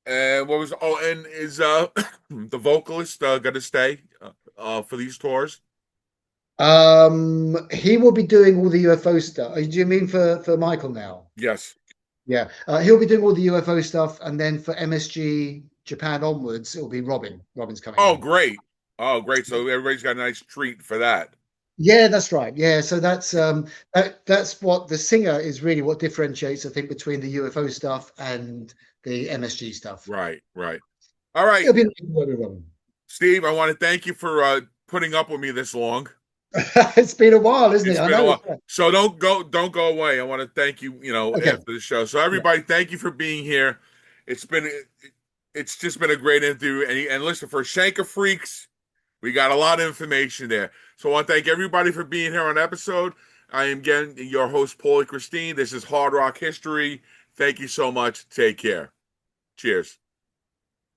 And what was and is the vocalist gonna stay for these tours? He will be doing all the UFO stuff. Do you mean for Michael now? Yes. Yeah, he'll be doing all the UFO stuff, and then for MSG Japan onwards, it'll be Robin. Robin's coming Oh, in. great. Oh, great. So everybody's got a nice treat for that. Yeah, that's right. Yeah, so that's what the singer is really what differentiates, I think, between the UFO stuff and the MSG stuff. Right, right. All right, It'll be nice to work with Robin. Steve, I want to thank you for putting up with me this long. It's been a while, isn't it? It's I been a know. while. So don't go away. I want to thank you, Okay. after the show. So Yeah. everybody, thank you for being here. It's been it's just been a great interview. And listen, for Schenker Freaks, we got a lot of information there. So I want to thank everybody for being here on episode. I am again your host, Paulie Christine. This is Hard Rock History. Thank you so much. Take care. Cheers.